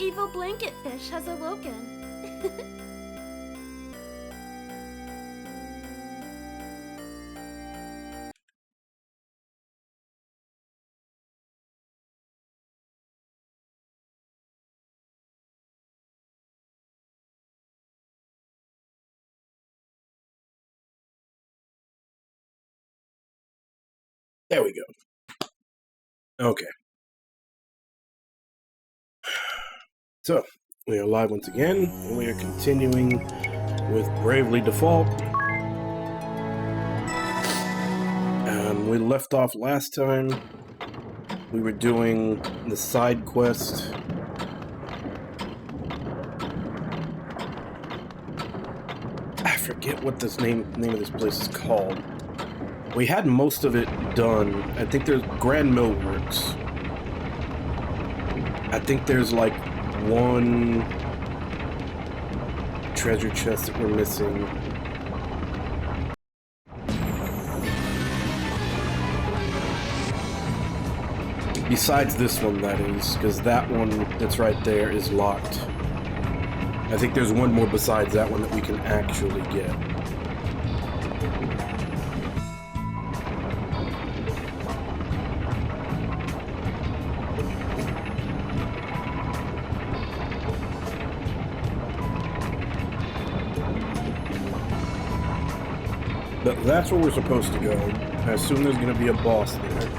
Evil Blanket Fish has awoken. There we go. Okay. So, we are live once again, and we are continuing with Bravely Default. We left off last time. We were doing the side quest. I forget what this name of this place is called. We had most of it done. I think there's Grand Millworks. I think there's like one treasure chest that we're missing. Besides this one, that is, because that one that's right there is locked. I think there's one more besides that one that we can actually get. But that's where we're supposed to go. I assume there's going to be a boss there.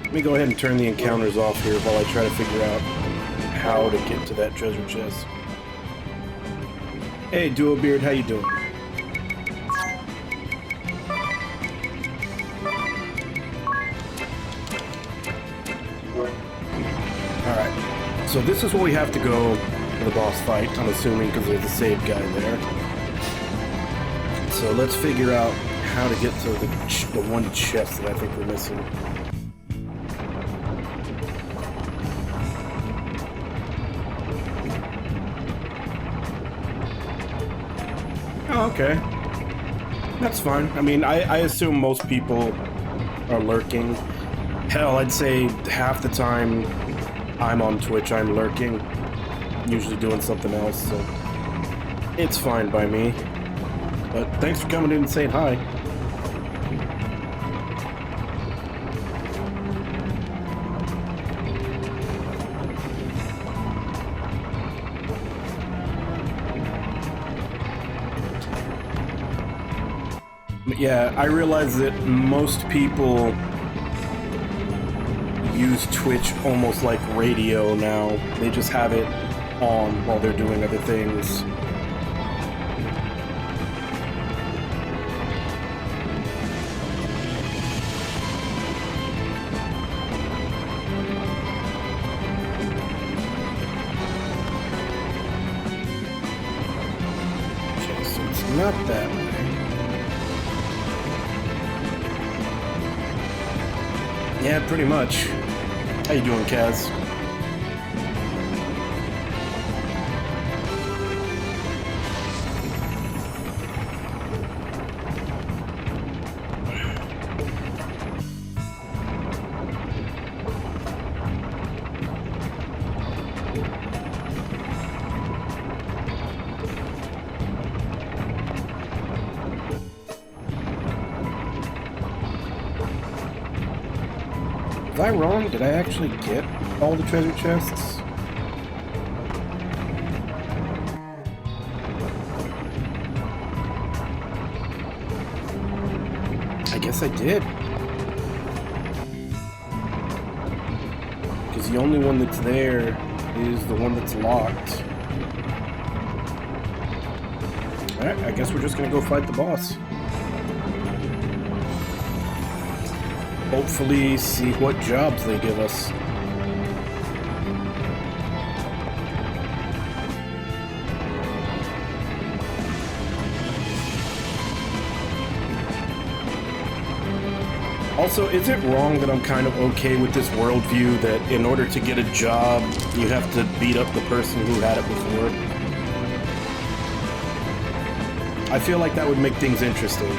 Let me go ahead and turn the encounters off here while I try to figure out how to get to that treasure chest. Hey, Duobeard, how you doing? Alright, so this is where we have to go for the boss fight, I'm assuming, because there's a save guy there. So let's figure out how to get to the one chest that I think we're missing. Oh, okay. That's fine. I mean, I assume most people are lurking. Hell, I'd say half the time I'm on Twitch, I'm lurking. Usually doing something else, so it's fine by me. But thanks for coming in and saying hi. Yeah, I realize that most people use Twitch almost like radio now. They just have it on while they're doing other things. Okay, so it's not that way. Yeah, pretty much. How you doing, Kaz? Was I wrong? Did I actually get all the treasure chests? I guess I did. Because the only one that's there is the one that's locked. Alright, I guess we're just gonna go fight the boss. Hopefully see what jobs they give us. Also, is it wrong that I'm kind of okay with this worldview that in order to get a job, you have to beat up the person who had it before? I feel like that would make things interesting.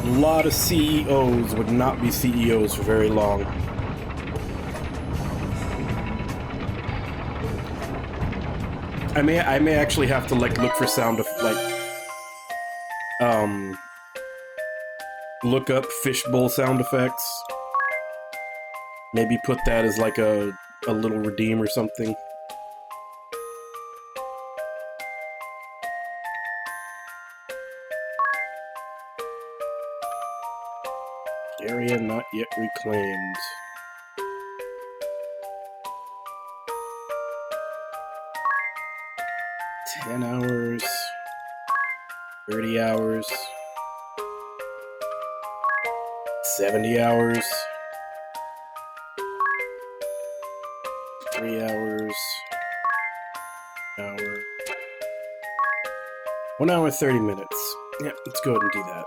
A lot of CEOs would not be CEOs for very long. I may actually have to like look for sound of look up fishbowl sound effects. Maybe put that as like a little redeem or something. Area not yet reclaimed. 10 hours, 30 hours, 70 hours, 3 hours, hour, 1 hour 30 minutes. Yeah, let's go ahead and do that.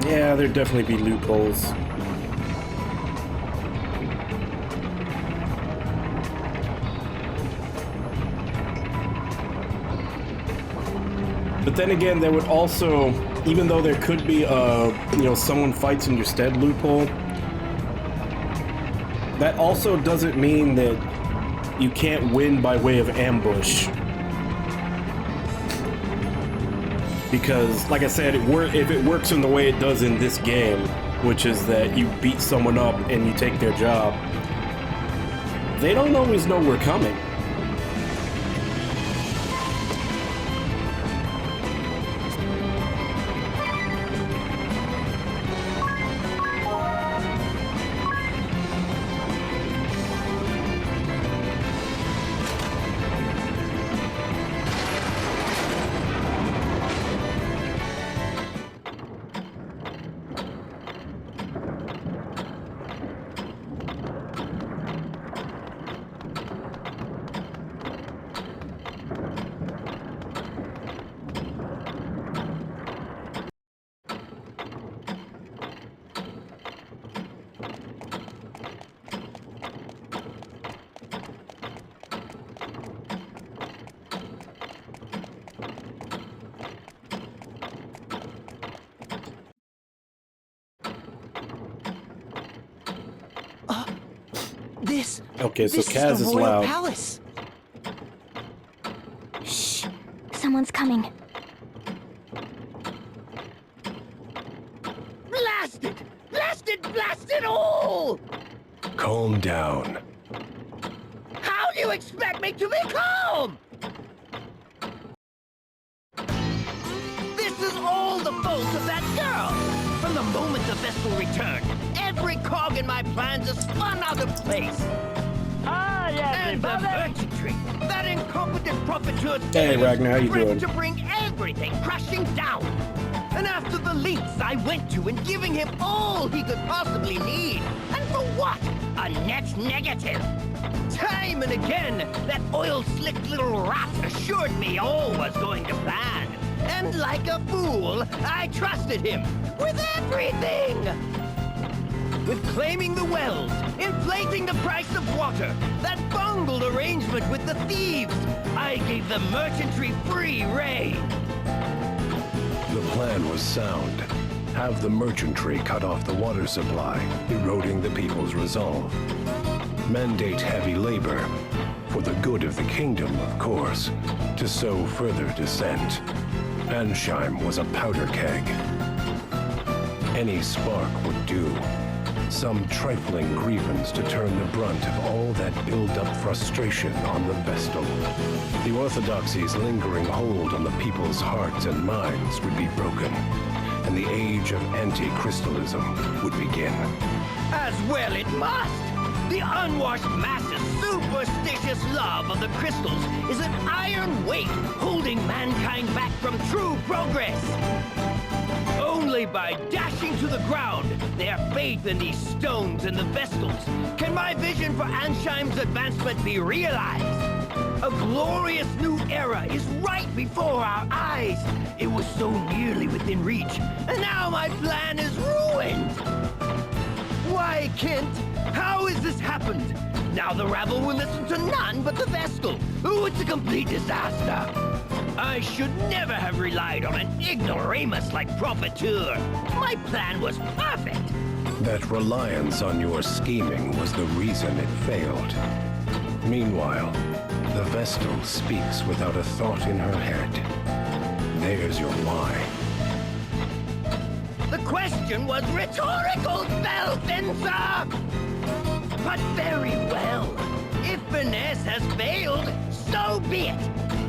Yeah, there'd definitely be loopholes. But then again, there would also, even though there could be someone fights in your stead loophole, that also doesn't mean that you can't win by way of ambush. Because, like I said, if it works in the way it does in this game, which is that you beat someone up and you take their job, they don't always know we're coming. Okay, so Kaz is loud. Palace. Shh. Someone's coming. Blast it! Blast it! Blast it all! Calm down. How do you expect me to be calm? This is all the fault of that girl! From the moment the vessel returned, every cog in my plans is spun out of place. And the merchantry, that incompetent profiteer, Hey Ragnar, how you doing? to bring everything crashing down. And after the lengths I went to in giving him all he could possibly need, and for what? A net negative. Time and again, that oil-slicked little rat assured me all was going to plan. And like a fool, I trusted him with everything. With claiming the wells, inflating the price of water, that bungled arrangement with the thieves, I gave the merchantry free rein. The plan was sound. Have the merchantry cut off the water supply, eroding the people's resolve. Mandate heavy labor, for the good of the kingdom, of course, to sow further dissent. Ansheim was a powder keg. Any spark would do. Some trifling grievance to turn the brunt of all that build-up frustration on the Vestal. The Orthodoxy's lingering hold on the people's hearts and minds would be broken, and the age of anti-crystalism would begin. As well it must! The unwashed masses soon superstitious love of the crystals is an iron weight holding mankind back from true progress. Only by dashing to the ground their faith in these stones and the Vestals can my vision for Ansheim's advancement be realized. A glorious new era is right before our eyes. It was so nearly within reach, and now my plan is ruined. Why, Kent? How has this happened? Now the rabble will listen to none but the Vestal. Ooh, it's a complete disaster. I should never have relied on an ignoramus like Profiteur. My plan was perfect. That reliance on your scheming was the reason it failed. Meanwhile, the Vestal speaks without a thought in her head. There's your why. The question was rhetorical, Belfencer! But very well. If finesse has failed, so be it.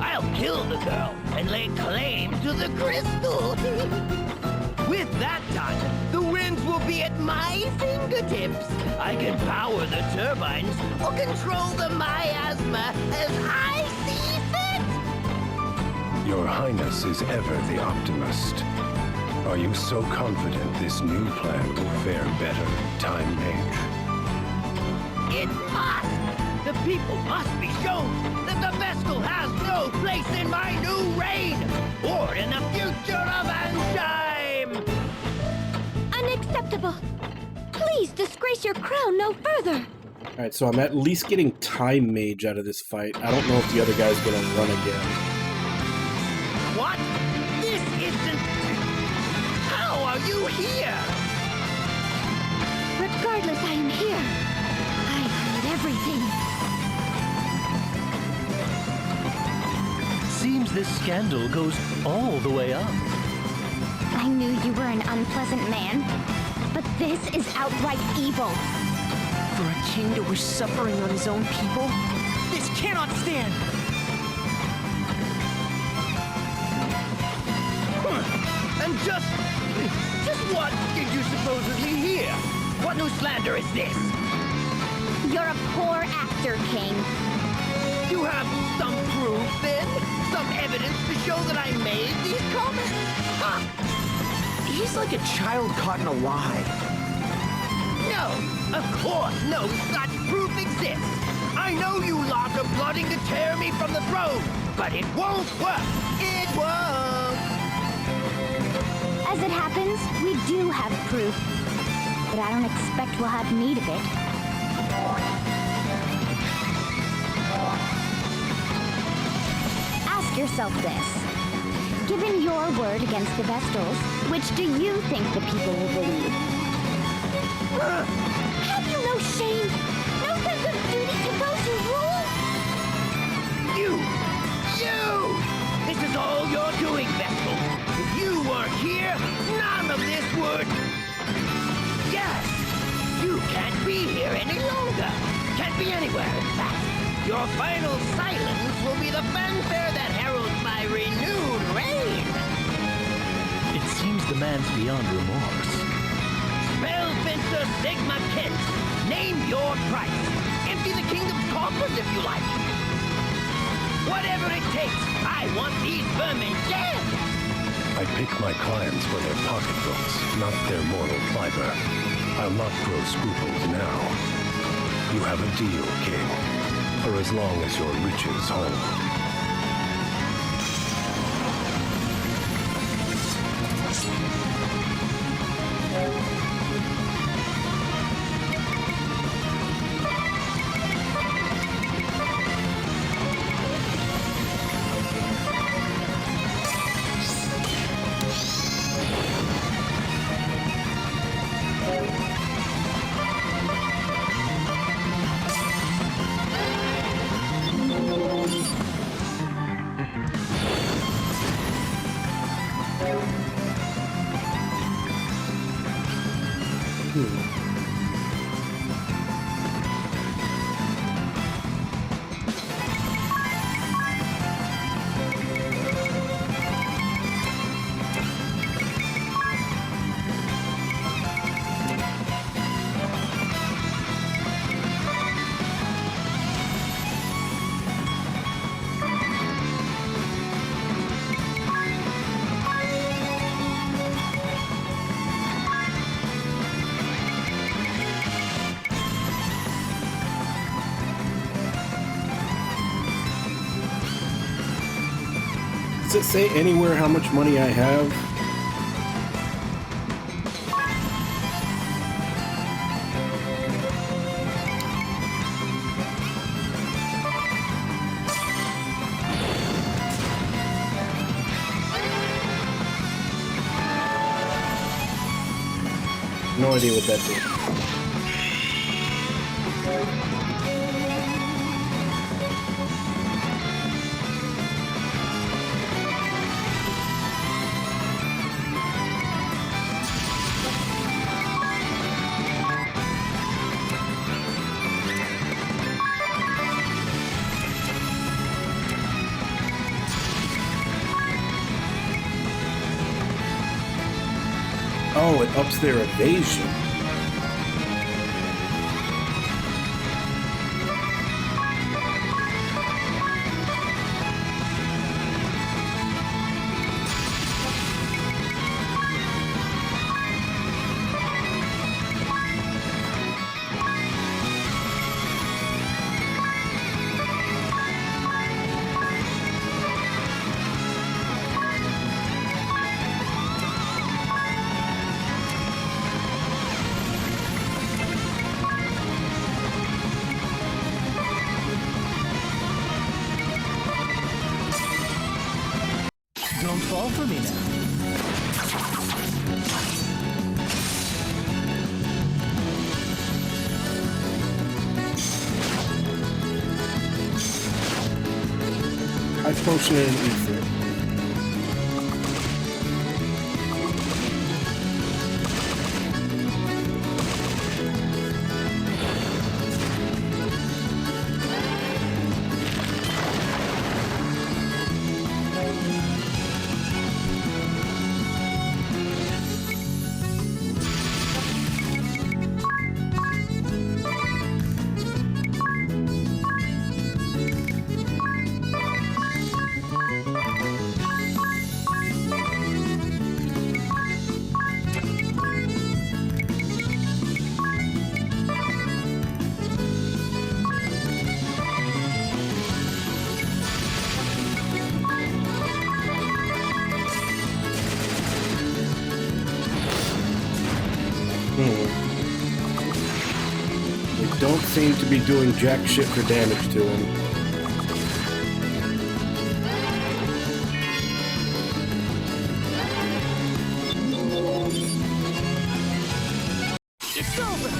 I'll kill the girl and lay claim to the crystal. With that done, the winds will be at my fingertips. I can power the turbines or control the miasma as I see fit. Your Highness is ever the optimist. Are you so confident this new plan will fare better, Time Mage? It must! The people must be shown that the Vestal has no place in my new reign or in the future of Ansheim! Unacceptable. Please disgrace your crown no further. Alright, so I'm at least getting Time Mage out of this fight. I don't know if the other guy's gonna run again. What? This isn't... How are you here? Regardless, I am here. I heard everything. Seems this scandal goes all the way up. I knew you were an unpleasant man, but this is outright evil. For a king to wish suffering on his own people? This cannot stand! And just what did you supposedly hear? What new slander is this? You're a poor actor, King. You have some proof, then? Some evidence to show that I made these comments? Huh? He's like a child caught in a lie. No, of course no such proof exists. I know you lot are plotting to tear me from the throne, but it won't work. It won't. As it happens, we do have proof, but I don't expect we'll have need of it. Ask yourself this. Given your word against the Vestals, which do you think the people will believe? Have you no shame? No sense of duty to those who rule? You! This is all you're doing, Vestal. If you weren't here, none of this would... Yes! You can't be here any longer. Can't be anywhere, in fact. Your final silence will be the fanfare that heralds my renewed reign. It seems the man's beyond remorse. Spellfencer Sigma Kent, name your price. Empty the kingdom's coffers if you like. Whatever it takes, I want these vermin dead! I pick my clients for their pocketbooks, not their moral fiber. I'll not grow scruples now. You have a deal, King, for as long as your riches hold. Does it say anywhere how much money I have? No idea what that is. Oh, it ups their evasion. Don't fall for me now. I potion it in ether. They don't seem to be doing jack shit for damage to him. It's over!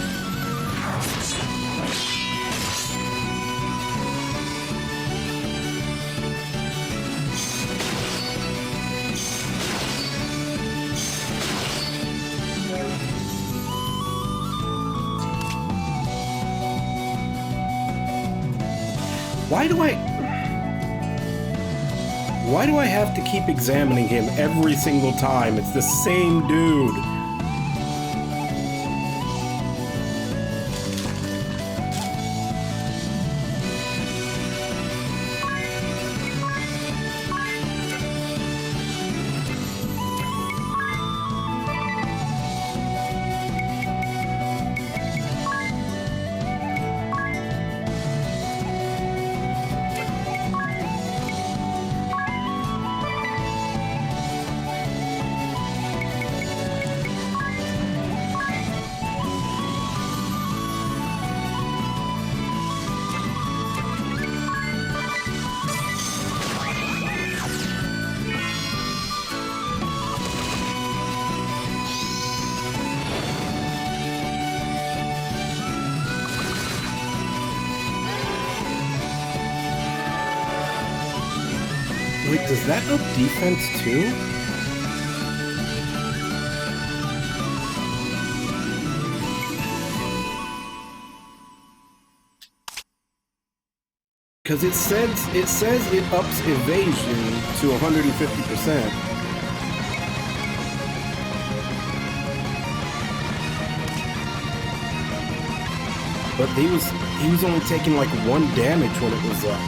Why do I have to keep examining him every single time? It's the same dude. Wait, does that up defense too? Because it says it ups evasion to 150%. But he was only taking like 1 damage when it was up.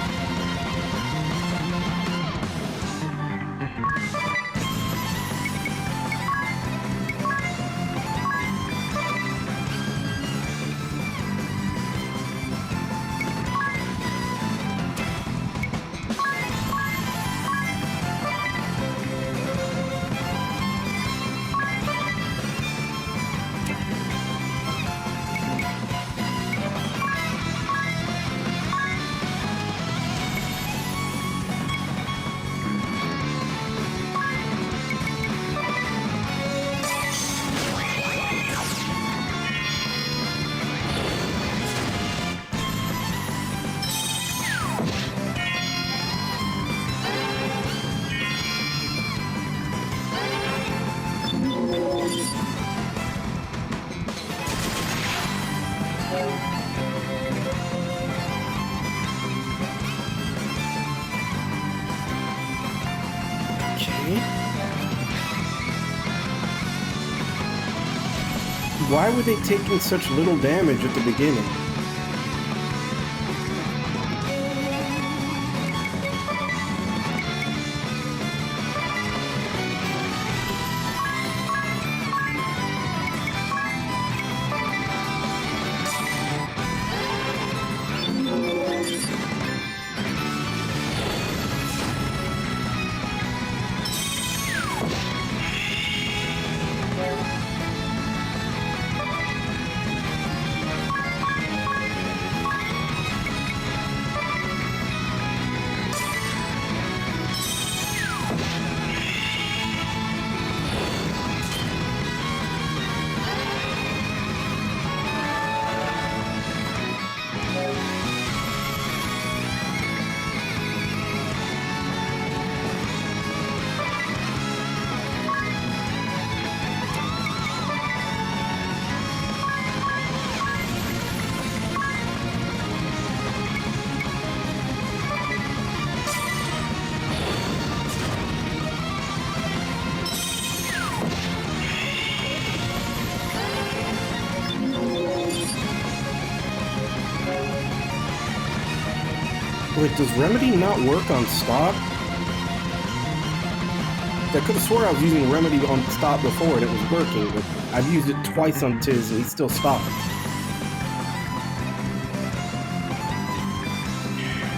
Why were they taking such little damage at the beginning? Wait, does Remedy not work on stop? I could have swore I was using Remedy on stop before and it was working, but I've used it twice on Tiz and he still stopped.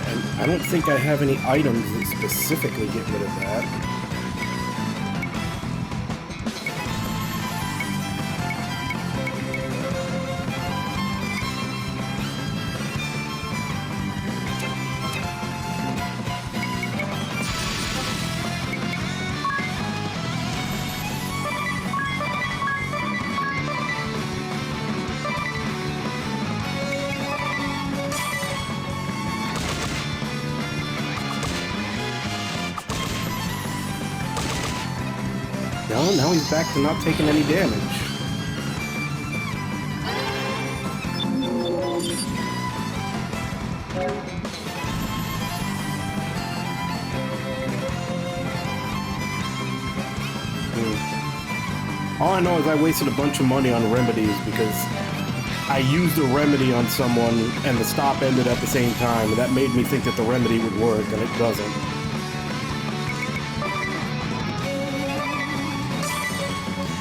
And I don't think I have any items that specifically get rid of that. Now he's back to not taking any damage. All I know is I wasted a bunch of money on remedies because I used a remedy on someone and the stop ended at the same time, and that made me think that the remedy would work, and it doesn't.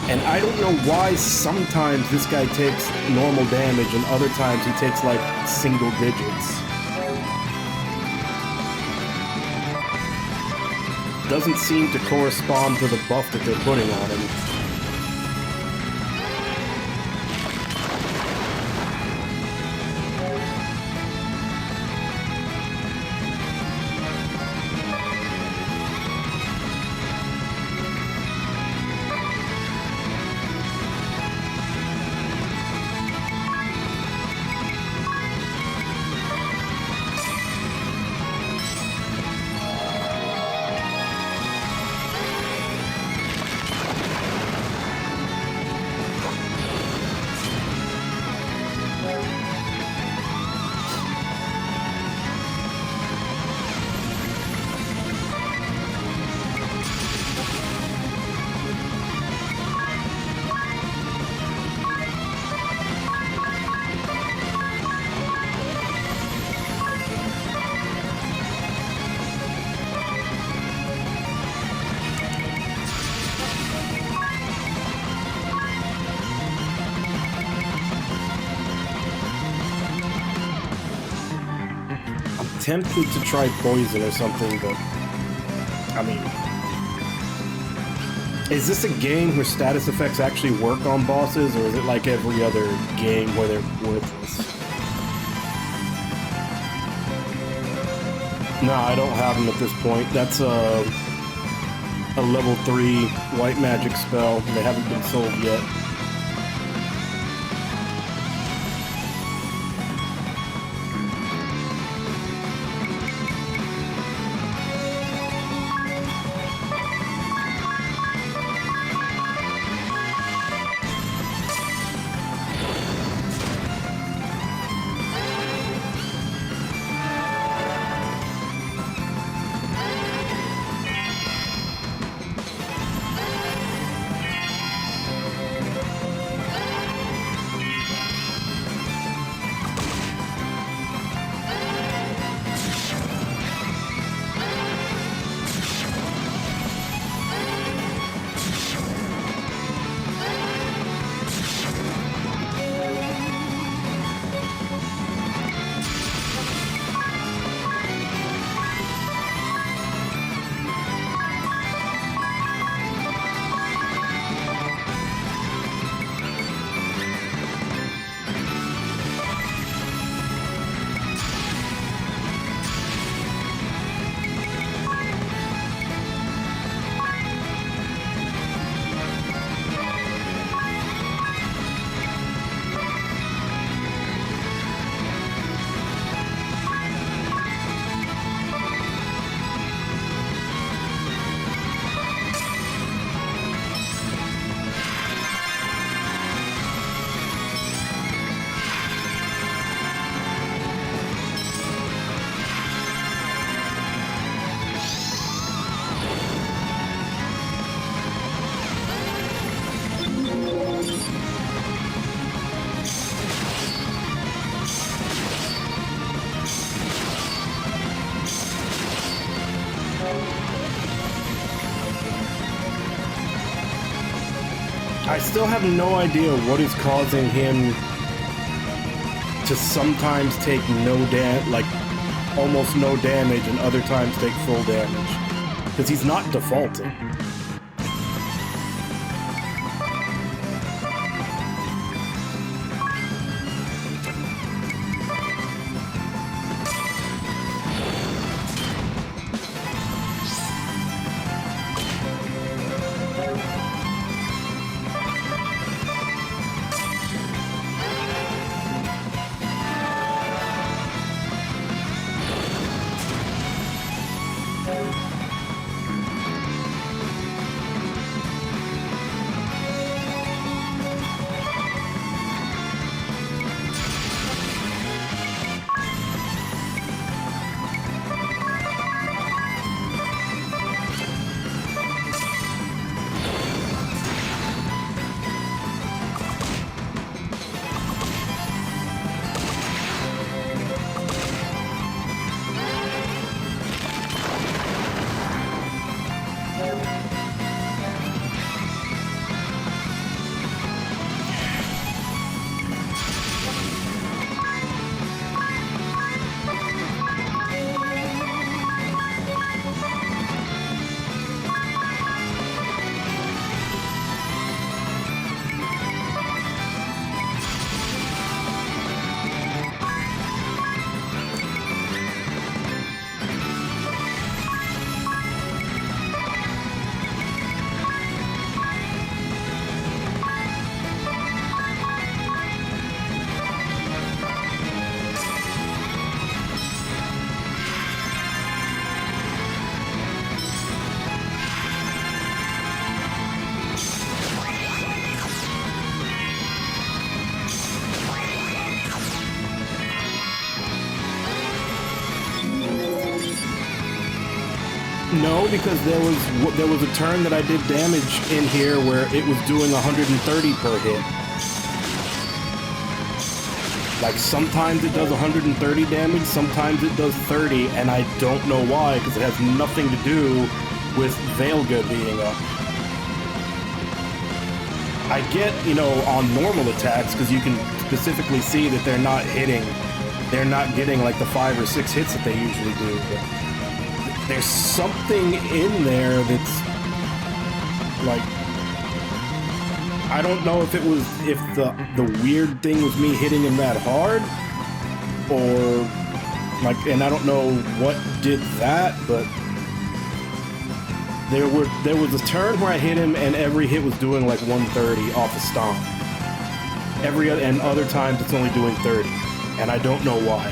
And I don't know why sometimes this guy takes normal damage and other times he takes like single digits. Doesn't seem to correspond to the buff that they're putting on him. Tempted to try poison or something, but I mean, is this a game where status effects actually work on bosses, or is it like every other game where they're worthless? No, I don't have them at this point. That's a level 3 white magic spell. They haven't been sold yet. I still have no idea what is causing him to sometimes take almost no damage and other times take full damage. Because he's not defaulting. No, because there was a turn that I did damage in here where it was doing 130 per hit. Like sometimes it does 130 damage, sometimes it does 30, and I don't know why, because it has nothing to do with Veilga being up. I get, on normal attacks, because you can specifically see that they're not getting like the 5 or 6 hits that they usually do, but there's something in there that's like, I don't know if the weird thing was me hitting him that hard, or like, and I don't know what did that, but there was a turn where I hit him and every hit was doing like 130 off a stomp. And other times it's only doing 30, and I don't know why.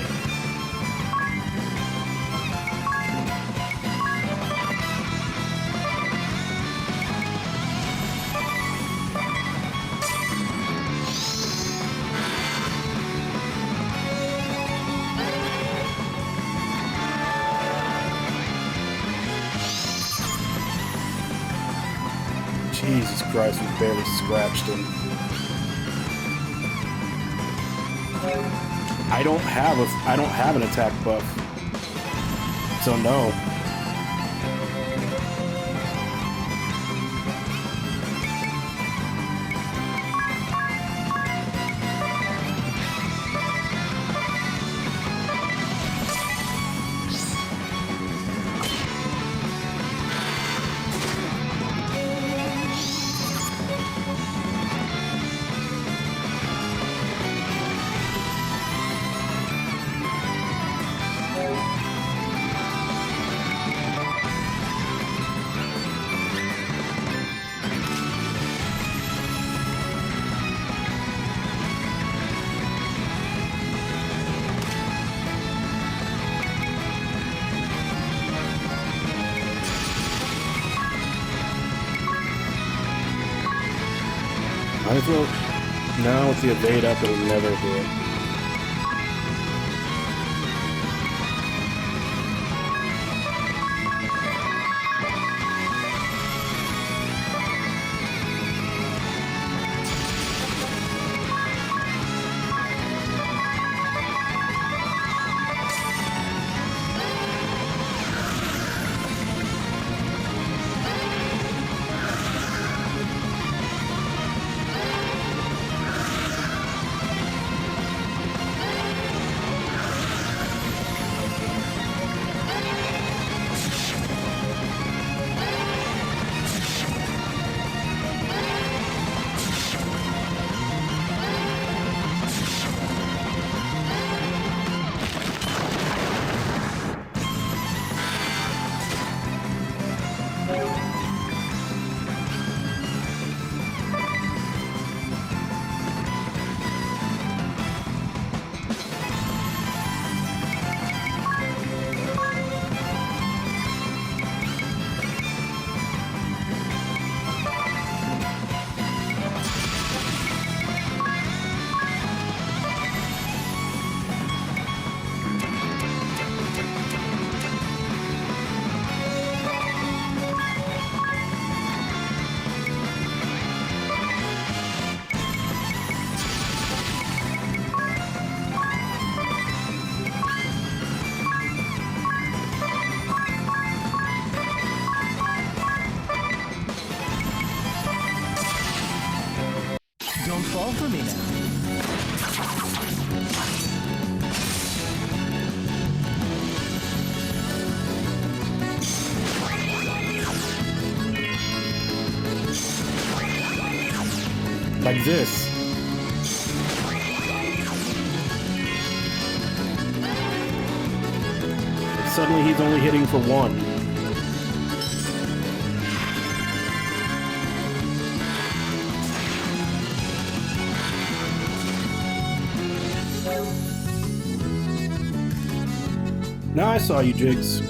Jesus Christ, we barely scratched him. I don't have an attack buff. So no. Might as well. Now with the evade up, it'll never hit. Like this. Suddenly he's only hitting for one. Now I saw you, Jigs.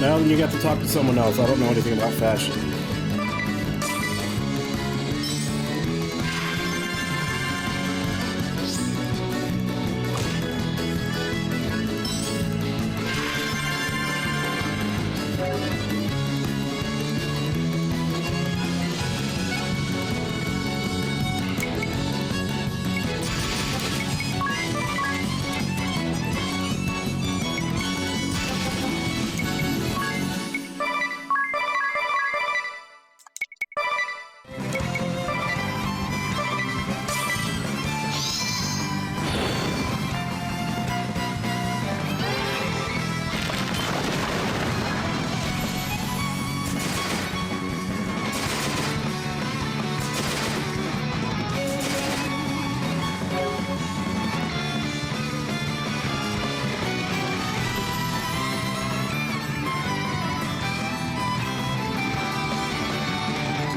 Now then you got to talk to someone else. I don't know anything about fashion.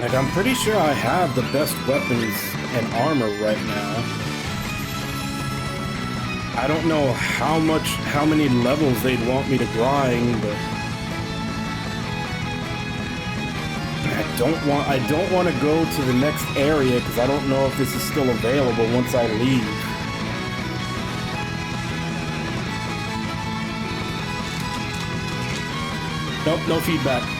Like, I'm pretty sure I have the best weapons and armor right now. I don't know how many levels they'd want me to grind, but I don't want to go to the next area because I don't know if this is still available once I leave. Nope, no feedback.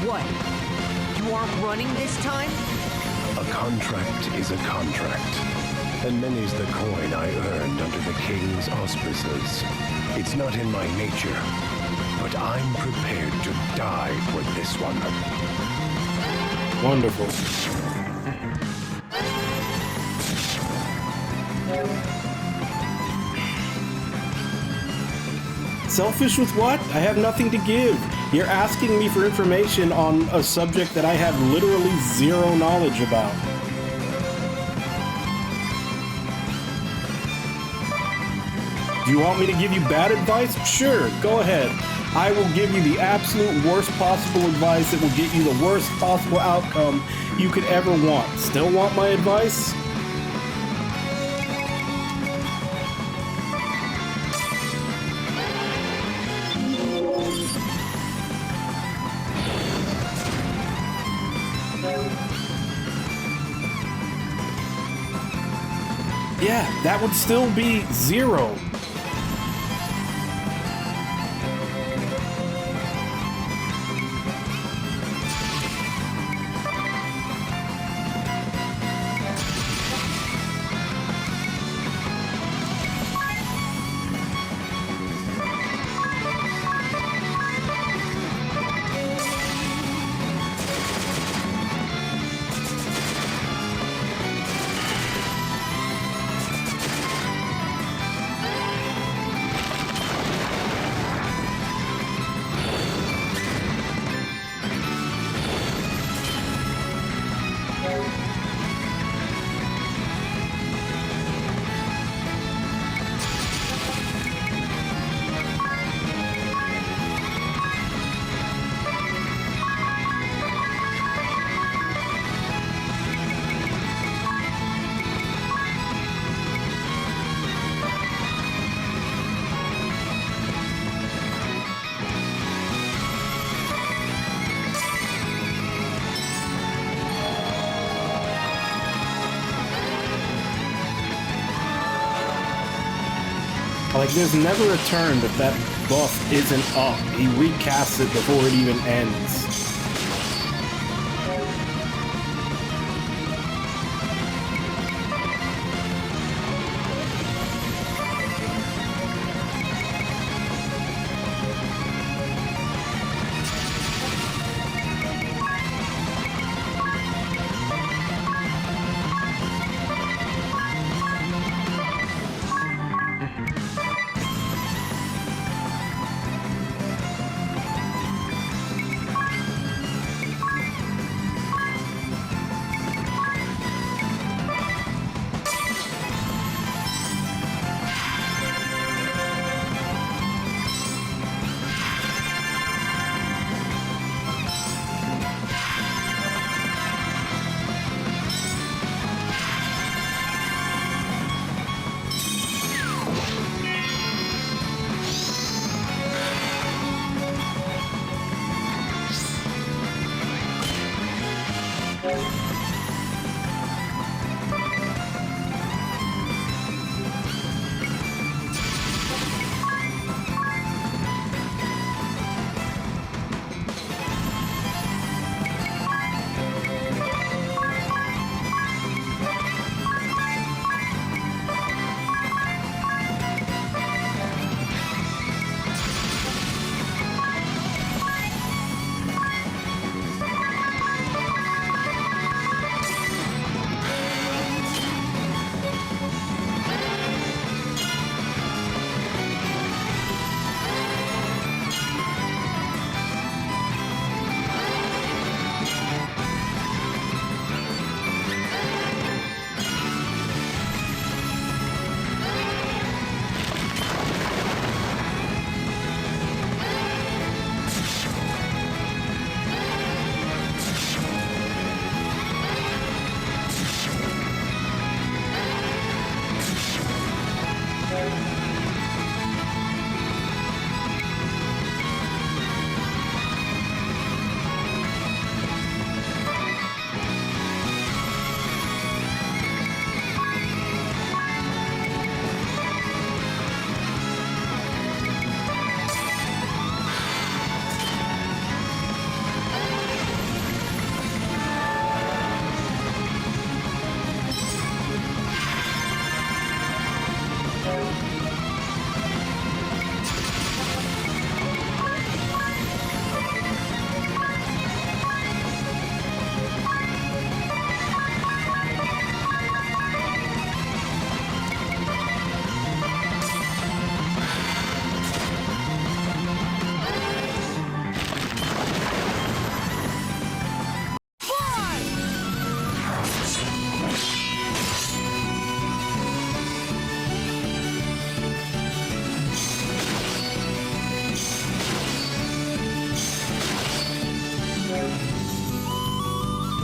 What? You aren't running this time? A contract is a contract, and many's the coin I earned under the king's auspices. It's not in my nature, but I'm prepared to die for this one. Wonderful. Selfish with what? I have nothing to give. You're asking me for information on a subject that I have literally zero knowledge about. Do you want me to give you bad advice? Sure, go ahead. I will give you the absolute worst possible advice that will get you the worst possible outcome you could ever want. Still want my advice? Yeah, that would still be 0. Like, there's never a turn that that buff isn't up. He recasts it before it even ends.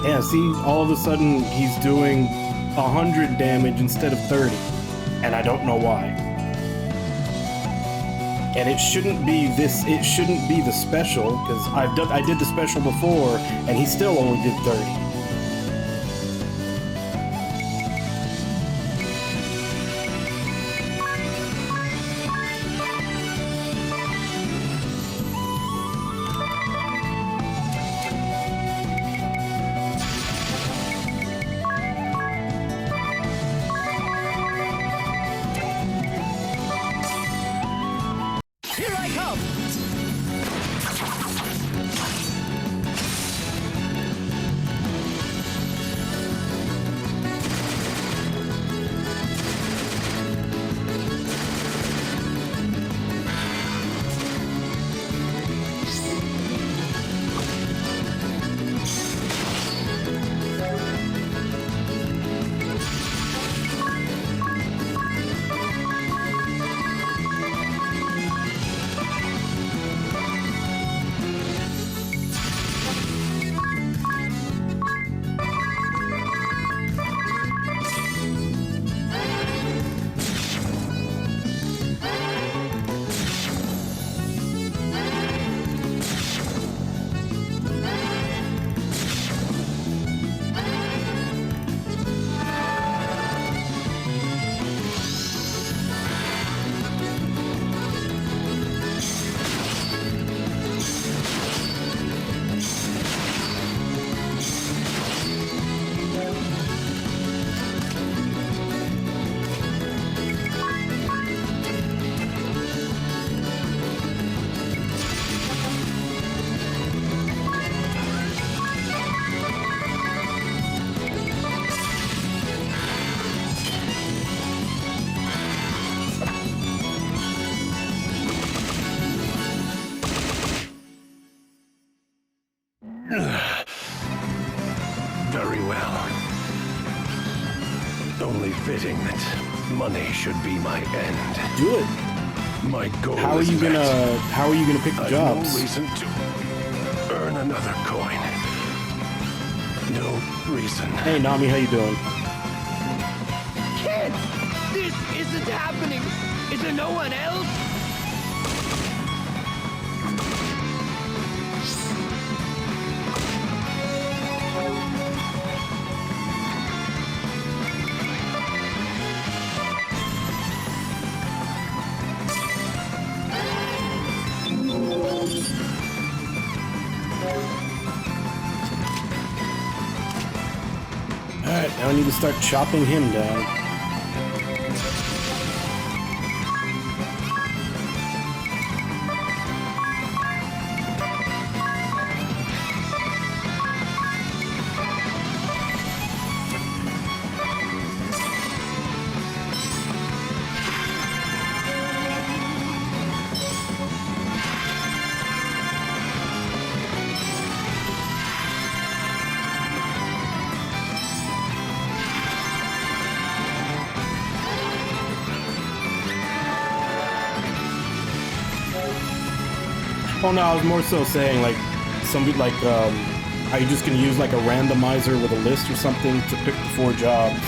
Yeah, see, all of a sudden he's doing 100 damage instead of 30, and I don't know why. And it shouldn't be this. It shouldn't be the special, because I did the special before, and he still only did 30. Here I come! Very well. Only fitting that money should be my end. Do it. My goal How are is you met. gonna pick the I've jobs? no reason to earn another coin. No reason. Hey Nami, how you doing? Kids! This isn't happening! Is there no one else? Alright, now I need to start chopping him down. Oh no, I was more so saying like somebody like are you just gonna use like a randomizer with a list or something to pick the 4 jobs?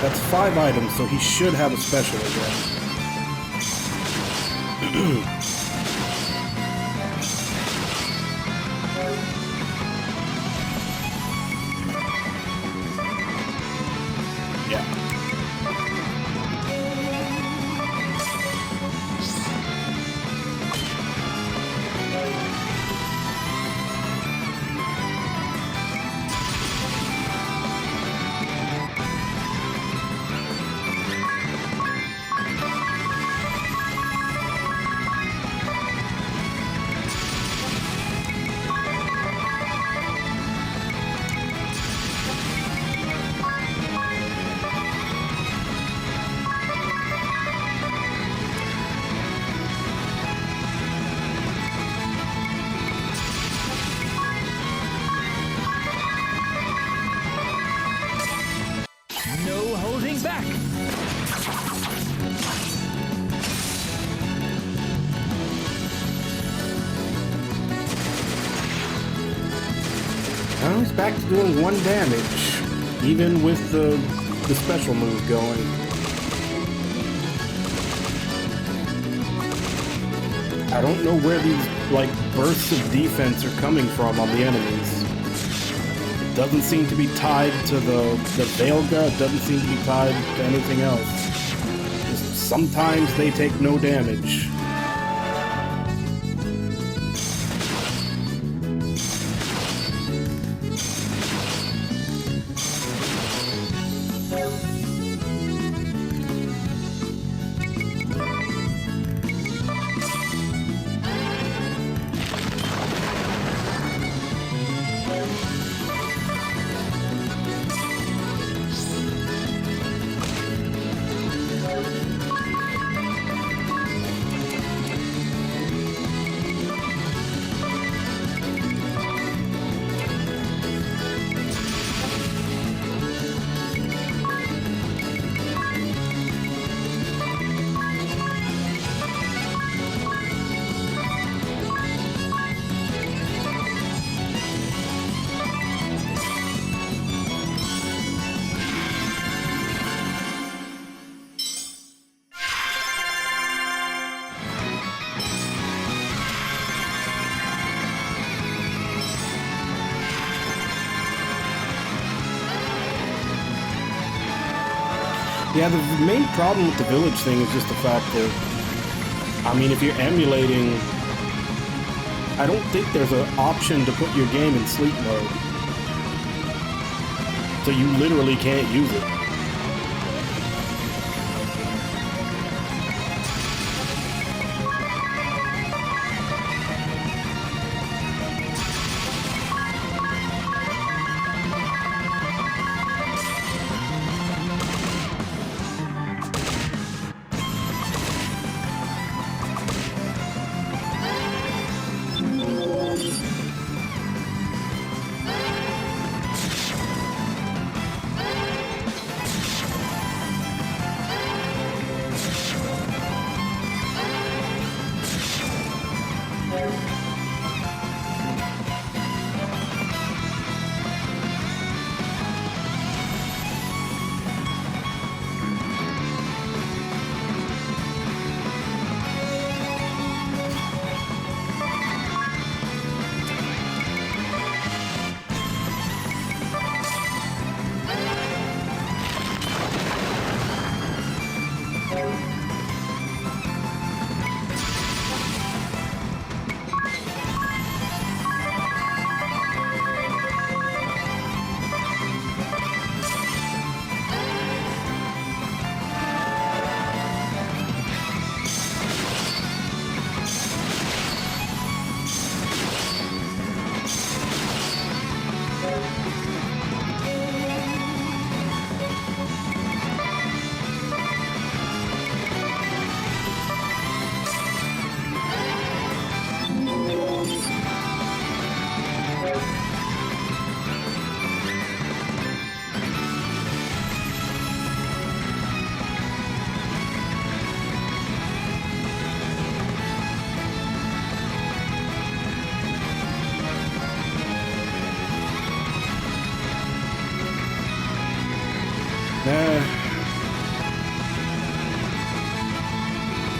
That's 5 items, so he should have a special again. Yeah. No holding back. Now he's back to doing 1 damage, even with the special move going. I don't know where these like bursts of defense are coming from on the enemies. It doesn't seem to be tied to the Veilga, it doesn't seem to be tied to anything else. Just sometimes they take no damage. Yeah, the main problem with the village thing is just the fact that, I mean, if you're emulating, I don't think there's an option to put your game in sleep mode. So you literally can't use it.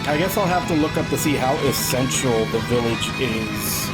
I guess I'll have to look up to see how essential the village is.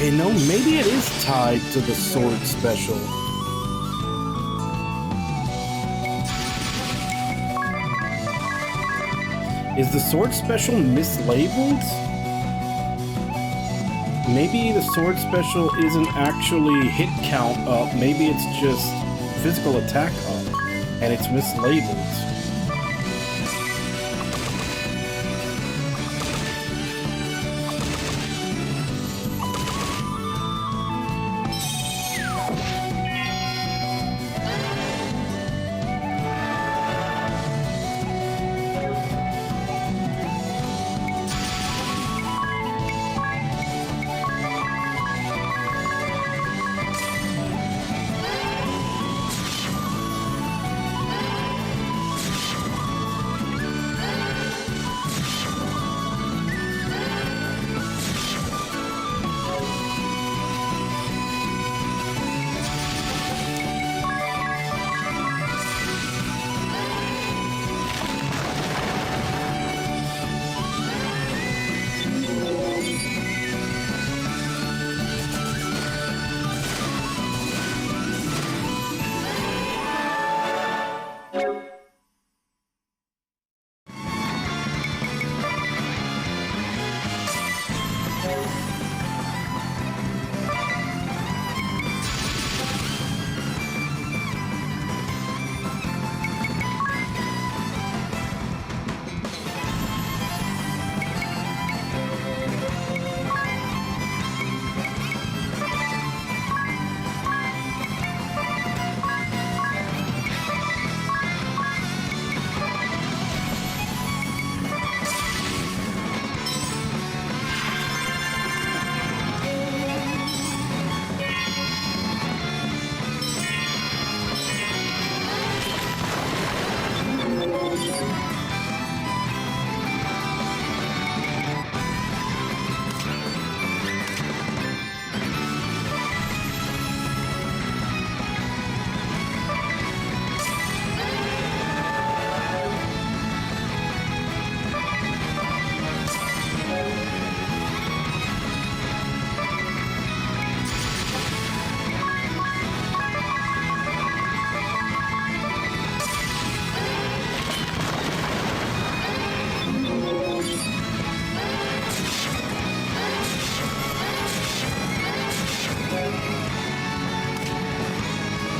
Okay, no, maybe it is tied to the sword special. Is the sword special mislabeled? Maybe the sword special isn't actually hit count up. Maybe it's just physical attack up, and it's mislabeled.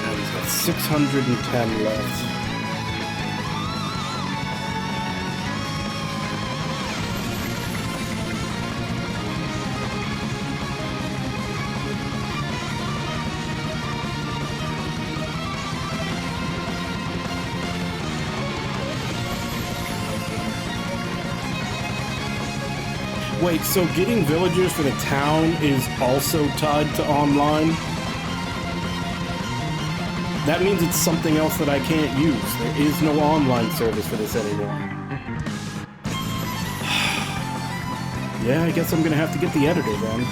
And he's got 610 left. Wait, so getting villagers for the town is also tied to online? That means it's something else that I can't use. There is no online service for this anymore. Yeah, I guess I'm gonna have to get the editor then.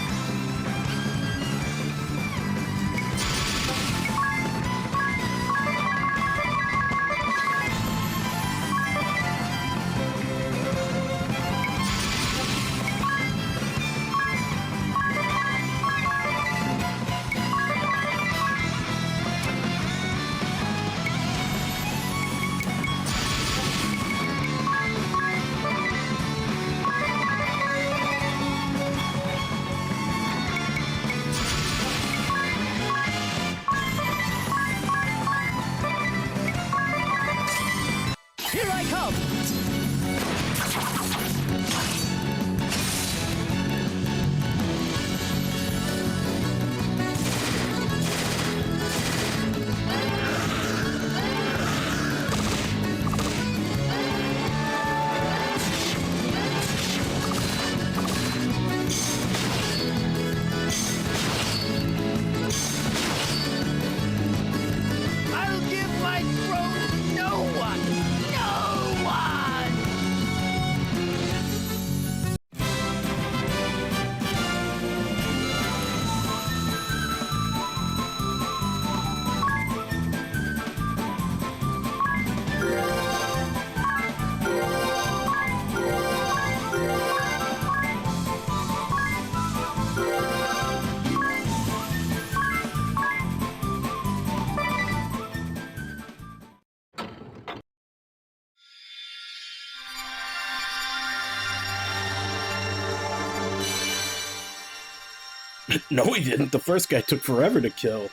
No, he didn't. The first guy took forever to kill.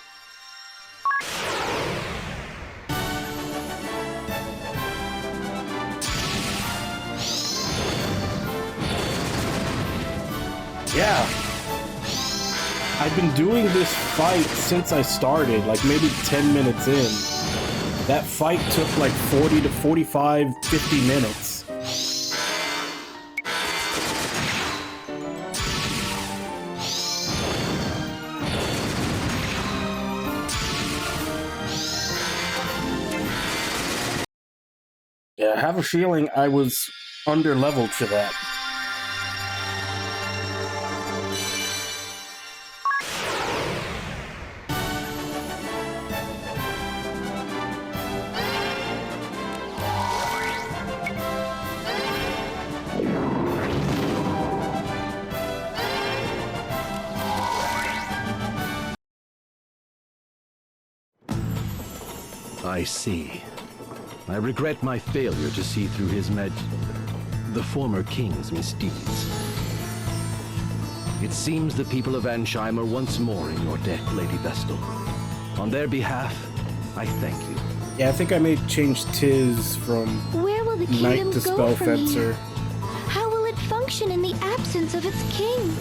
Yeah. I've been doing this fight since I started, like maybe 10 minutes in. That fight took like 40 to 45, 50 minutes. Yeah, I have a feeling I was under-leveled for that. I see. I regret my failure to see through the former king's misdeeds. It seems the people of Ansheim are once more in your debt, Lady Vestal. On their behalf, I thank you. Yeah, I think I may change Tiz from Where will the Knight kingdom to go from Spellfencer. here? How will it function in the absence of its king?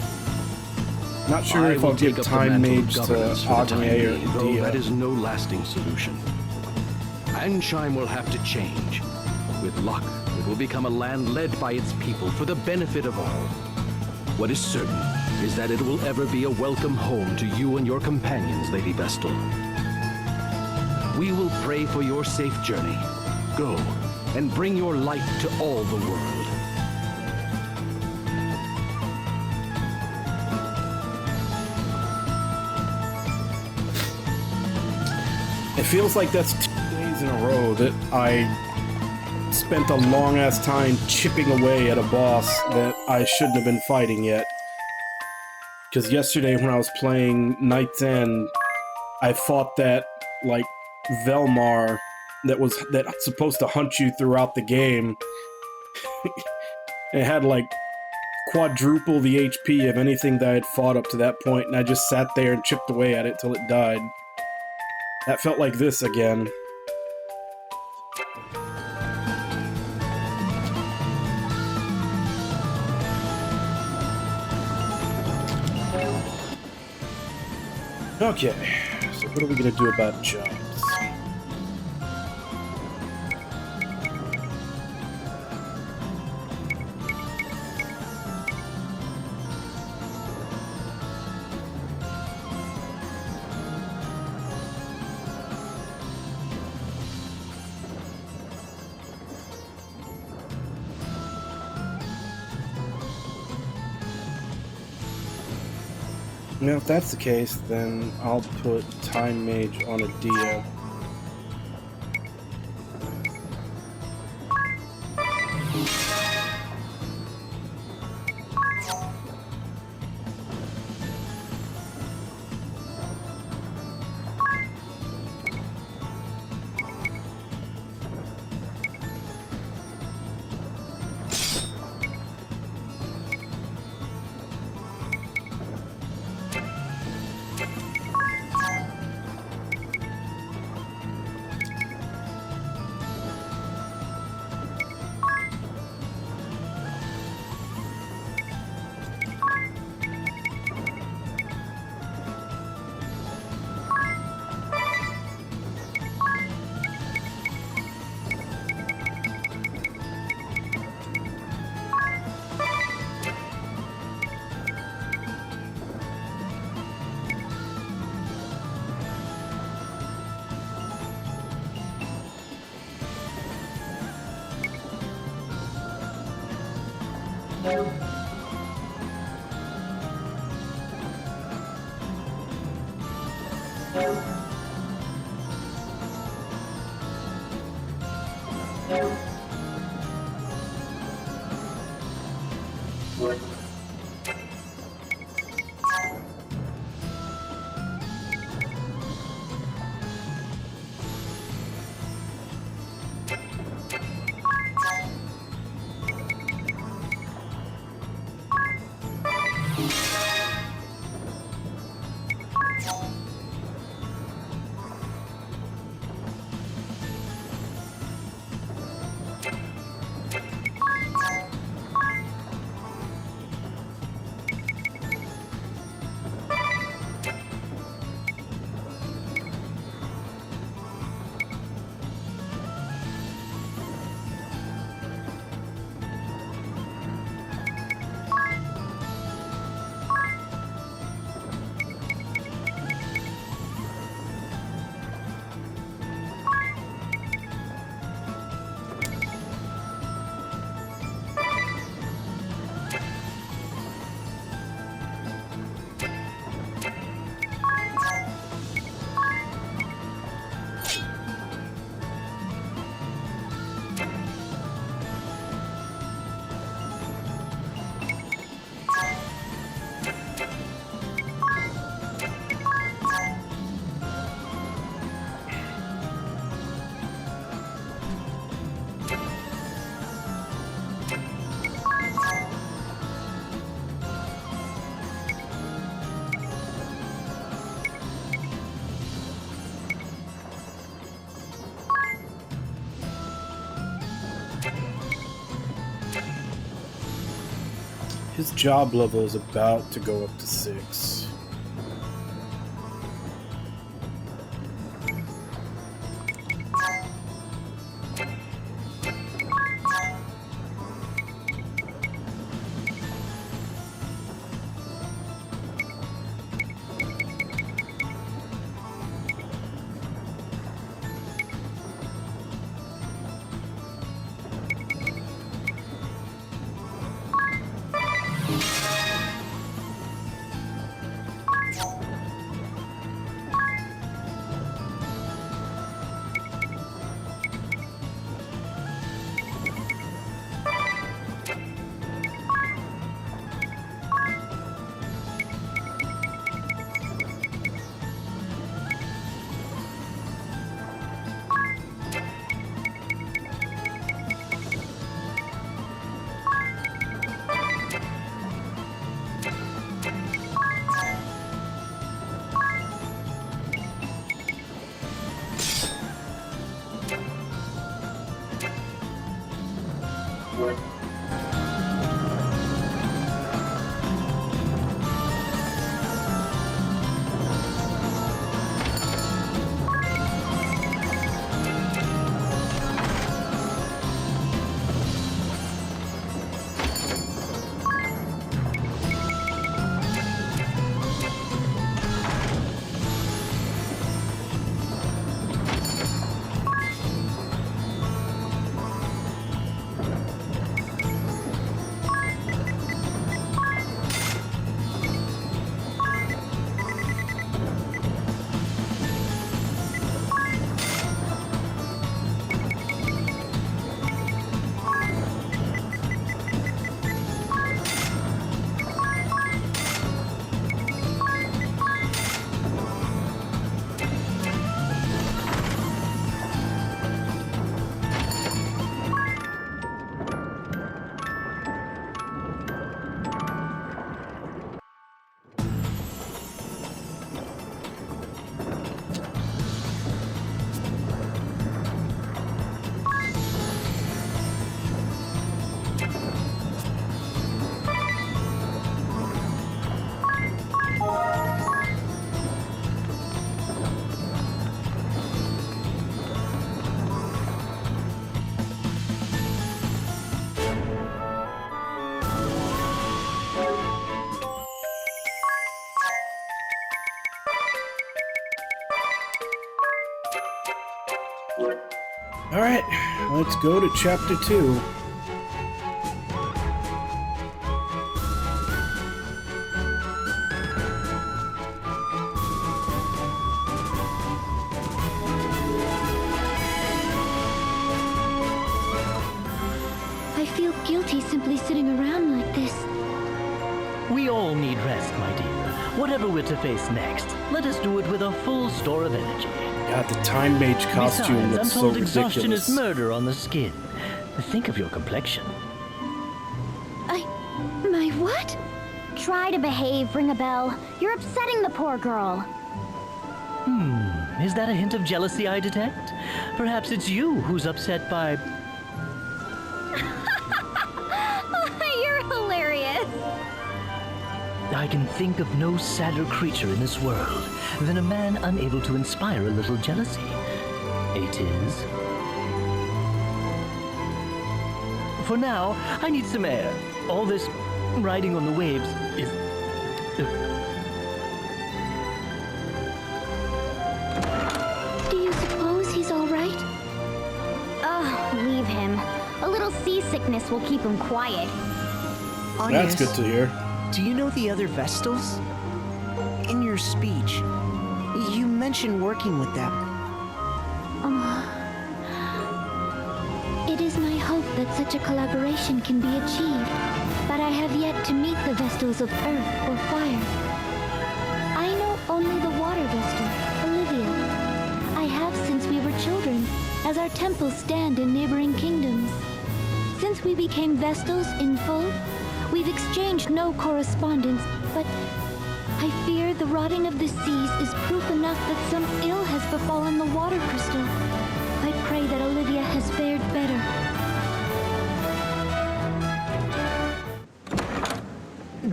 Not sure I if will I'll give take up the Time mantle of Mage to governance for the time Agni or being, though Dia. that is no lasting solution. Ansheim will have to change. With luck, it will become a land led by its people for the benefit of all. What is certain is that it will ever be a welcome home to you and your companions, Lady Vestal. We will pray for your safe journey. Go, and bring your light to all the world. It feels like that's 2 days in a row that I spent a long-ass time chipping away at a boss that I shouldn't have been fighting yet. Because yesterday when I was playing Knight's End, I fought that, like, Velmar that's supposed to hunt you throughout the game. It had, like, quadruple the HP of anything that I had fought up to that point, and I just sat there and chipped away at it till it died. That felt like this again. Okay, so what are we gonna do about jobs? Now, if that's the case, then I'll put Time Mage on a Dia. His job level is about to go up to 6. Alright, let's go to chapter 2. I feel guilty simply sitting around like this. We all need rest, my dear. Whatever we're to face next, let us do it with a full store of energy. God, the Time Mage costume Besides, looks I'm so told exhaustion ridiculous. is murder on the skin. Think of your complexion. My what? Try to behave, Ring a Bell. You're upsetting the poor girl. Is that a hint of jealousy I detect? Perhaps it's you who's upset by... You're hilarious. I can think of no sadder creature in this world than a man unable to inspire a little jealousy. It is. For now, I need some air. All this riding on the waves is... Do you suppose he's all right? Oh, leave him. A little seasickness will keep him quiet. That's good to hear. Do you know the other Vestals? In your speech, you mentioned working with them. It is my hope that such a collaboration can be achieved, but I have yet to meet the Vestals of Earth or Fire. I know only the Water Vestal, Olivia. I have since we were children, as our temples stand in neighboring kingdoms. Since we became Vestals in full, we've exchanged no correspondence, but I fear the rotting of the seas is proof enough that some ill has befallen the Water Crystal. I pray that Olivia has fared better.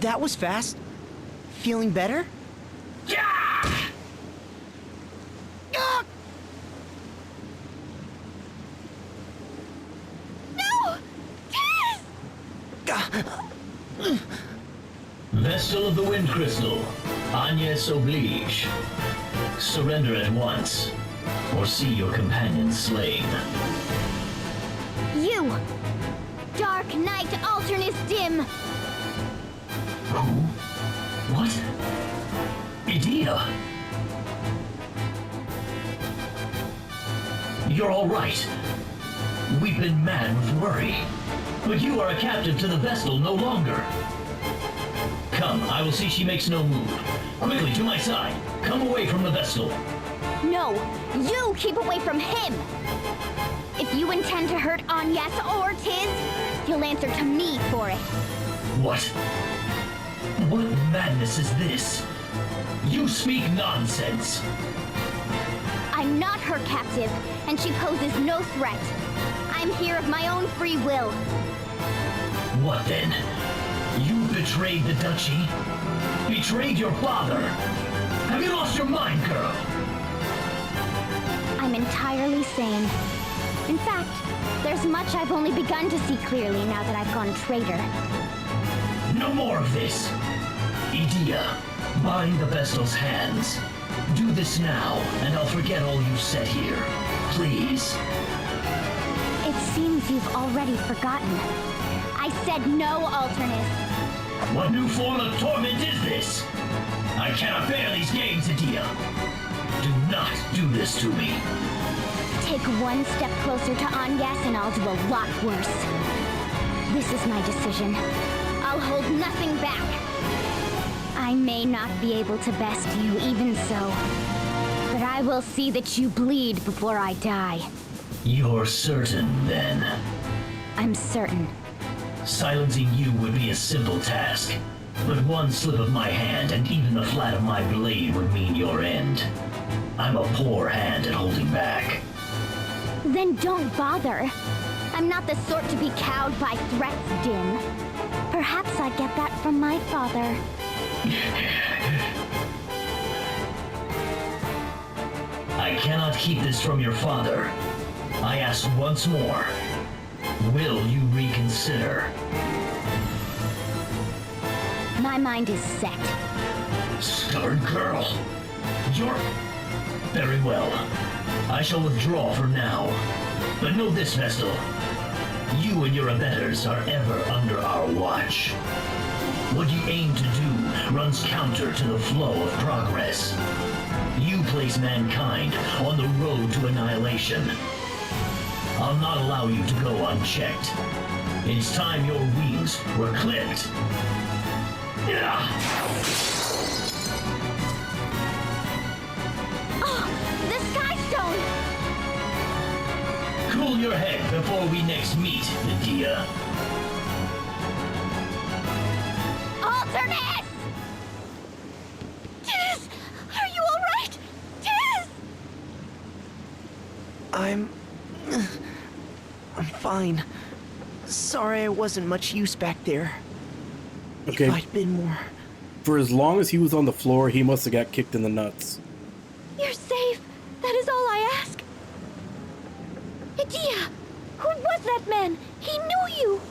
That was fast. Feeling better? Ah! No! Tiz! Vestal of the Wind Crystal, Agnes Oblige. Surrender at once, or see your companion slain. You! Dark Knight Alternus Dim! Who? What? Idea? You're all right. We've been mad with worry. But you are a captive to the Vestal no longer. Come, I will see she makes no move. Quickly, to my side. Come away from the Vestal. No! You keep away from him! If you intend to hurt Agnes or Tiz, you'll answer to me for it. What? What madness is this? You speak nonsense. I'm not her captive, and she poses no threat. I'm here of my own free will. What then? You betrayed the Duchy? Betrayed your father? Have you lost your mind, girl? I'm entirely sane. In fact, there's much I've only begun to see clearly now that I've gone traitor. No more of this. Idea, bind the Vestal's hands. Do this now, and I'll forget all you said here. Please. It seems you've already forgotten. I said no, Alternus. What new form of torment is this? I cannot bear these games, Idea. Do not do this to me. Take one step closer to Agnes and I'll do a lot worse. This is my decision. I'll hold nothing back. I may not be able to best you even so, but I will see that you bleed before I die. You're certain, then? I'm certain. Silencing you would be a simple task, but one slip of my hand and even the flat of my blade would mean your end. I'm a poor hand at holding back. Then don't bother. I'm not the sort to be cowed by threats, Dim. Perhaps I get that from my father. I cannot keep this from your father. I ask once more. Will you reconsider? My mind is set. Stubborn girl. You're... Very well. I shall withdraw for now. But know this, Vestal. You and your abettors are ever under our watch. What you aim to do runs counter to the flow of progress. You place mankind on the road to annihilation. I'll not allow you to go unchecked. It's time your wings were clipped. The Sky Stone! Cool your head before we next meet, Idea. Alternus! Tiz! Are you alright? Tiz! I'm fine. Sorry I wasn't much use back there. Okay, If I'd been more... for as long as he was on the floor, he must have got kicked in the nuts. You're safe. That is all I ask. Idea! Who was that man? He knew you!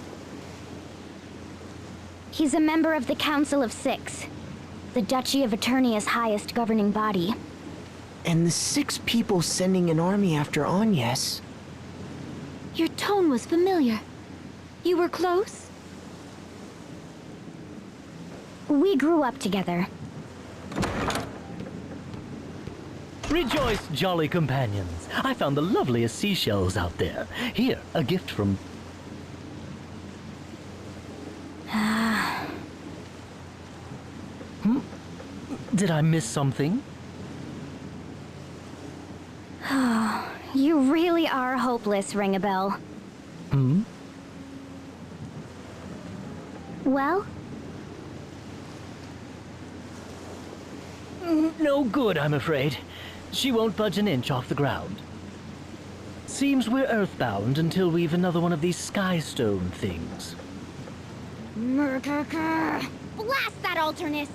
He's a member of the Council of Six, the Duchy of Eternia's highest governing body. And the 6 people sending an army after Agnes. Your tone was familiar. You were close? We grew up together. Rejoice, jolly companions. I found the loveliest seashells out there. Here, a gift from... Did I miss something? You really are hopeless, Ringabel. Well? No good, I'm afraid. She won't budge an inch off the ground. Seems we're earthbound until we've another one of these sky stone things. Blast that Alternus!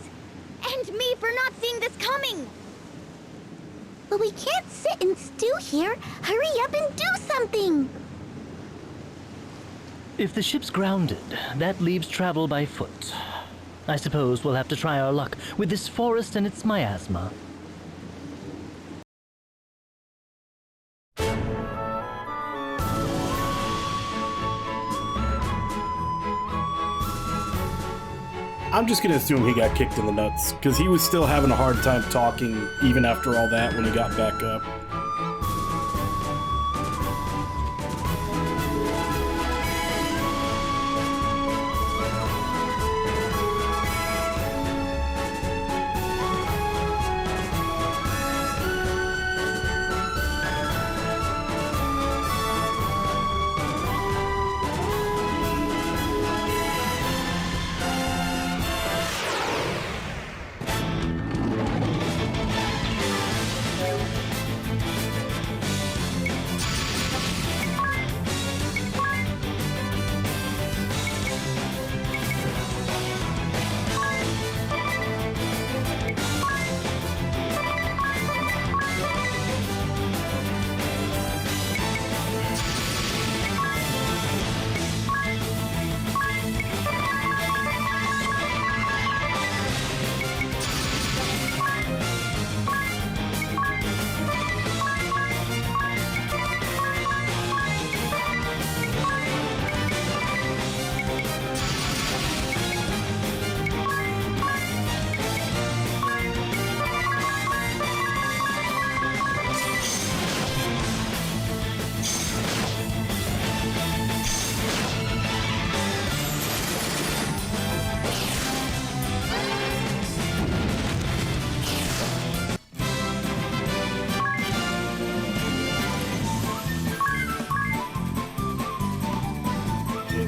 And me for not seeing this coming! But we can't sit and stew here. Hurry up and do something! If the ship's grounded, that leaves travel by foot. I suppose we'll have to try our luck with this forest and its miasma. I'm just gonna assume he got kicked in the nuts, because he was still having a hard time talking even after all that when he got back up.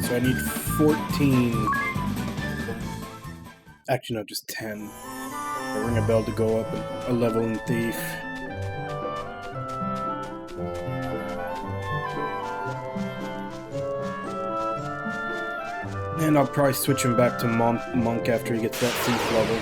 So I need 14. Actually, no, just 10. I ring a bell to go up a level in Thief. And I'll probably switch him back to Monk after he gets that Thief level.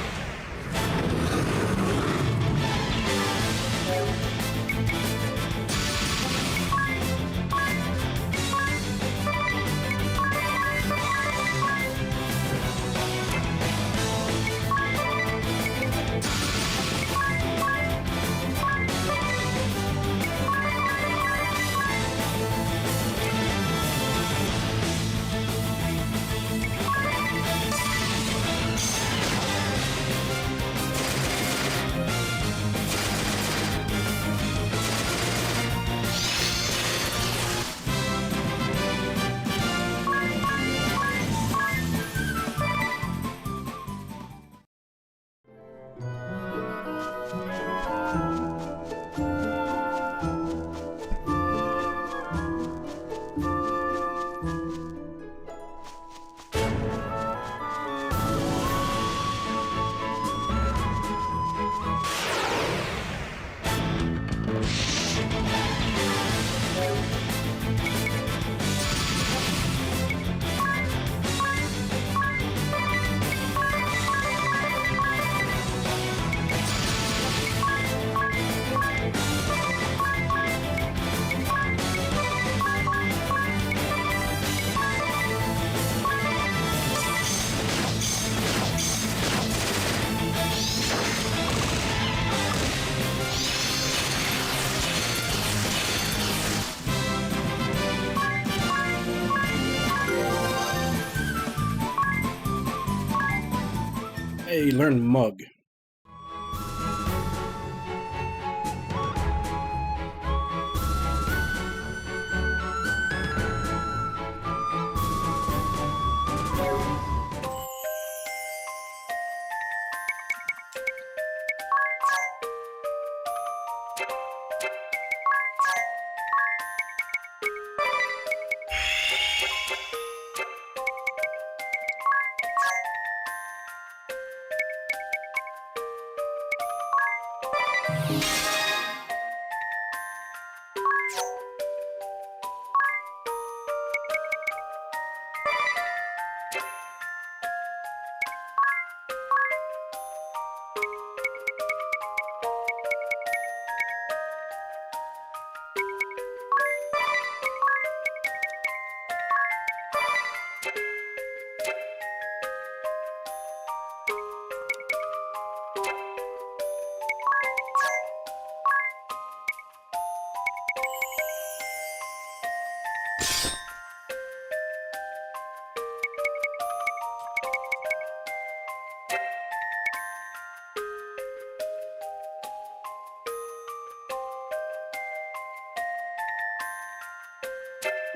Hey, learn Mug.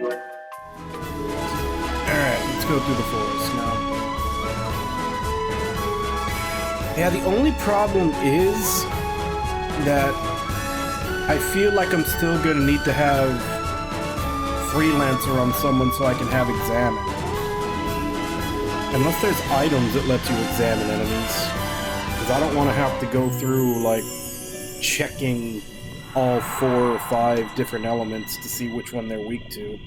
Alright, let's go through the forest now. Yeah, the only problem is that I feel like I'm still gonna need to have Freelancer on someone so I can have Examine. Unless there's items that let you examine enemies. Because I don't want to have to go through, like, checking all 4 or 5 different elements to see which one they're weak to.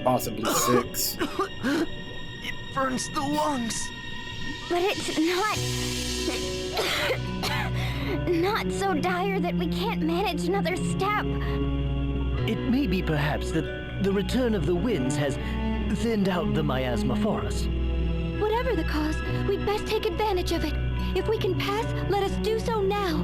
Possibly 6. It burns the lungs. But it's not so dire that we can't manage another step. It may be perhaps that the return of the winds has thinned out the miasma forest. Whatever the cause, we'd best take advantage of it. If we can pass, let us do so now.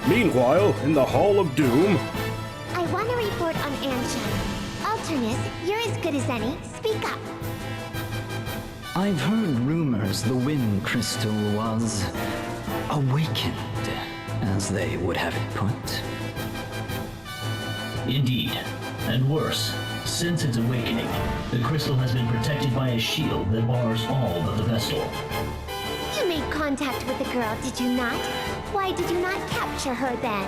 Meanwhile, in the Hall of Doom... I want to report on Anshan. Alternus, you're as good as any. Speak up. I've heard rumors the wind crystal was awakened, as they would have it put. Indeed. And worse, since its awakening, the crystal has been protected by a shield that bars all but the Vestal. You made contact with the girl, did you not? Why did you not capture her then?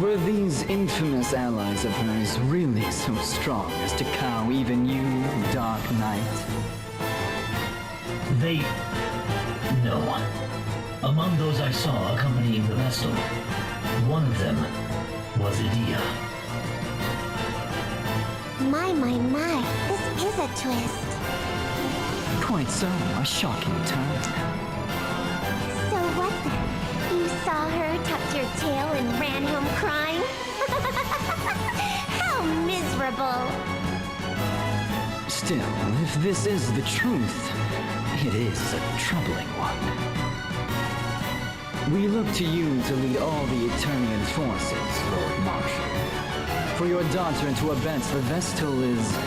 Were these infamous allies of hers really so strong as to cow even you, Dark Knight? They... No. Among those I saw accompanying the Vestal, one of them was Idia. My, this is a twist. Quite so, a shocking turn. So what then? You saw her, tucked your tail, and ran home crying? How miserable! Still, if this is the truth, it is a troubling one. We look to you to lead all the Eternian forces, Lord Marshal. For your daughter to abet the Vestal is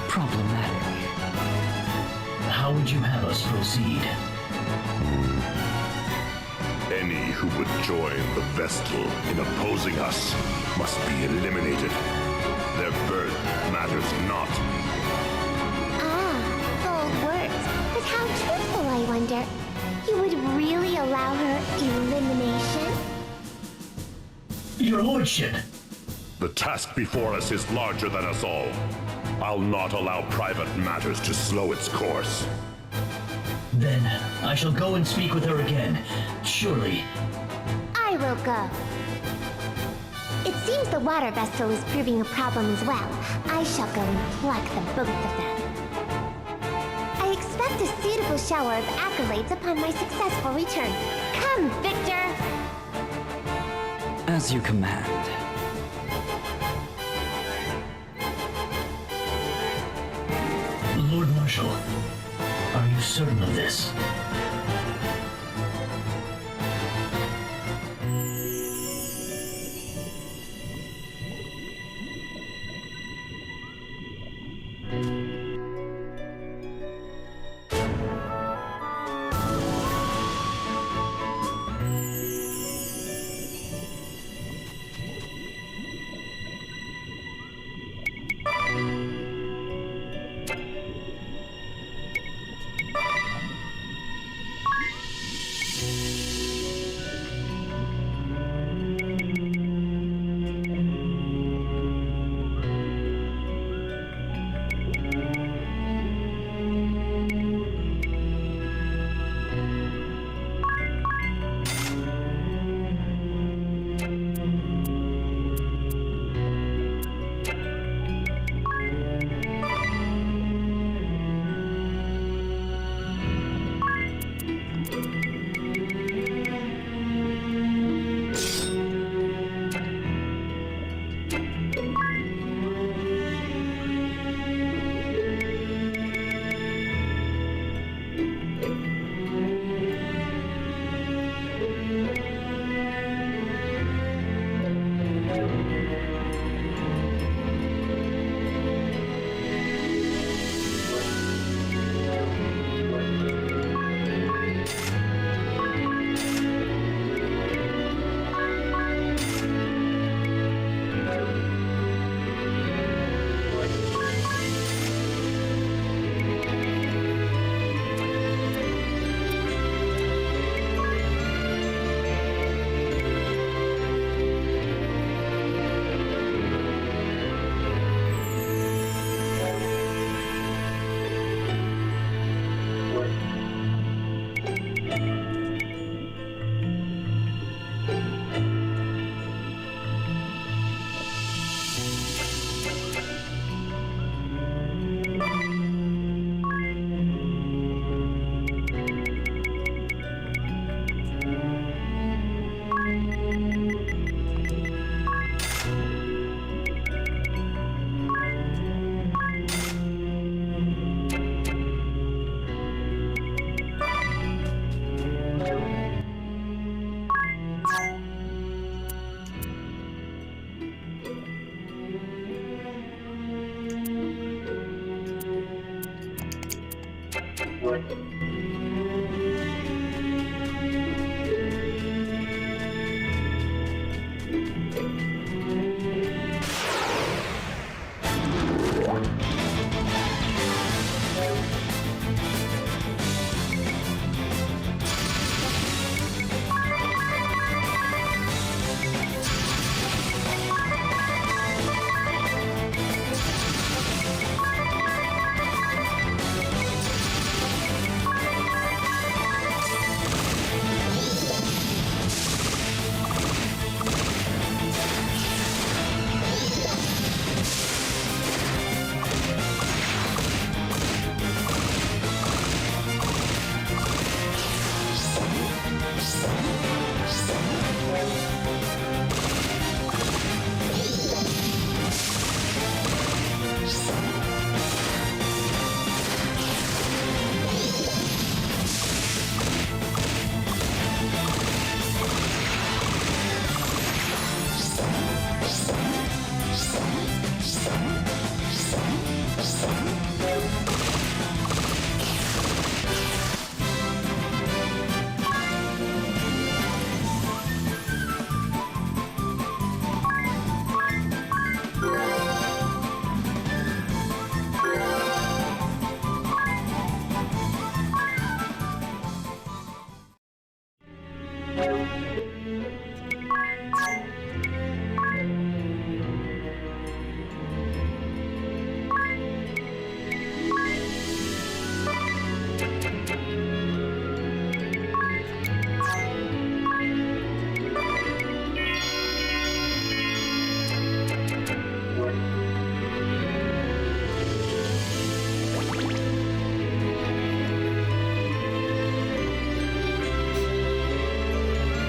problematic. How would you have us proceed? Any who would join the Vestal in opposing us must be eliminated. Their birth matters not. Bold words. But how truthful, I wonder. You would really allow her elimination? Your Lordship! The task before us is larger than us all. I'll not allow private matters to slow its course. Then, I shall go and speak with her again. Surely. I will go. It seems the water Vestal is proving a problem as well. I shall go and pluck the both of them. I expect a suitable shower of accolades upon my successful return. Come, Victor! As you command. Lord Marshal, are you certain of this?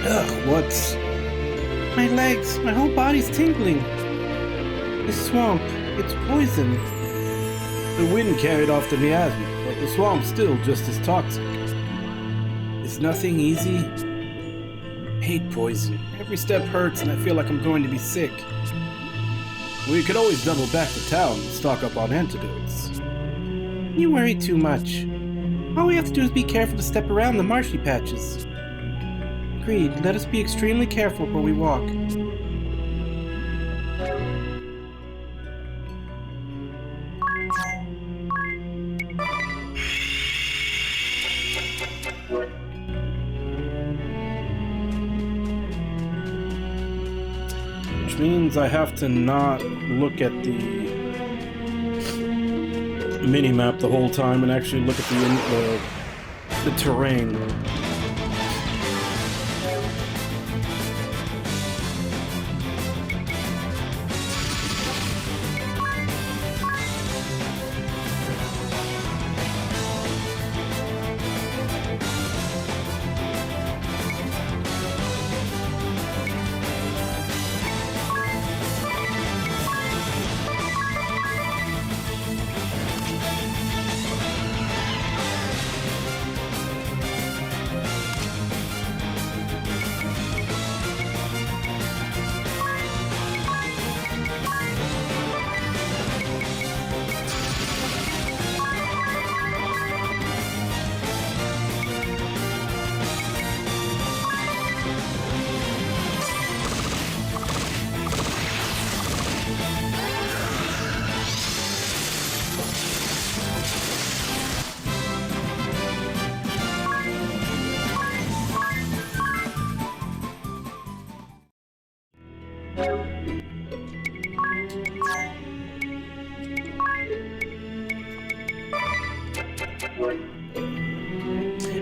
Ugh, what's... My legs, my whole body's tingling. This swamp, it's poison. The wind carried off the miasma, but the swamp's still just as toxic. Is nothing easy? I hate poison. Every step hurts and I feel like I'm going to be sick. We could always double back to town and stock up on antidotes. You worry too much. All we have to do is be careful to step around the marshy patches. Agreed, let us be extremely careful where we walk. Which means I have to not look at the mini-map the whole time and actually look at the terrain.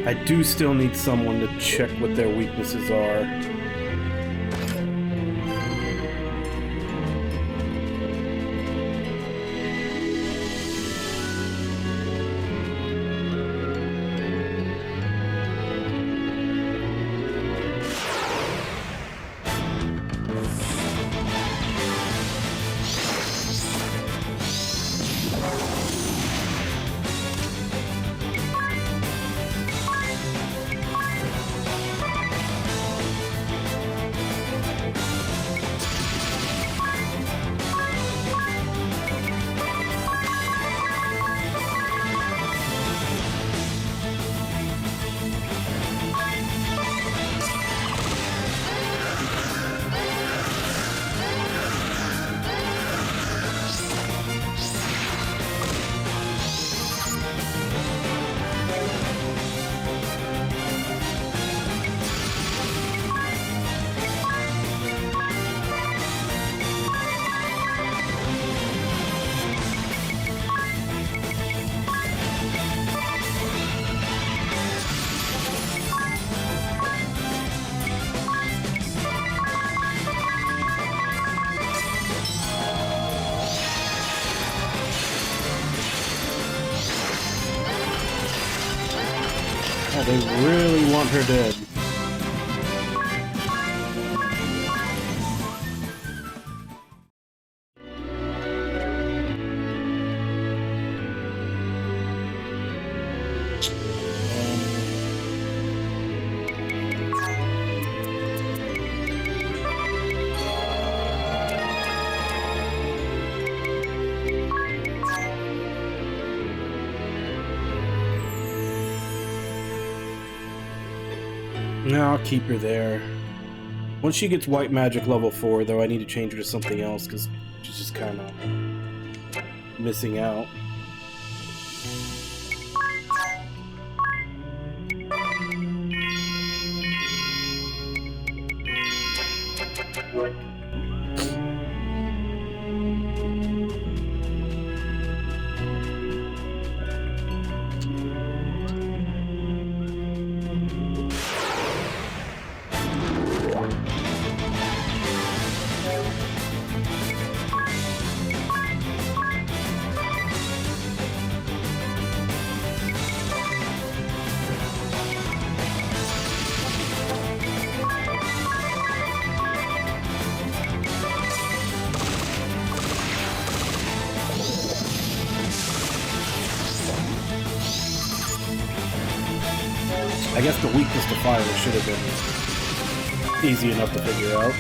I do still need someone to check what their weaknesses are. Oh, they really want her dead. No, I'll keep her there. Once she gets white magic level 4, though, I need to change her to something else because she's just kind of missing out. I guess the weakness to fire should have been easy enough to figure out.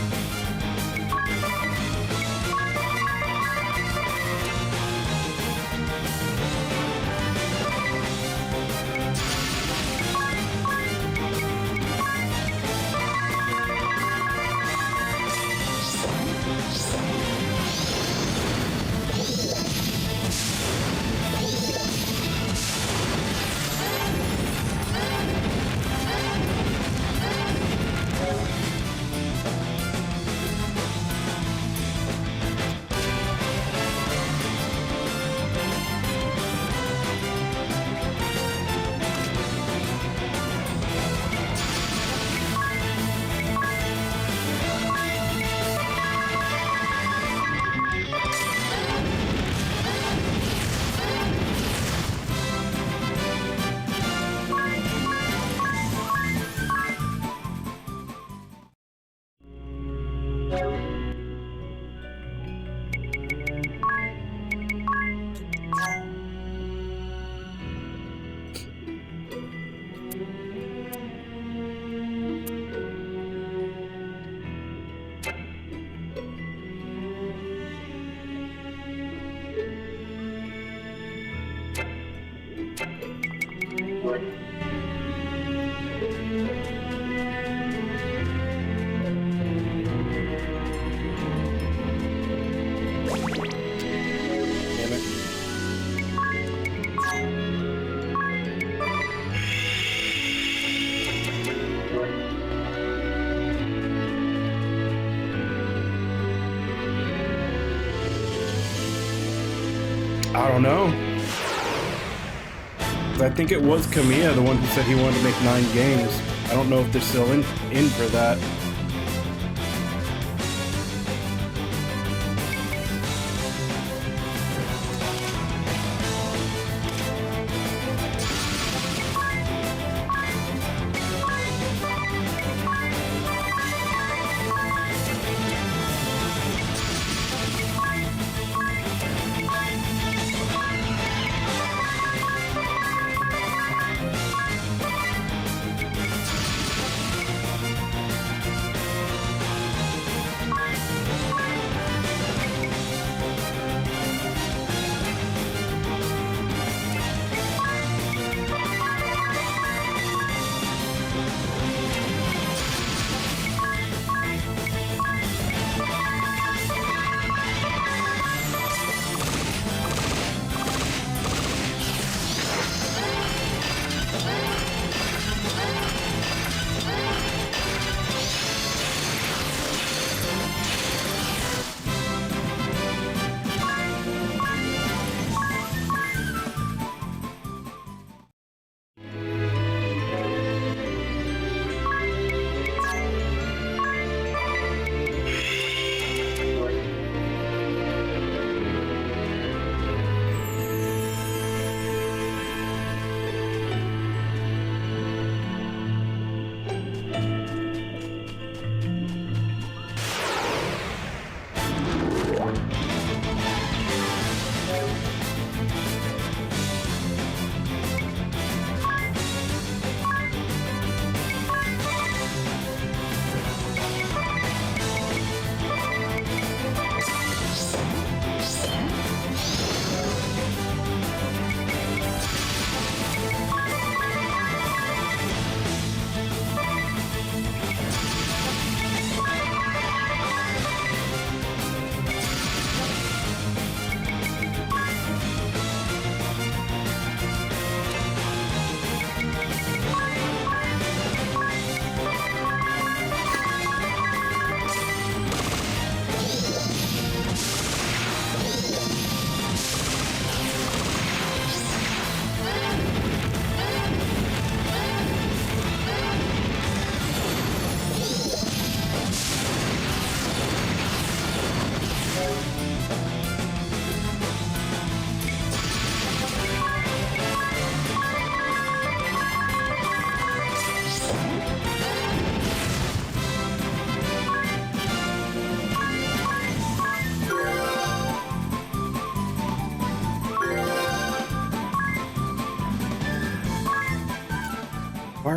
I don't know. I think it was Kamiya, the one who said he wanted to make 9 games. I don't know if they're still in for that.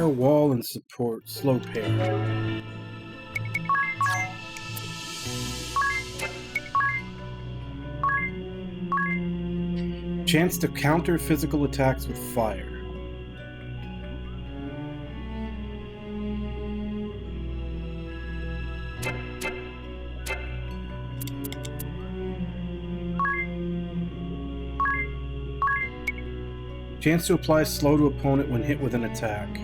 Fire wall and support. Slow pair. Chance to counter physical attacks with fire. Chance to apply slow to opponent when hit with an attack.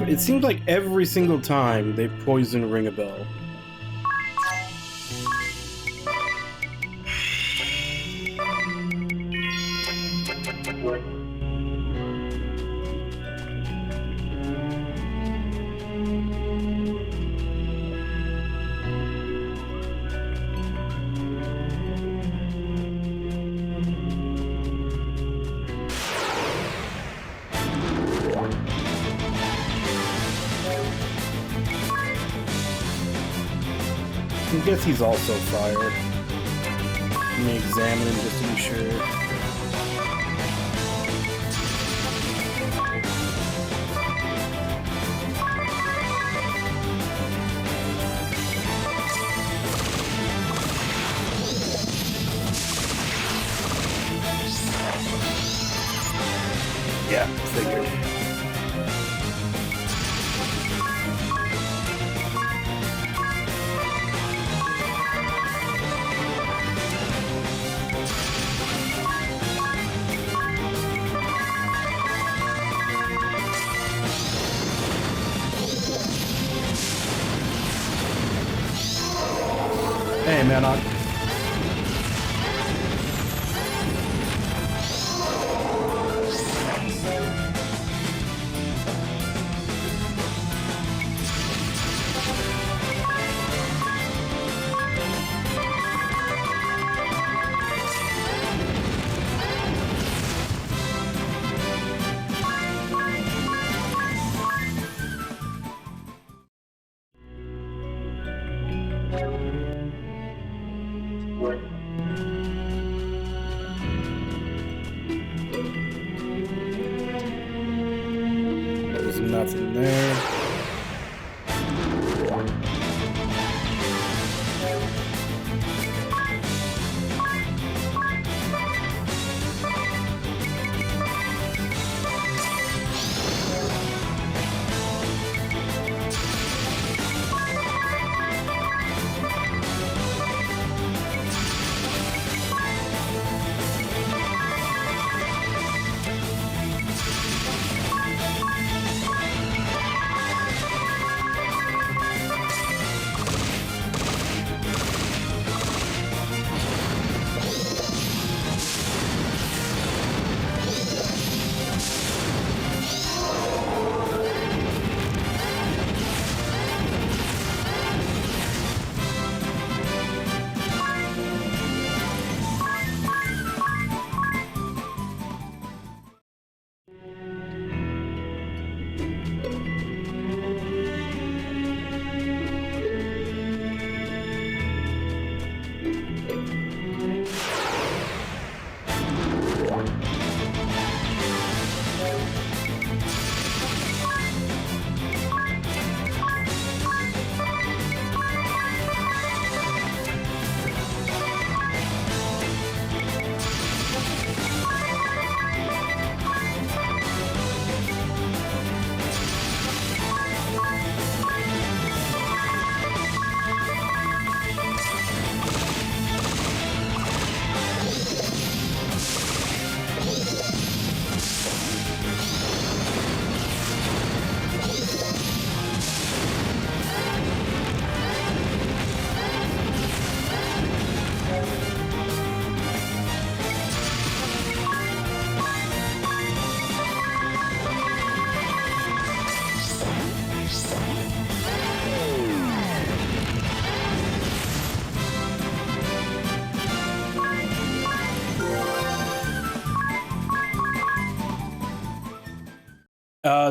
It seems like every single time they poison Ringabel. I guess he's also fire. Let me examine him just to be sure. Yeah, figured. Hey, man, there's nothing there.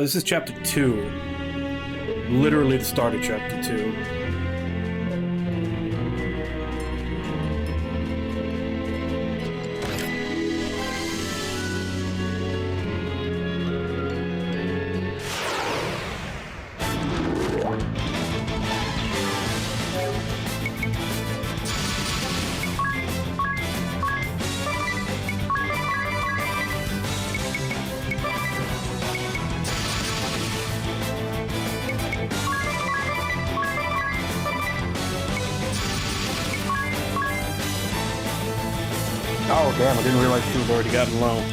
This is chapter 2. Literally the start of chapter 2. Oh, damn, I didn't realize she was already gotten low.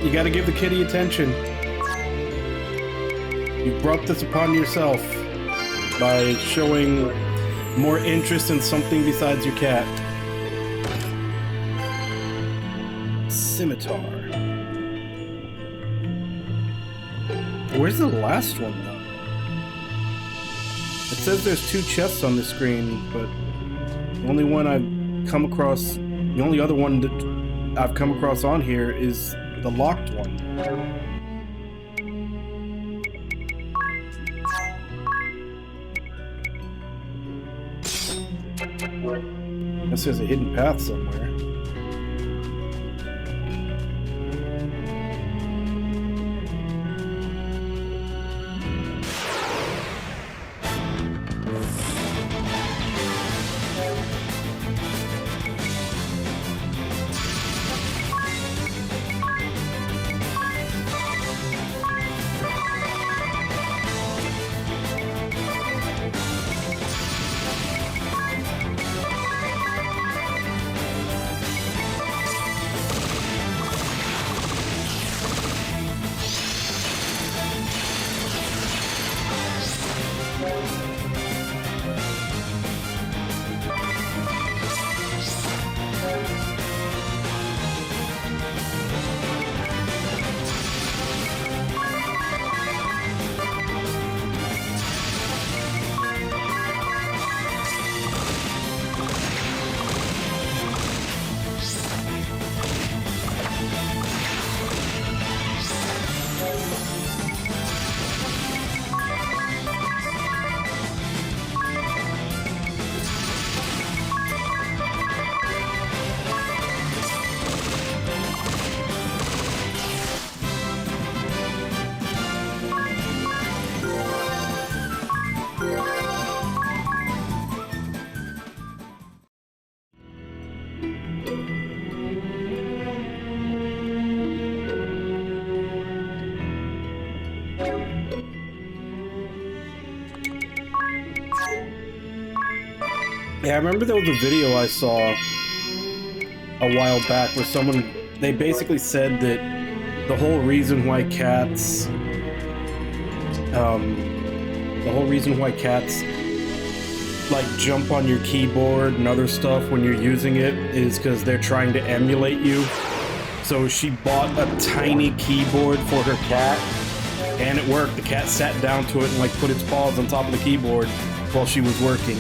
You gotta give the kitty attention. You brought this upon yourself. by showing more interest in something besides your cat. Scimitar. Where's the last one, though? It says there's 2 chests on the screen, but the only one I've come across, the only other one that I've come across on here is the locked one. This is a hidden path somewhere. Yeah, I remember there was a video I saw a while back where they basically said that the whole reason why cats, like jump on your keyboard and other stuff when you're using it is because they're trying to emulate you. So she bought a tiny keyboard for her cat, and it worked. The cat sat down to it and like put its paws on top of the keyboard while she was working.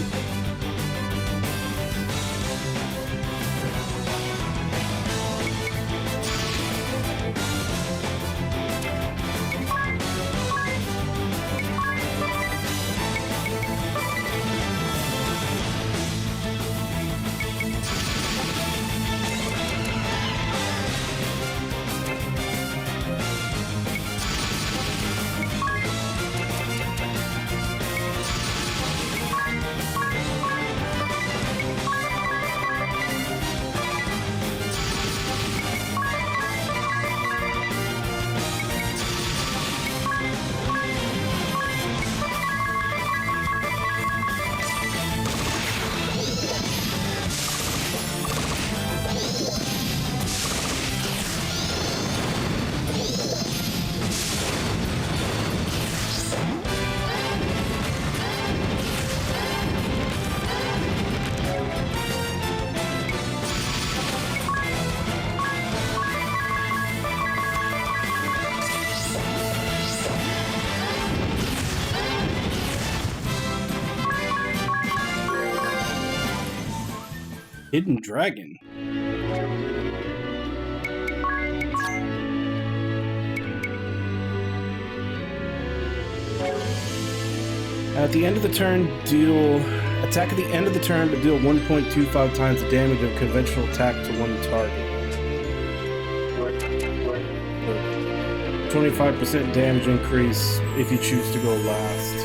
Hidden Dragon. At the end of the turn, attack at the end of the turn, but deal 1.25 times the damage of conventional attack to one target. 25% damage increase if you choose to go last.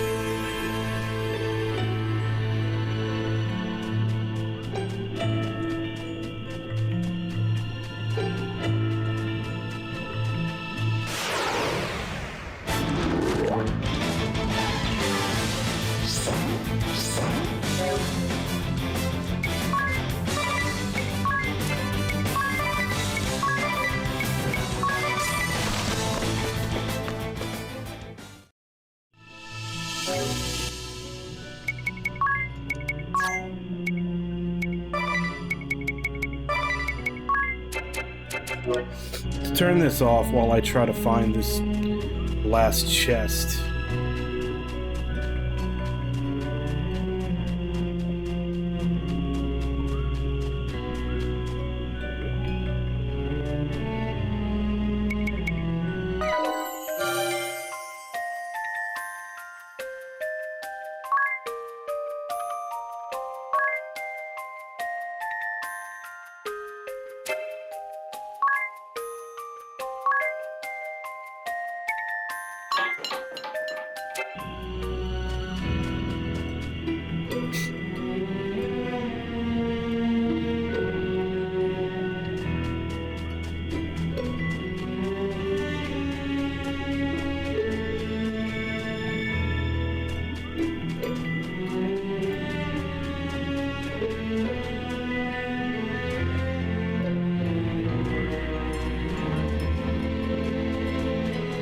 Let's turn this off while I try to find this last chest.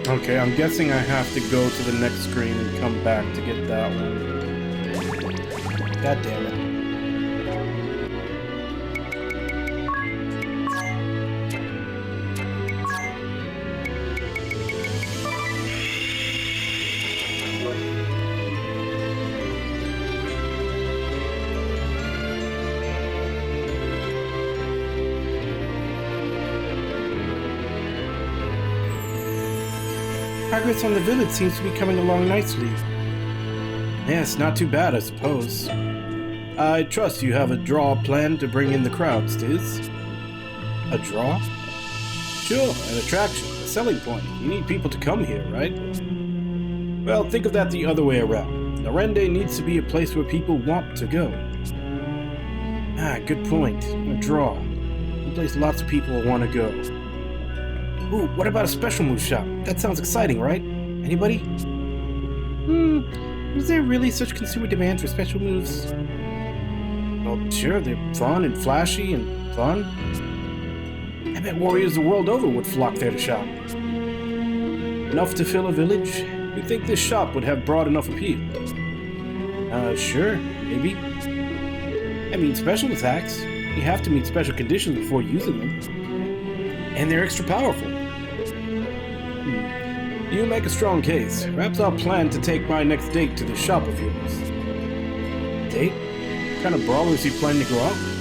Okay, I'm guessing I have to go to the next screen and come back to get that one. God damn it. Progress on the village seems to be coming along nicely. Yes, not too bad, I suppose. I trust you have a draw planned to bring in the crowds, Tiz. A draw? Sure, an attraction, a selling point. You need people to come here, right? Well, think of that the other way around. Narende needs to be a place where people want to go. Ah, good point. A draw. A place lots of people will want to go. Ooh, what about a special move shop? That sounds exciting, right? Anybody? Is there really such consumer demand for special moves? Well, sure, they're fun and flashy and fun. I bet warriors the world over would flock there to shop. Enough to fill a village? You'd think this shop would have broad enough appeal. Sure, maybe. I mean, special attacks. You have to meet special conditions before using them. And they're extra powerful. You make a strong case. Perhaps I'll plan to take my next date to this shop of yours. Date? What kind of brawlers you planning to go out with?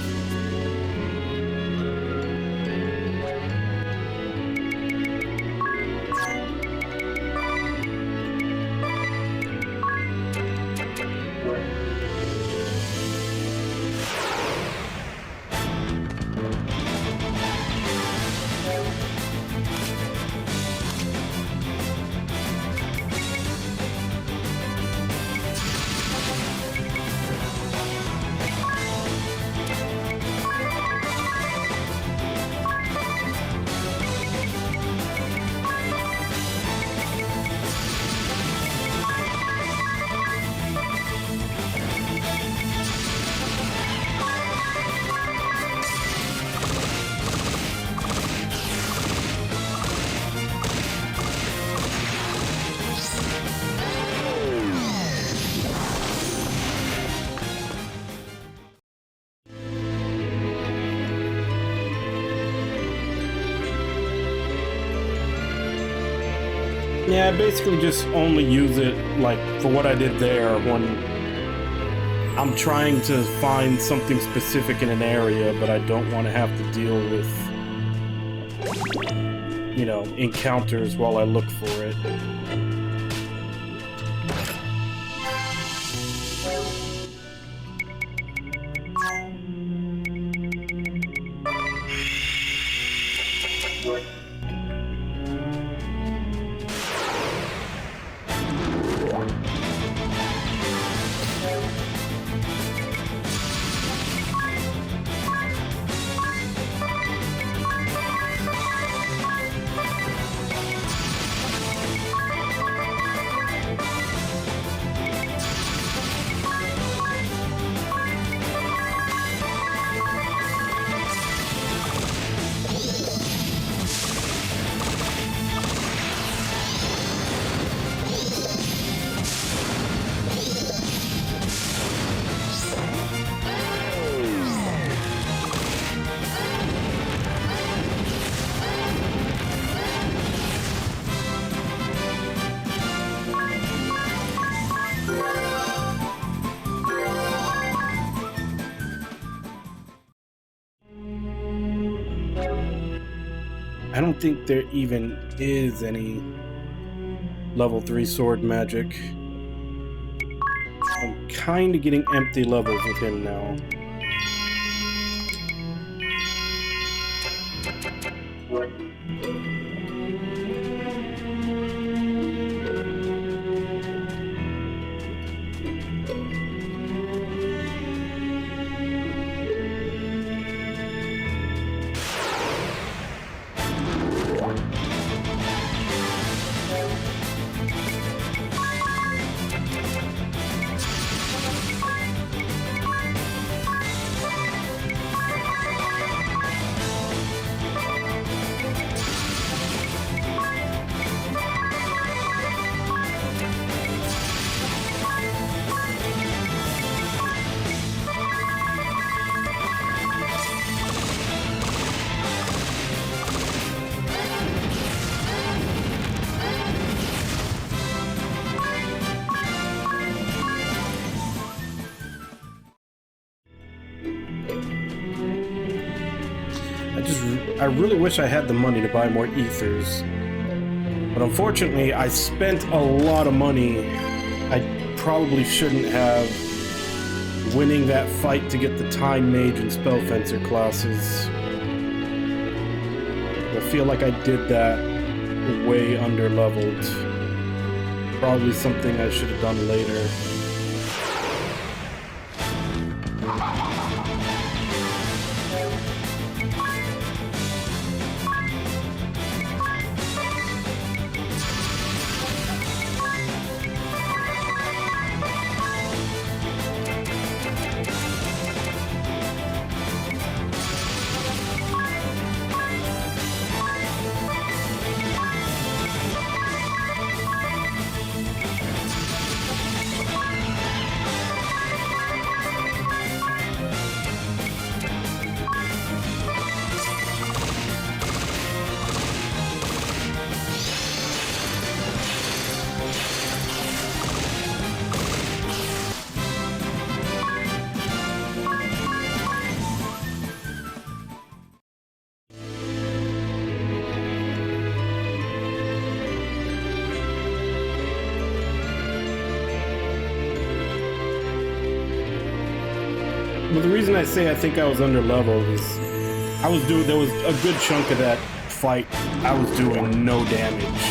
Yeah, I basically just only use it, like, for what I did there when I'm trying to find something specific in an area, but I don't want to have to deal with, you know, encounters while I look for it. don't think there even is any level 3 sword magic. I'm kind of getting empty levels with him now. I really wish I had the money to buy more ethers. But unfortunately, I spent a lot of money I probably shouldn't have winning that fight to get the Time Mage and Spellfencer classes. I feel like I did that way under-leveled. Probably something I should have done later. But the reason I say I think I was under-leveled is there was a good chunk of that fight I was doing no damage.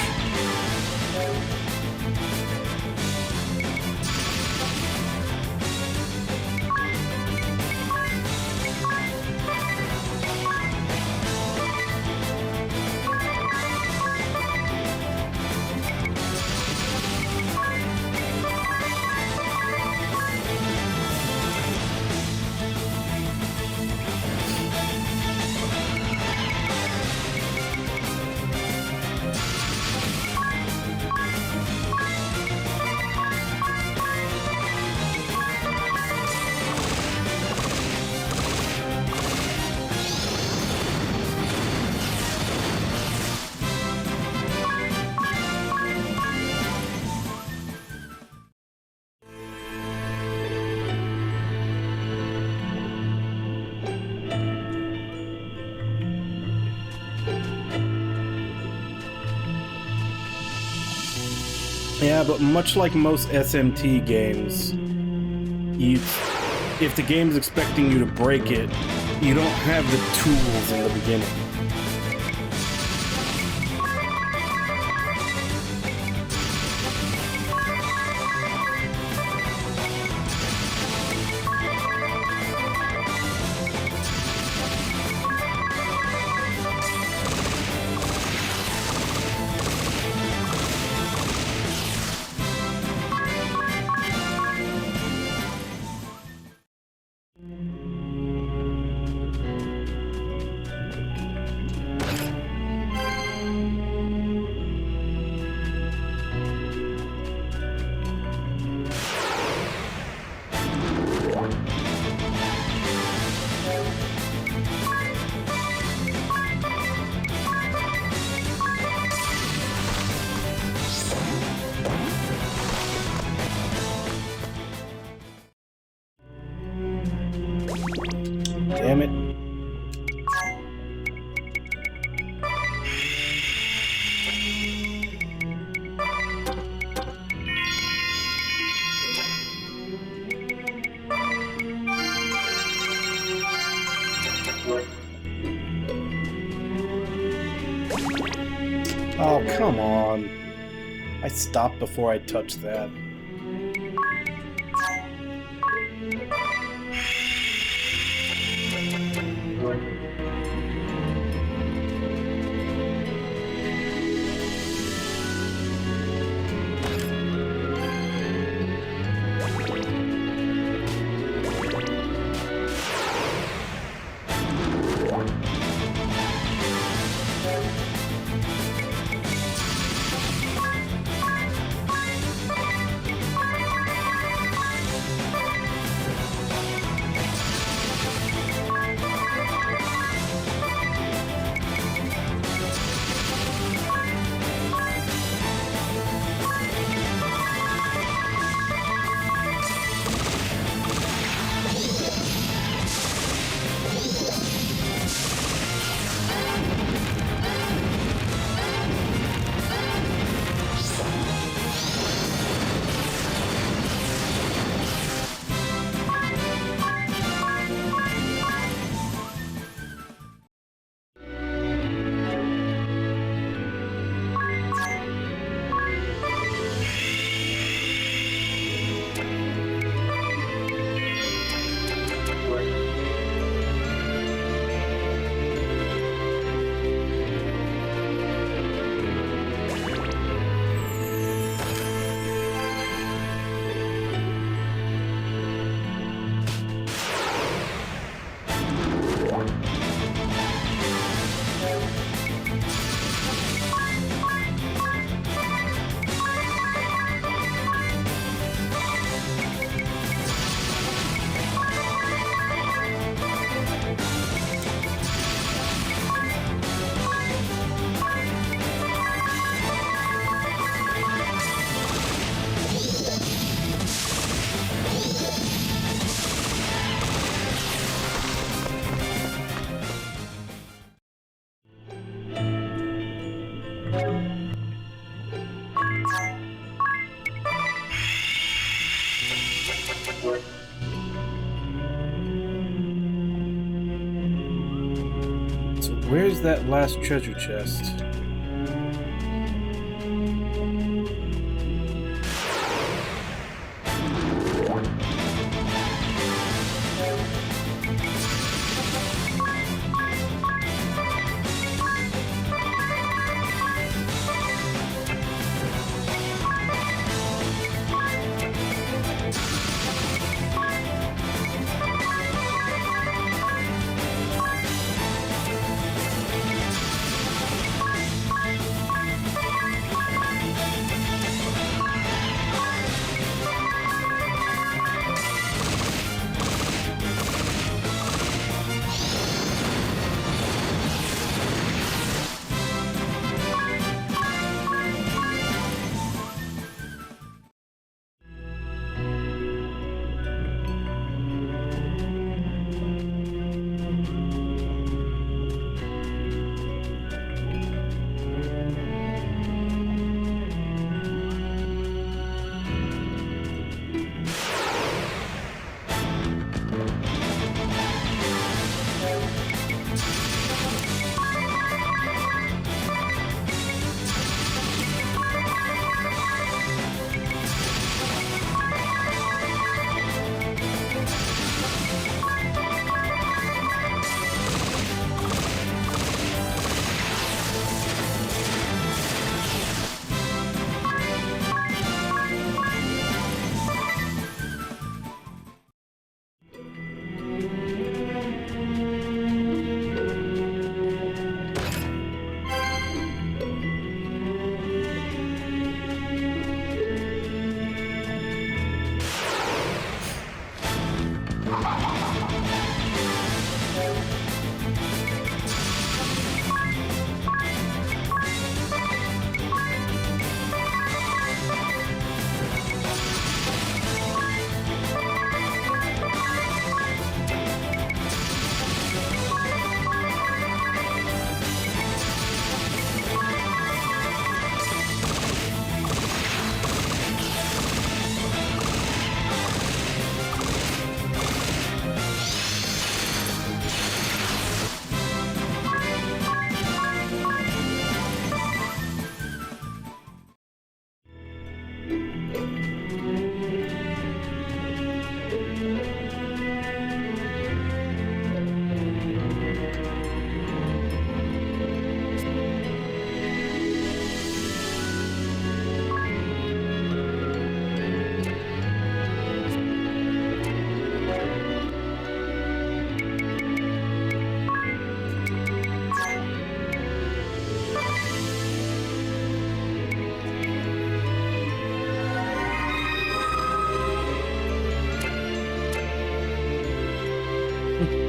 Yeah, but much like most SMT games, if the game's expecting you to break it, you don't have the tools in the beginning. Damn it. Come on. I stopped before I touched that. So where's that last treasure chest?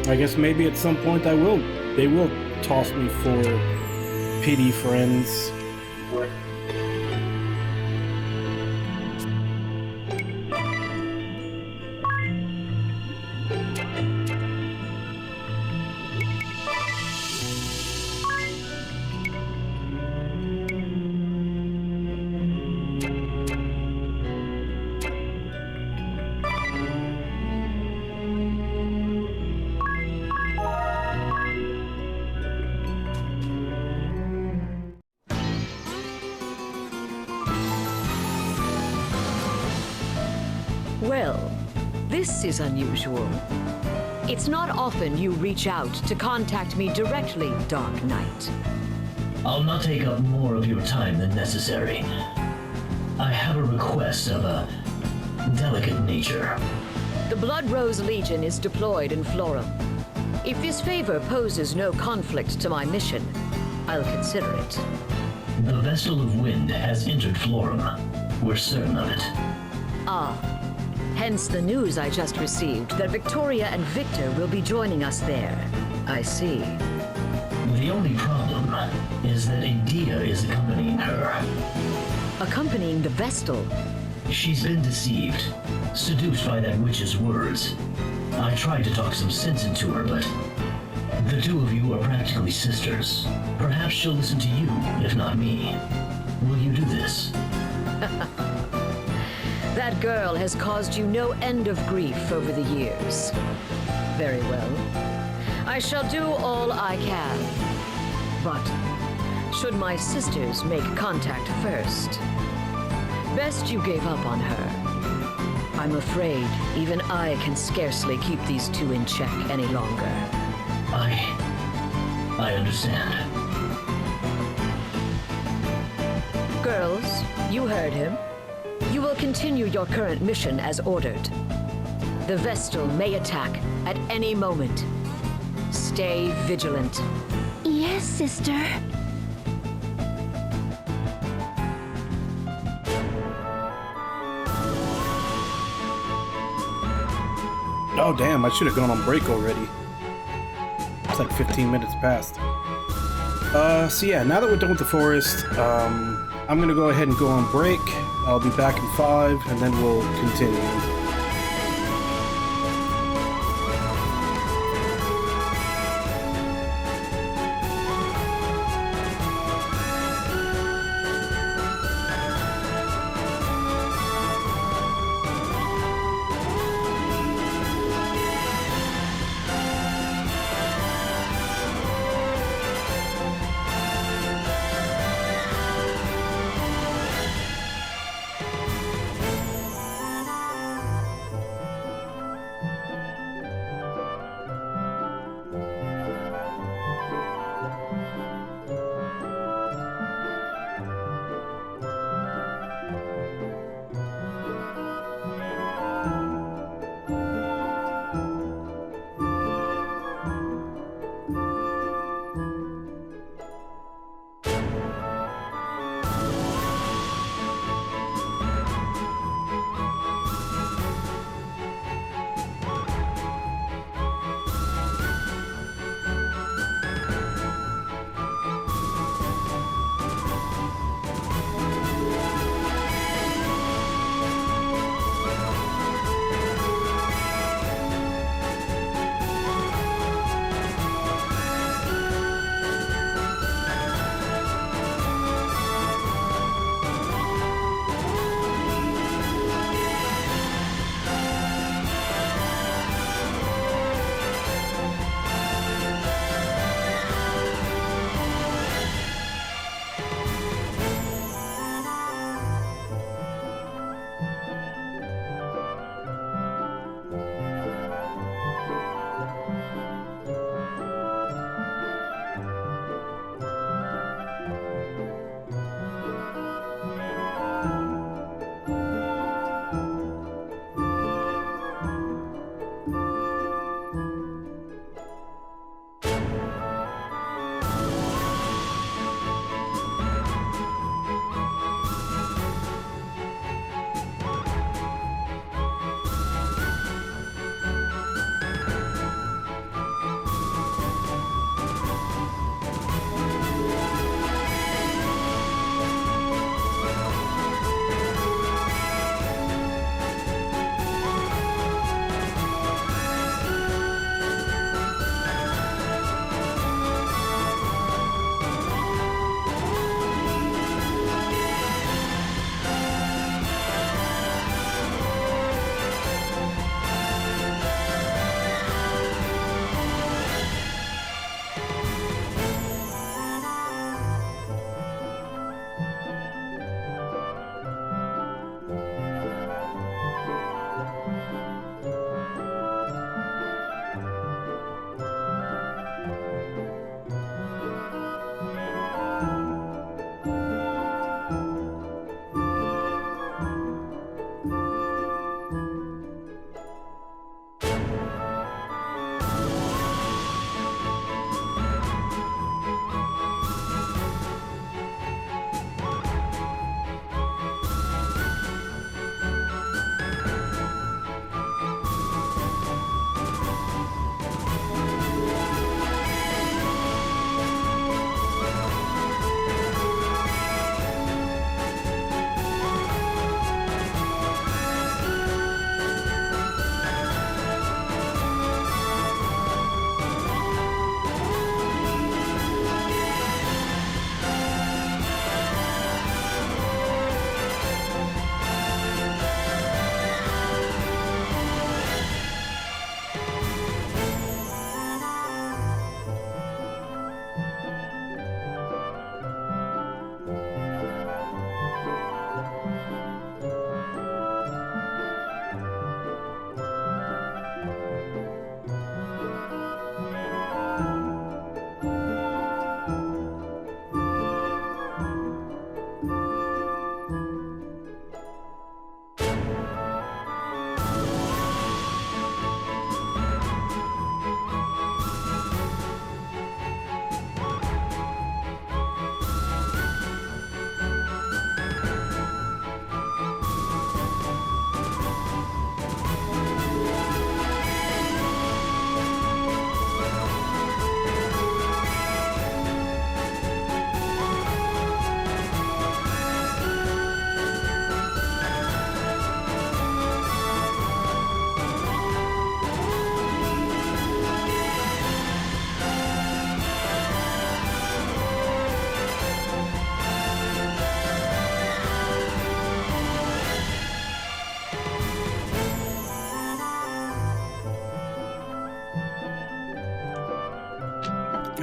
I guess maybe at some point they will toss me for pity friends. Well, this is unusual. It's not often you reach out to contact me directly, Dark Knight. I'll not take up more of your time than necessary. I have a request of a delicate nature. The Blood Rose Legion is deployed in Florum. If this favor poses no conflict to my mission, I'll consider it. The Vestal of Wind has entered Florum. We're certain of it. Ah. Hence the news I just received that Victoria and Victor will be joining us there. I see. The only problem is that Adia is accompanying her. Accompanying the Vestal? She's been deceived, seduced by that witch's words. I tried to talk some sense into her, but the two of you are practically sisters. Perhaps she'll listen to you, if not me. Will you do this? That girl has caused you no end of grief over the years. Very well. I shall do all I can. But should my sisters make contact first, best you gave up on her. I'm afraid even I can scarcely keep these two in check any longer. I understand. Girls, you heard him. You will continue your current mission as ordered. The Vestal may attack at any moment. Stay vigilant. Yes, sister. Oh damn, I should have gone on break already. It's like 15 minutes past. So yeah, now that we're done with the forest, I'm gonna go ahead and go on break. I'll be back in 5, and then we'll continue.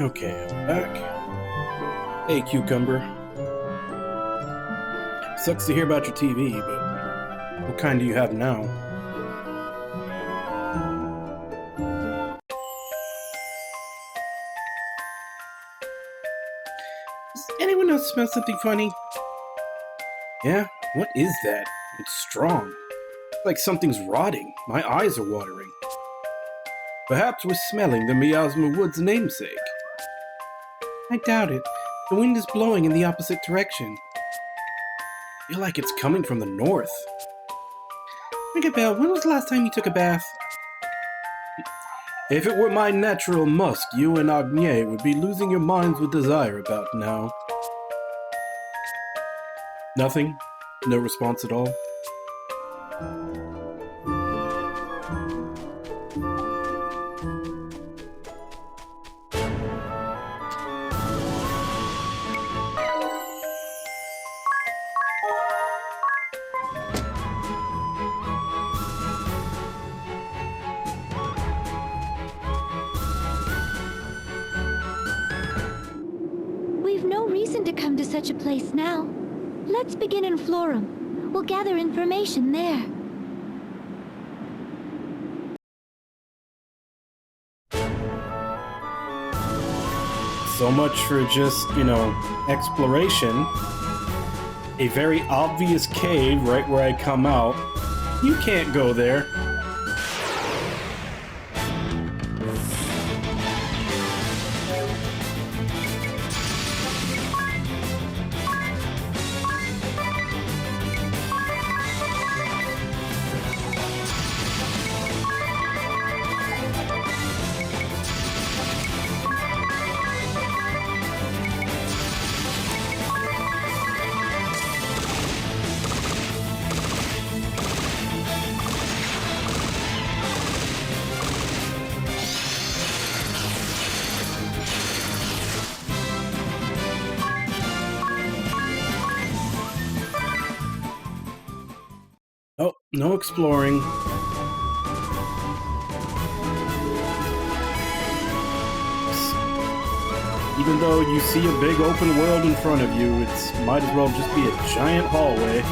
Okay, I'm back. Hey, Cucumber. Sucks to hear about your TV, but what kind do you have now? Does anyone else smell something funny? Yeah? What is that? It's strong. It's like something's rotting. My eyes are watering. Perhaps we're smelling the Miasma Woods namesake. I doubt it. The wind is blowing in the opposite direction. I feel like it's coming from the north. Ringabell, when was the last time you took a bath? If it were my natural musk, you and Agnier would be losing your minds with desire about now. Nothing? No response at all? We've no reason to come to such a place now. Let's begin in Florum. We'll gather information there. So much for just, exploration. A very obvious cave right where I come out. You can't go there. Oh, no exploring. Even though you see a big open world in front of you, it's might as well just be a giant hallway.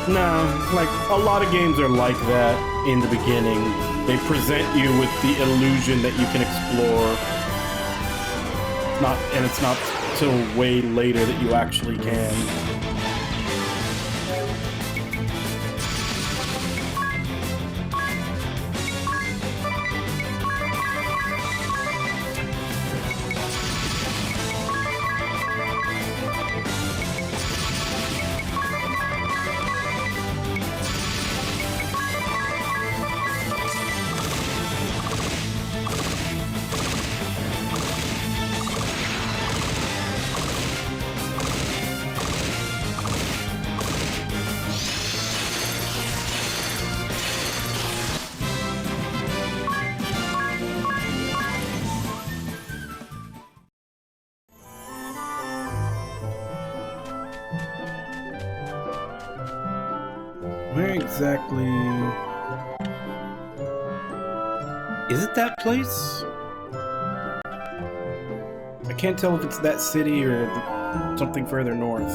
No, like, a lot of games are like that in the beginning. They present you with the illusion that you can explore. And it's not till way later that you actually can. Where exactly... is it that place? I can't tell if it's that city or something further north.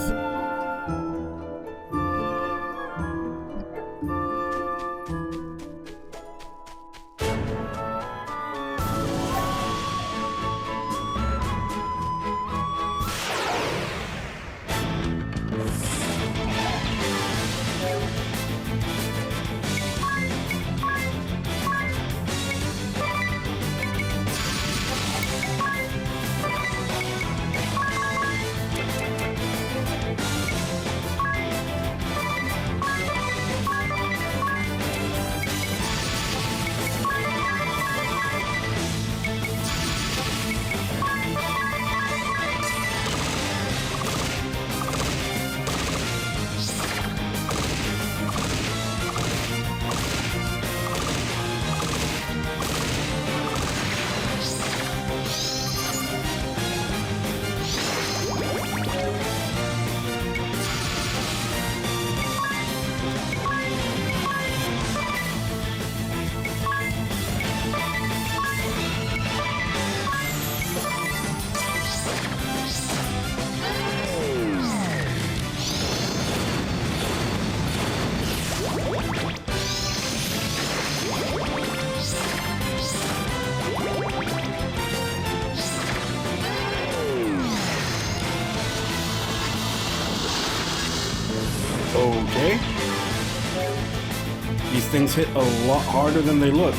These things hit a lot harder than they look.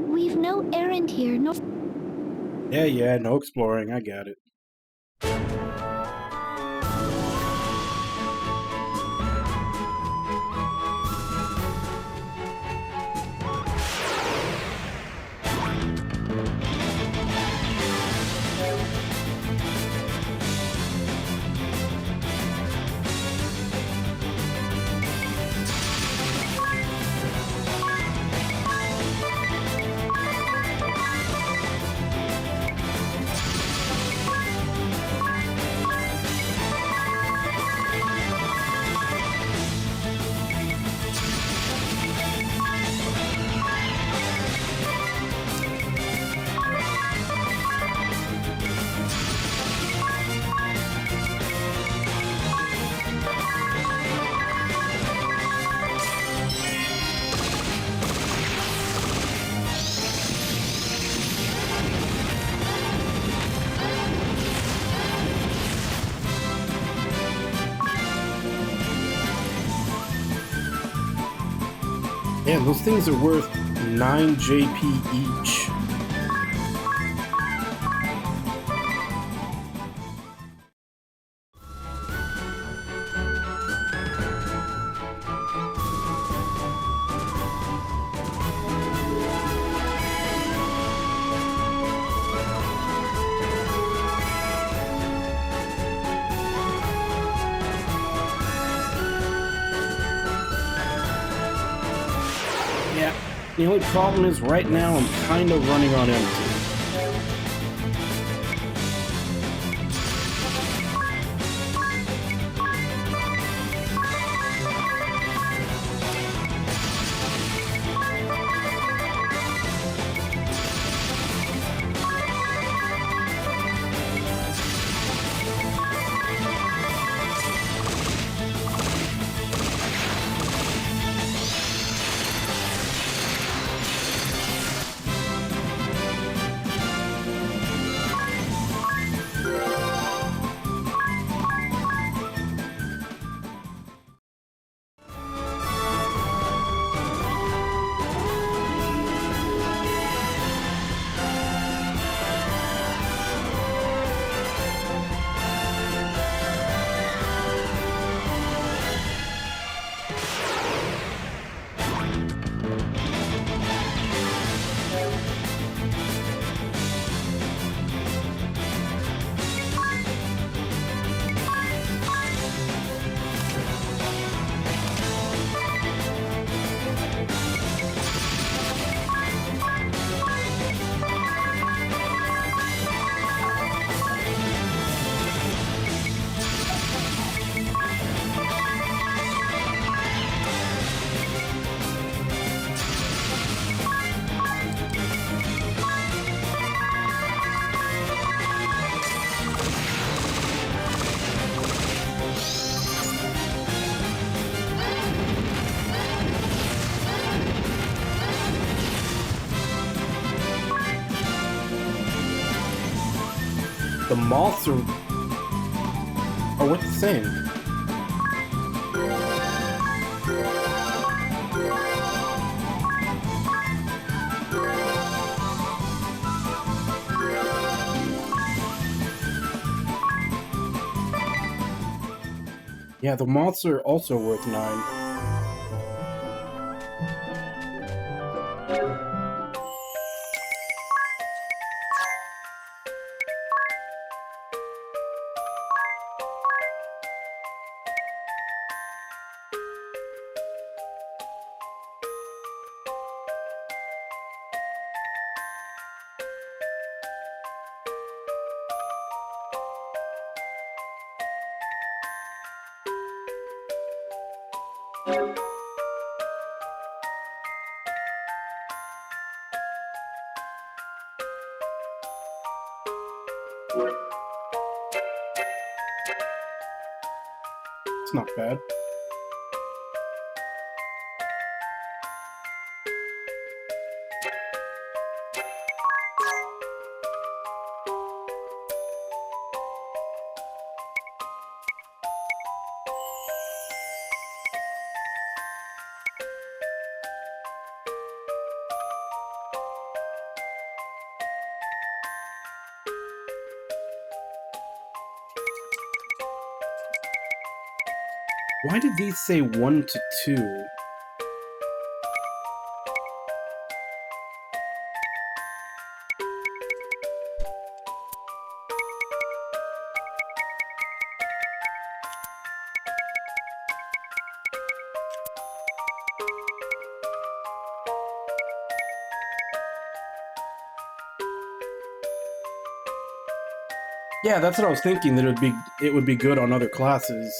We've no errand here, no. Yeah, no exploring, I got it. Man, those things are worth 9 JP each. Yeah, the only problem is right now I'm kind of running on empty. The moths are worth the same. Yeah, the moths are also worth 9. It's not bad. Why did these say 1 to 2? Yeah, that's what I was thinking, that it would be good on other classes.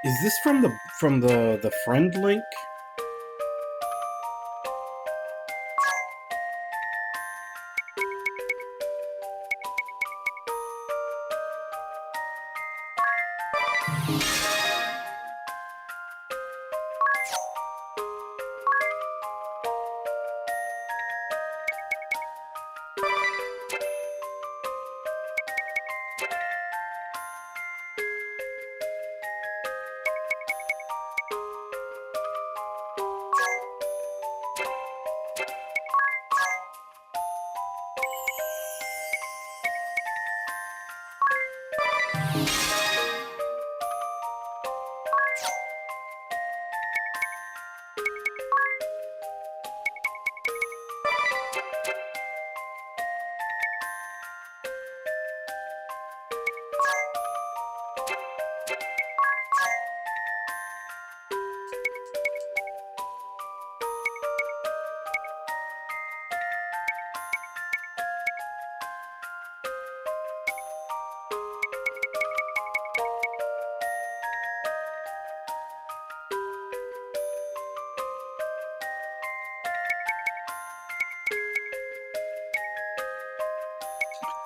Is this from the friend link?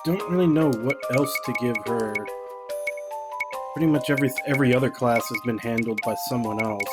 Don't really know what else to give her. Pretty much every other class has been handled by someone else.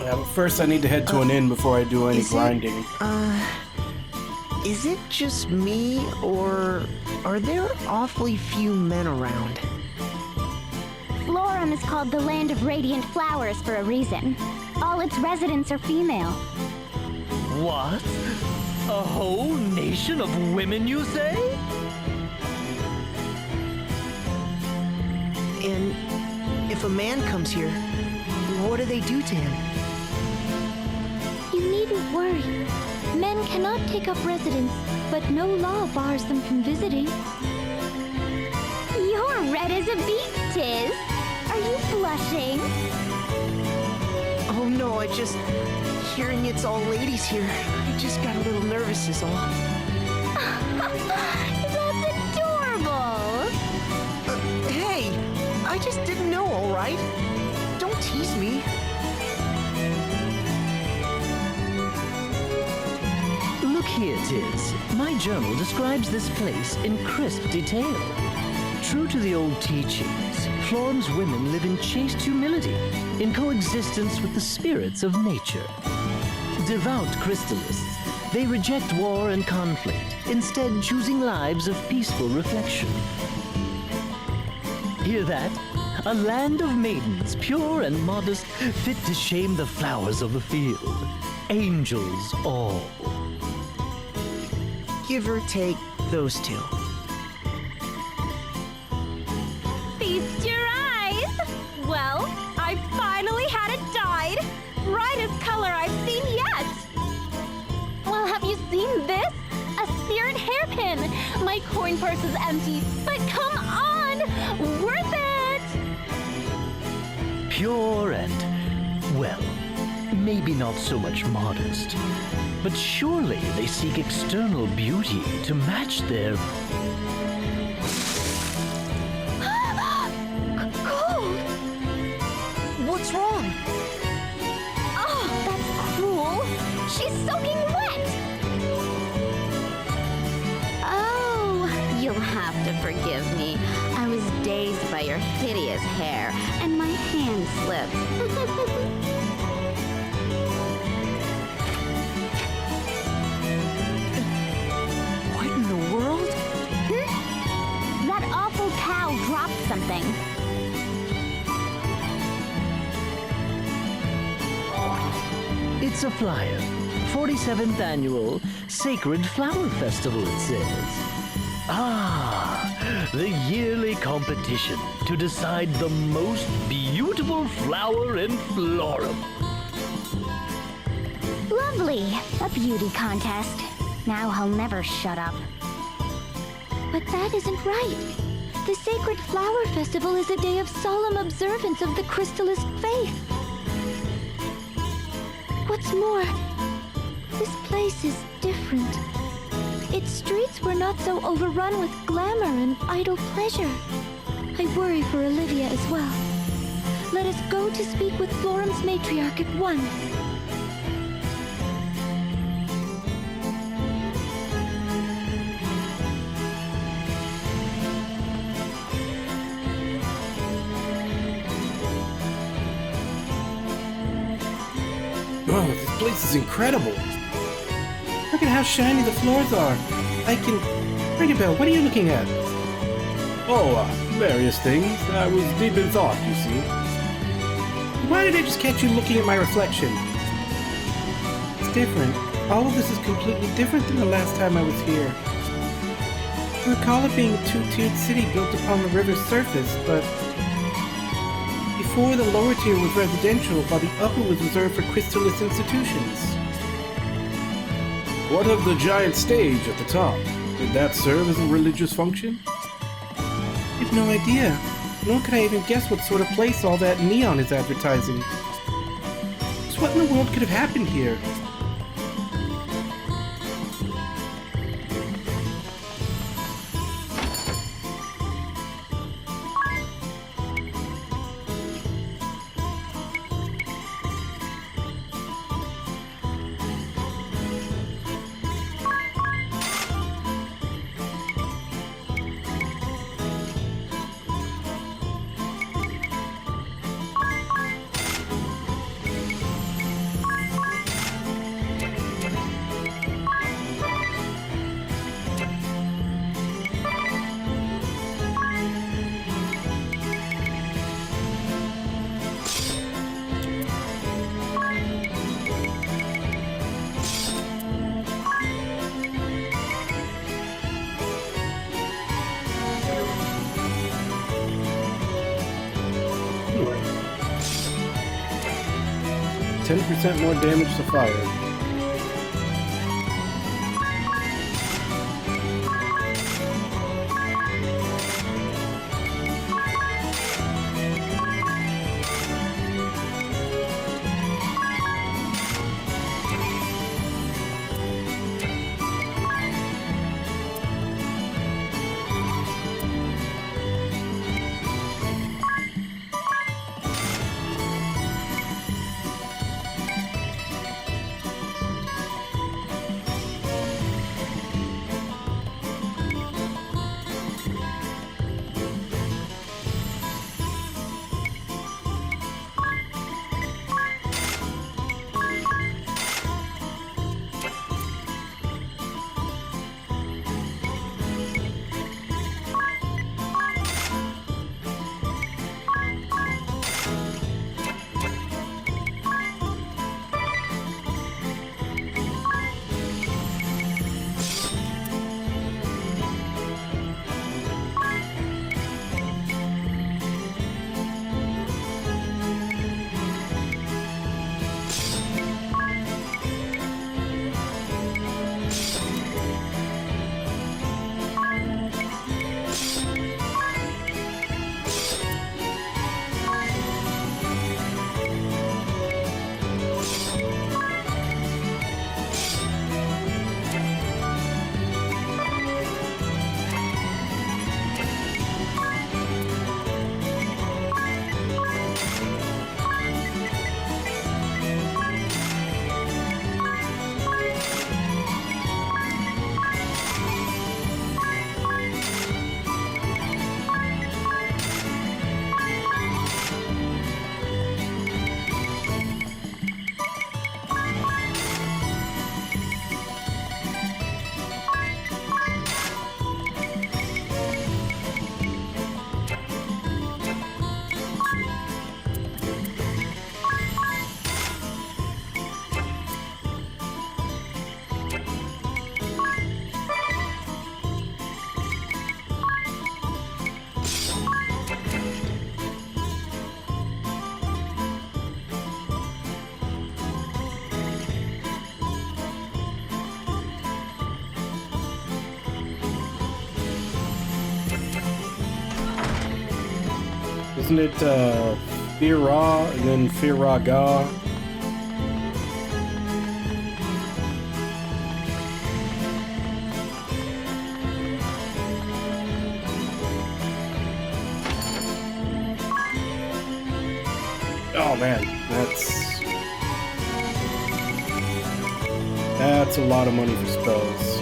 Yeah, but first I need to head to an inn before I do any grinding. Is it just me, or are there awfully few men around? Florum is called the Land of Radiant Flowers for a reason. All its residents are female. What? A whole nation of women, you say? And if a man comes here, what do they do to him? You needn't worry. Men cannot take up residence, but no law bars them from visiting. You're red as a beet, Tiz. Are you blushing? Oh no, hearing it's all ladies here, I just got a little nervous is all. That's adorable! Hey, I just didn't know, all right? Don't tease me. Look here, Tiz. My journal describes this place in crisp detail. True to the old teachings, Florum's women live in chaste humility, in coexistence with the spirits of nature. Devout crystallists, they reject war and conflict, instead choosing lives of peaceful reflection. Hear that? A land of maidens, pure and modest, fit to shame the flowers of the field. Angels all. Give or take those two. Feast your eyes! Well, I finally had it dyed. Brightest color I've seen yet. Well, have you seen this? A spirit hairpin. My coin purse is empty, but come on! Worth it! Pure and, well, maybe not so much modest. But surely they seek external beauty to match their... Cold! What's wrong? Oh, that's cruel. She's soaking wet. Oh, you'll have to forgive me. I was dazed by your hideous hair, and my hand slipped. That awful cow dropped something. It's a flyer. 47th Annual Sacred Flower Festival, it says. Ah, the yearly competition to decide the most beautiful flower in Florum. Lovely. A beauty contest. Now I'll never shut up. But that isn't right. The Sacred Flower Festival is a day of solemn observance of the Crystallist faith. What's more, this place is different. Its streets were not so overrun with glamour and idle pleasure. I worry for Olivia as well. Let us go to speak with Florum's matriarch at once. Oh, this place is incredible. Look at how shiny the floors are. I can... Ring a bell, what are you looking at? Oh, various things. I was deep in thought, you see. Why did I just catch you looking at my reflection? It's different. All of this is completely different than the last time I was here. I recall it being a two-tiered city built upon the river's surface, but... Before, the lower tier was residential, while the upper was reserved for crystallist institutions. What of the giant stage at the top? Did that serve as a religious function? I have no idea. Nor could I even guess what sort of place all that neon is advertising. So what in the world could have happened here? 10% more damage to fire. Isn't it Fira and then Firaga? Oh man, that's a lot of money for spells.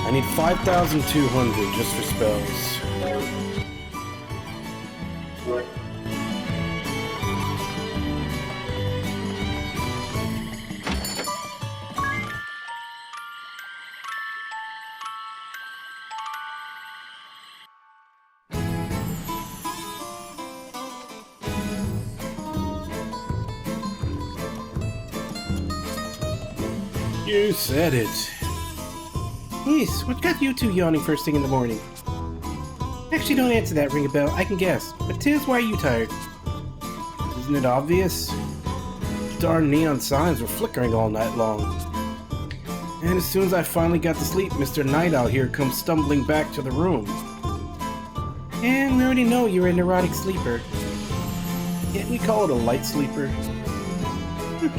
I need 5,200 just for spells. You said it. Nice, what got you two yawning first thing in the morning? Actually, don't answer that, ring a bell. I can guess. But Tiz, why are you tired? Isn't it obvious? Darn neon signs were flickering all night long. And as soon as I finally got to sleep, Mr. Night Owl here comes stumbling back to the room. And we already know you're a neurotic sleeper. Can't we call it a light sleeper?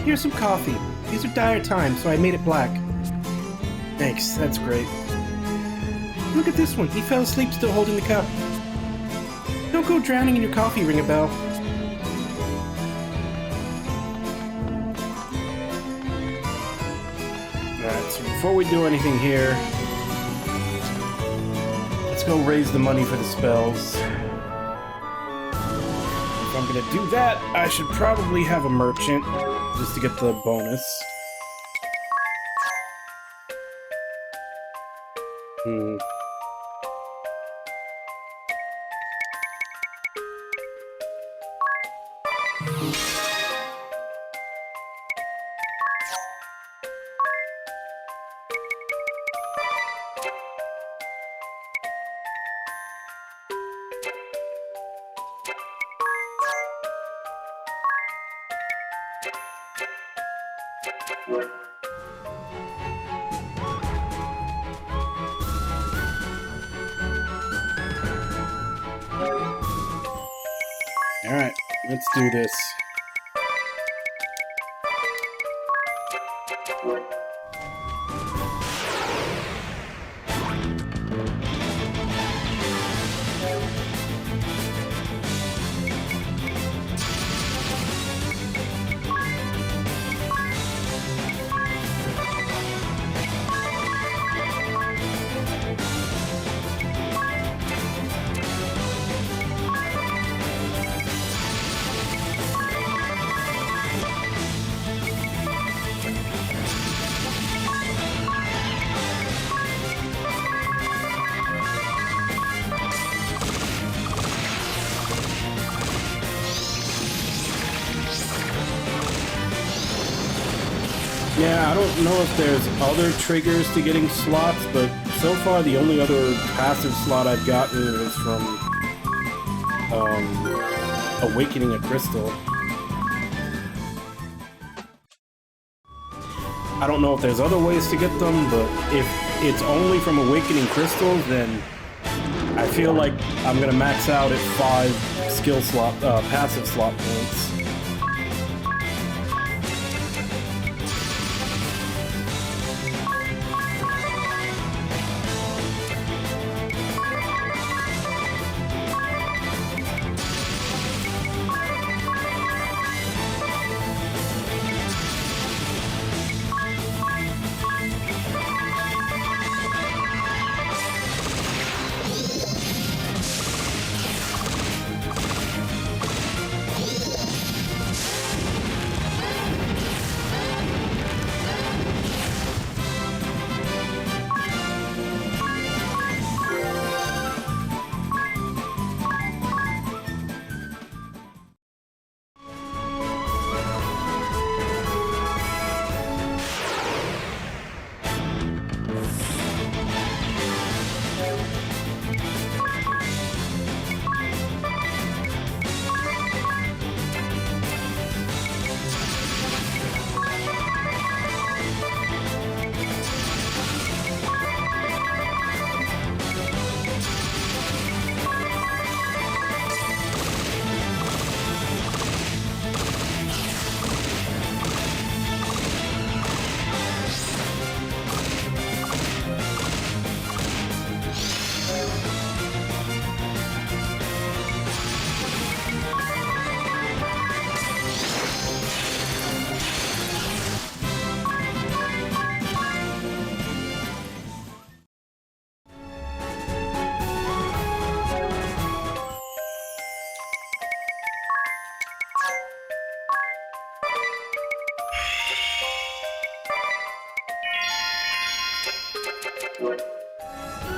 Here's some coffee. These are dire times, so I made it black. Thanks, that's great. Look at this one. He fell asleep still holding the cup. Don't go drowning in your coffee, ring a bell. Alright, so before we do anything here, let's go raise the money for the spells. If I'm gonna do that, I should probably have a merchant, just to get the bonus. Alright, let's do this. Yeah, I don't know if there's other triggers to getting slots, but so far the only other passive slot I've gotten is from Awakening a Crystal. I don't know if there's other ways to get them, but if it's only from Awakening Crystals, then I feel like I'm gonna max out at 5 skill slot, passive slot points.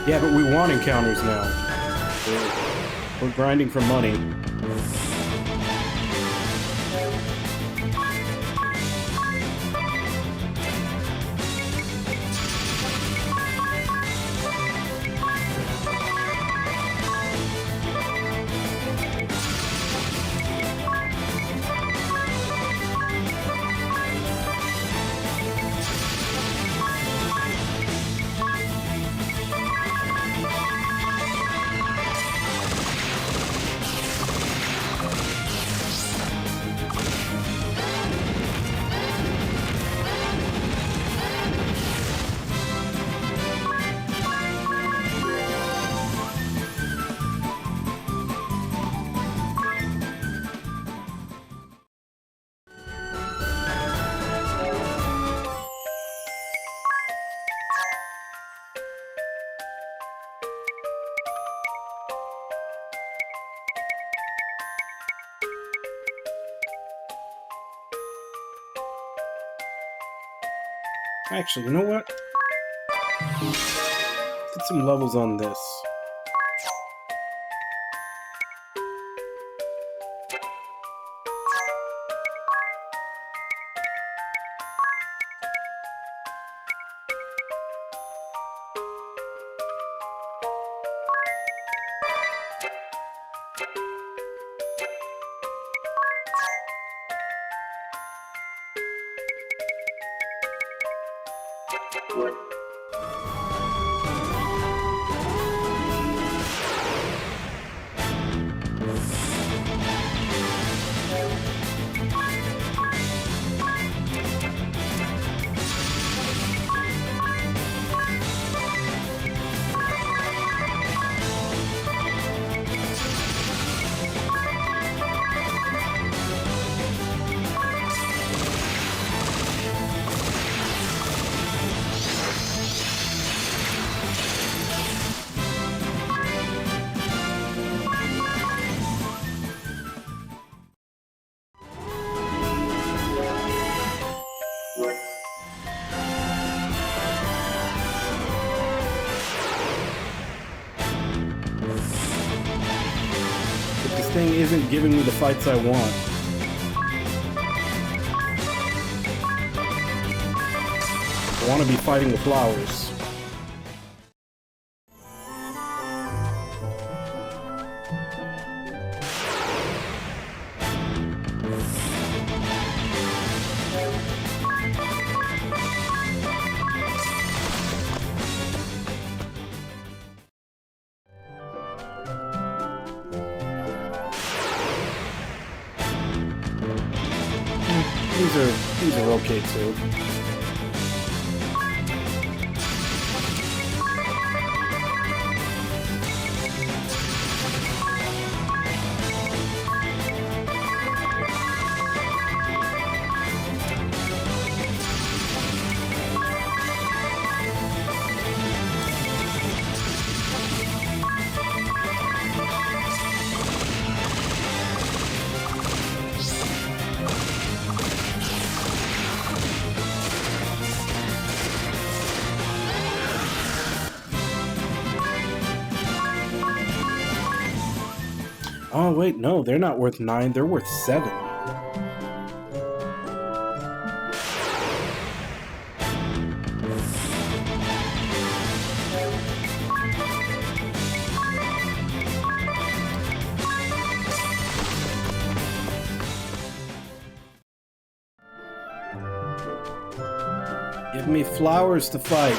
Yeah, but we want encounters now. We're grinding for money. Actually, you know what? Get some levels on this. thing isn't giving me the fights I want. I want to be fighting the flowers. These are okay too. Oh, wait, no, they're not worth 9, they're worth 7. Give me flowers to fight.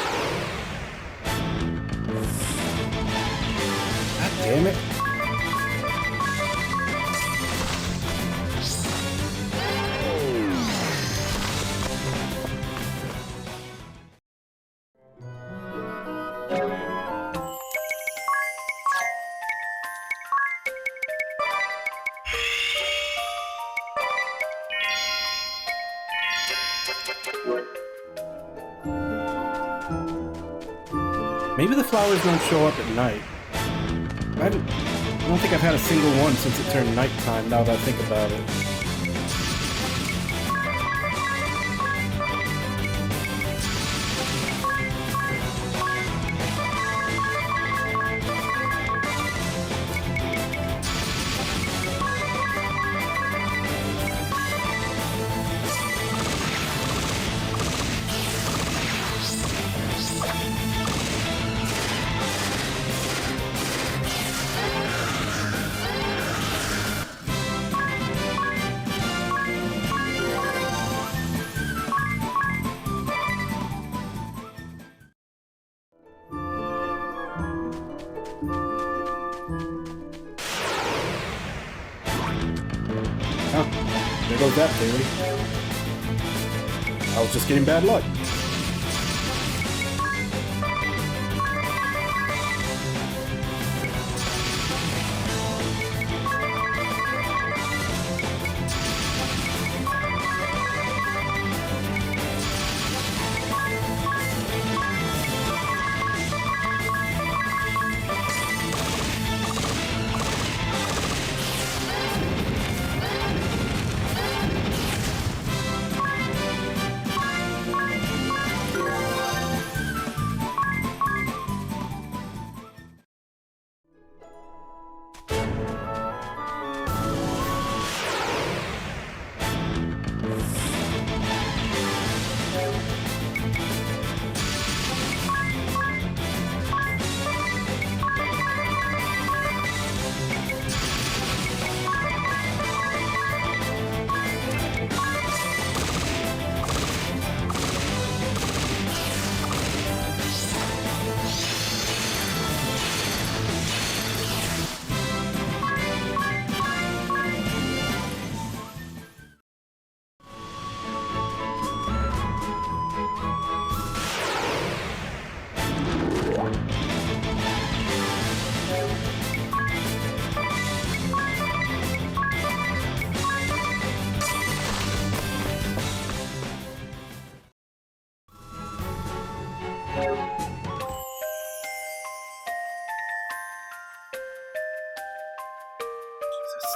God damn it. Maybe the flowers don't show up at night. I don't think I've had a single one since it turned nighttime, now that I think about it. There goes that theory. I was just getting bad luck.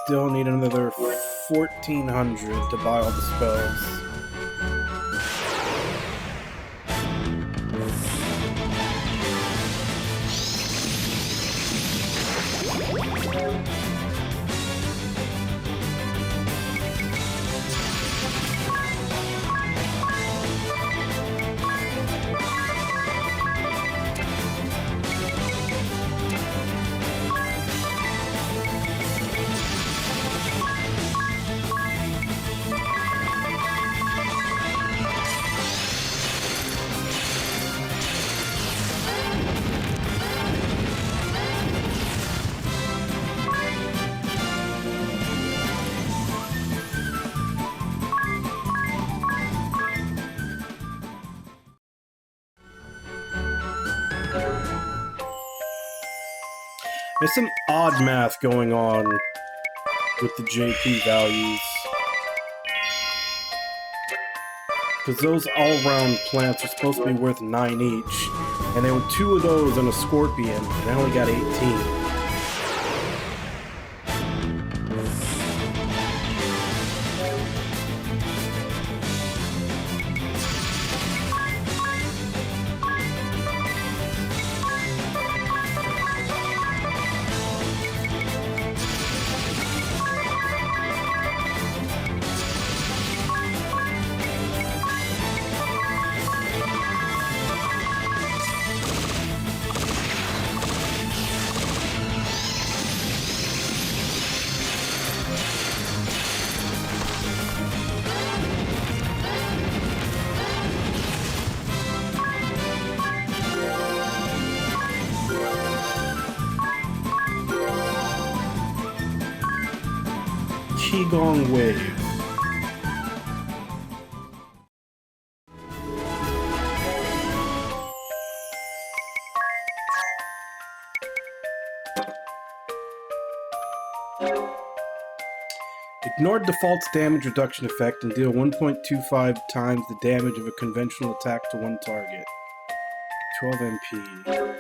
Still need another 1,400 to buy all the spells. There's some odd math going on with the JP values. Because those all-round plants are supposed to be worth 9 each. And there were 2 of those and a scorpion, and I only got 18. Qigong Wave. Ignore default's damage reduction effect and deal 1.25 times the damage of a conventional attack to one target. 12 MP.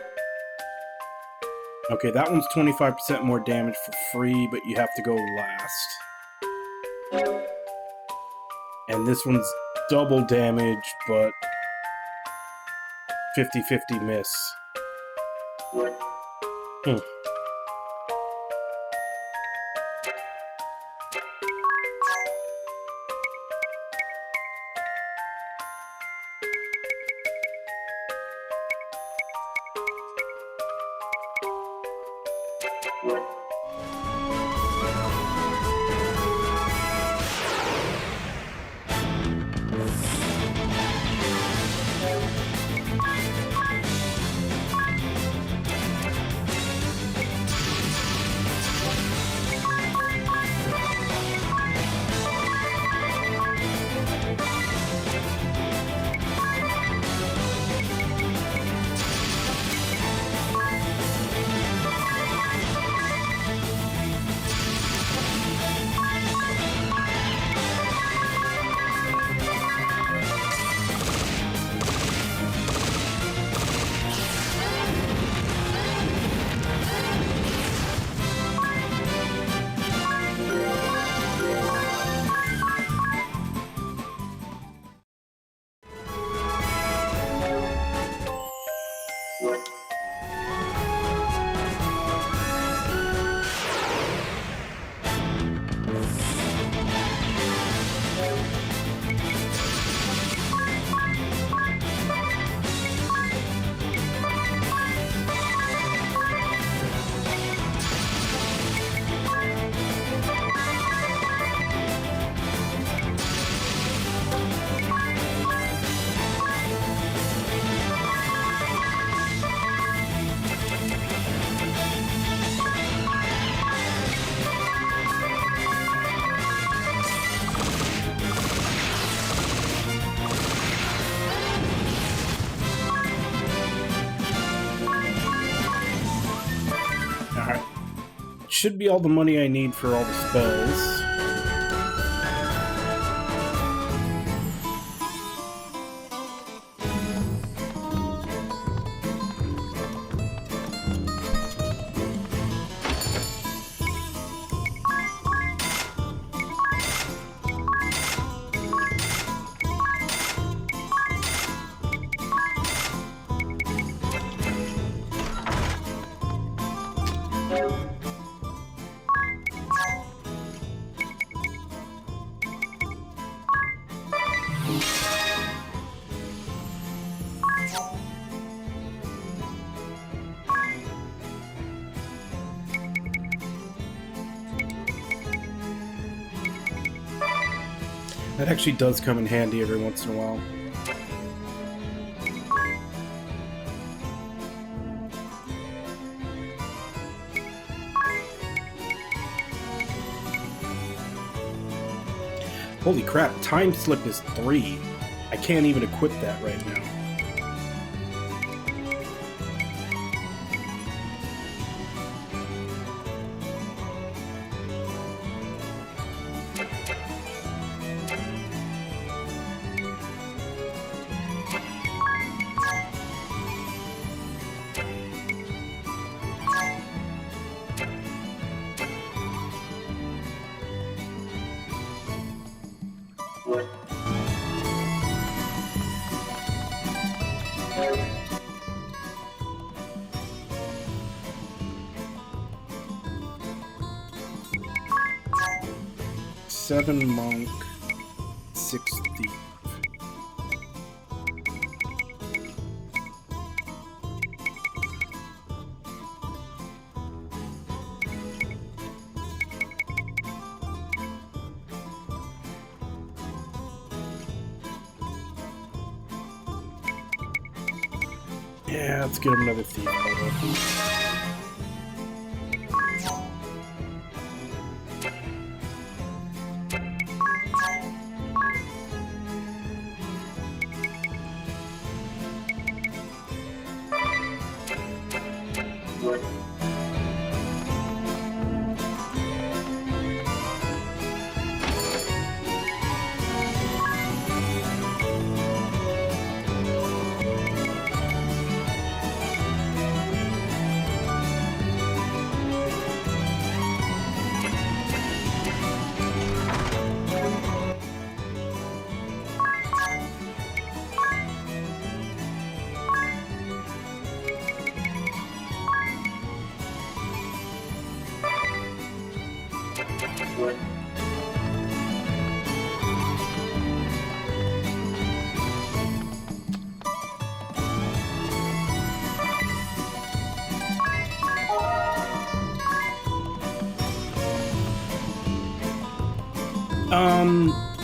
Okay, that one's 25% more damage for free, but you have to go last. And this one's double damage, but 50-50 miss. Should be all the money I need for all the spells. That actually does come in handy every once in a while. Holy crap, time slip is 3. I can't even equip that right now. 7 monk, 6 thief. Yeah, let's get him another thief.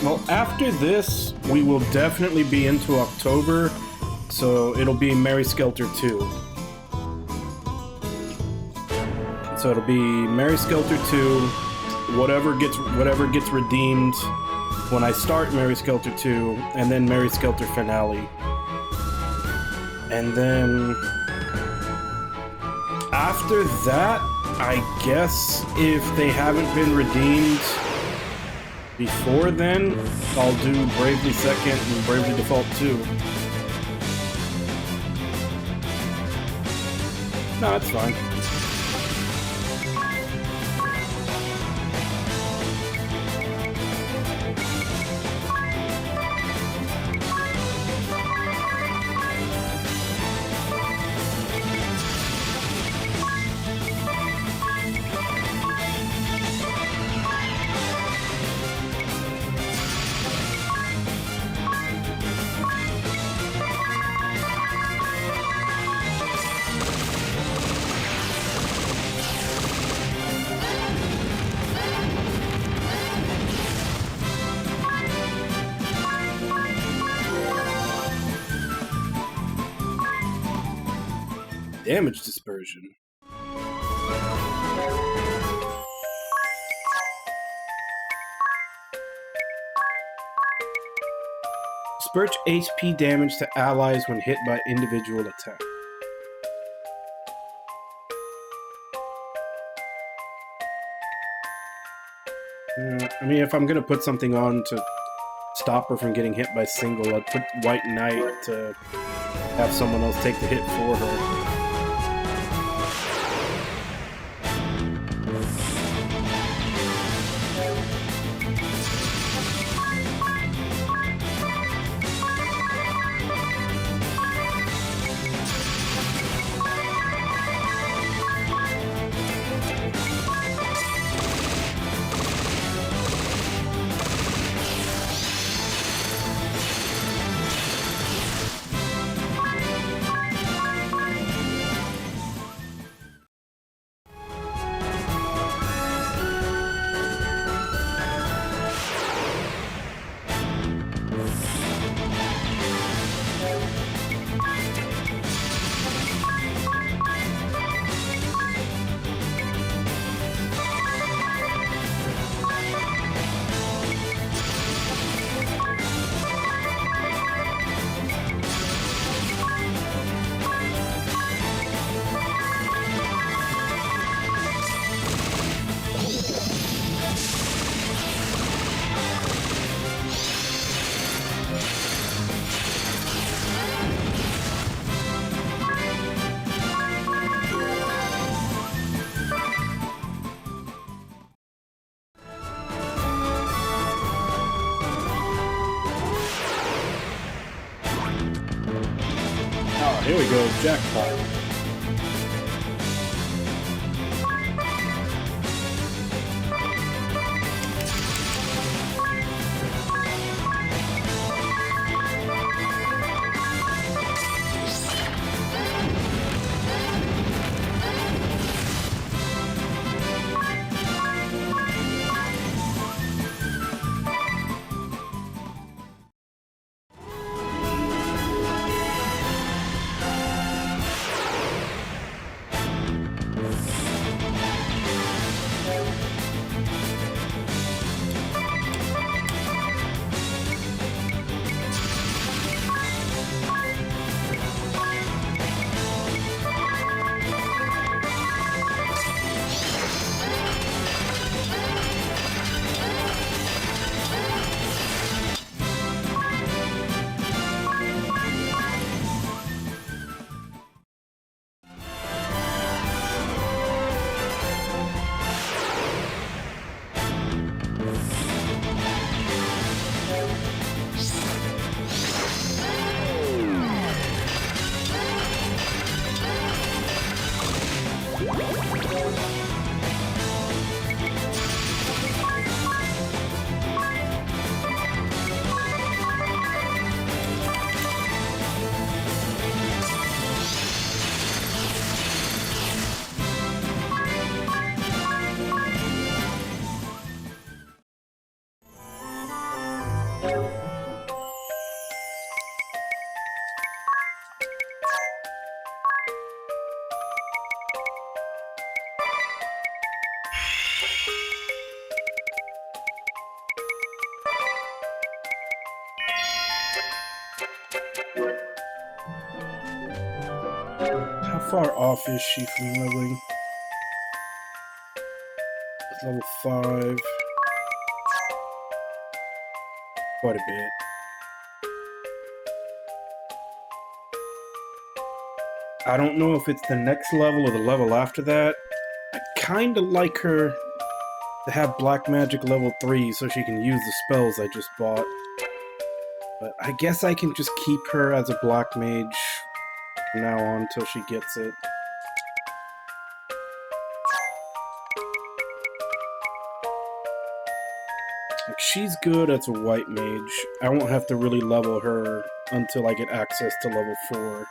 Well, after this, we will definitely be into October, so it'll be Mary Skelter 2. So it'll be Mary Skelter 2, whatever gets redeemed when I start Mary Skelter 2, and then Mary Skelter finale. And then after that, I guess if they haven't been redeemed before then, I'll do Bravely Second and Bravely Default 2. No, that's fine. Damage dispersion. Disperse HP damage to allies when hit by individual attack. I mean, if I'm gonna put something on to stop her from getting hit by single, I'd put White Knight to have someone else take the hit for her. Here we go, jackpot. far off is she from leveling? Level 5. Quite a bit. I don't know if it's the next level or the level after that. I kinda like her to have Black Magic level 3 so she can use the spells I just bought. But I guess I can just keep her as a Black Mage from now on until she gets it. Like, she's good as a White Mage. I won't have to really level her until I get access to level 4.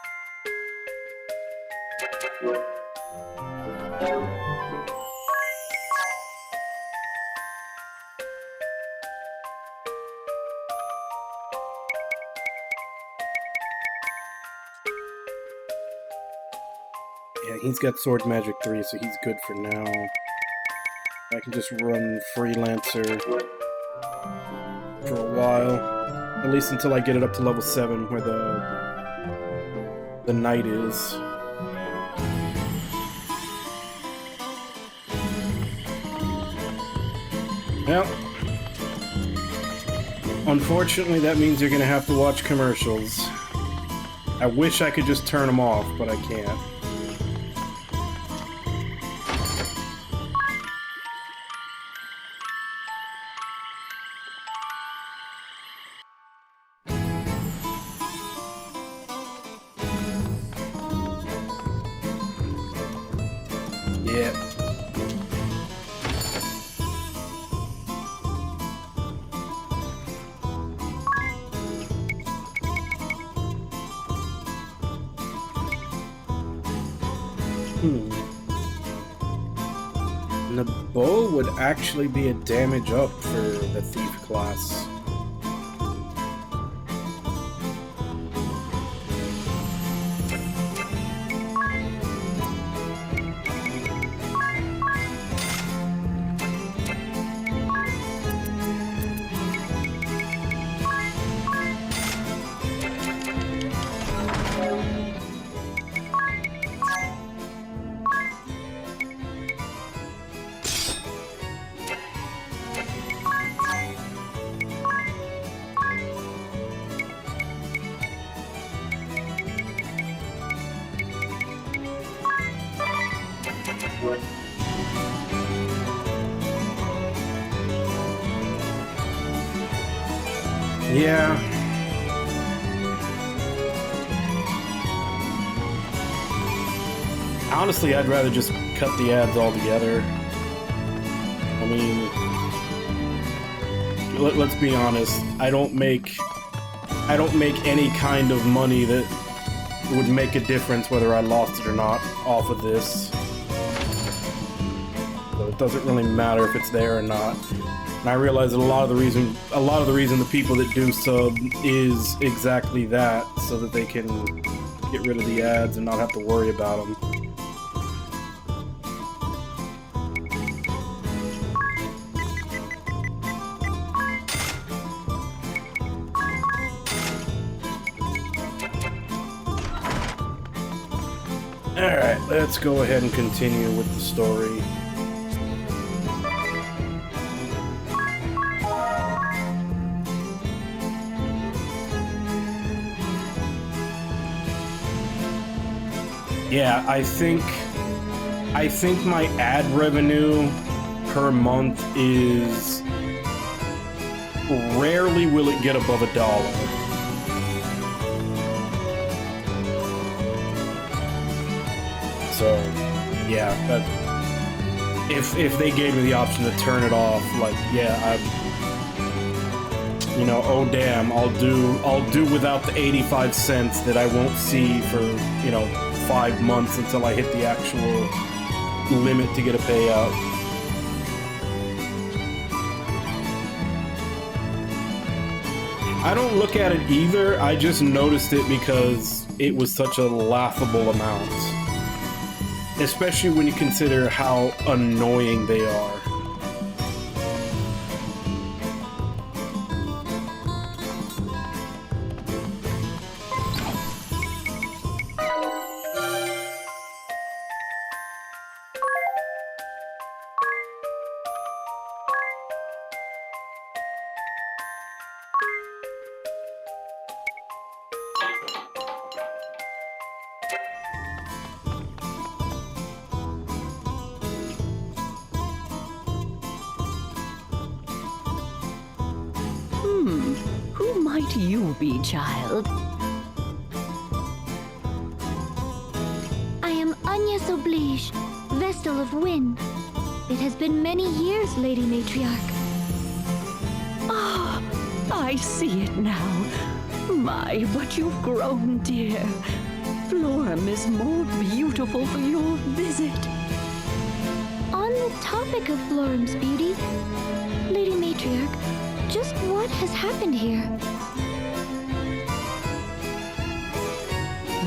Yeah, he's got Sword Magic 3, so he's good for now. I can just run Freelancer for a while. At least until I get it up to level 7, where the Knight is. Well, unfortunately that means you're gonna have to watch commercials. I wish I could just turn them off, but I can't. Yeah. And the bow would actually be a damage up for the thief class. Yeah. Honestly, I'd rather just cut the ads altogether. I mean, let's be honest. I don't make any kind of money that would make a difference whether I lost it or not off of this. So it doesn't really matter if it's there or not. And I realize that a lot of the reason the people that do sub is exactly that, so that they can get rid of the ads and not have to worry about them. Alright, let's go ahead and continue with the story. Yeah, I think my ad revenue per month is rarely will it get above $1. So, yeah, if they gave me the option to turn it off, like, yeah, you know, oh damn, I'll do without the 85 cents that I won't see for, you know, 5 months until I hit the actual limit to get a payout. I don't look at it either, I just noticed it because it was such a laughable amount. Especially when you consider how annoying they are. might you be, child? I am Agnes Oblige, Vestal of Wind. It has been many years, Lady Matriarch. Ah, I see it now. My, but you've grown, dear. Florum is more beautiful for your visit. On the topic of Florum's beauty, Lady Matriarch, just what has happened here?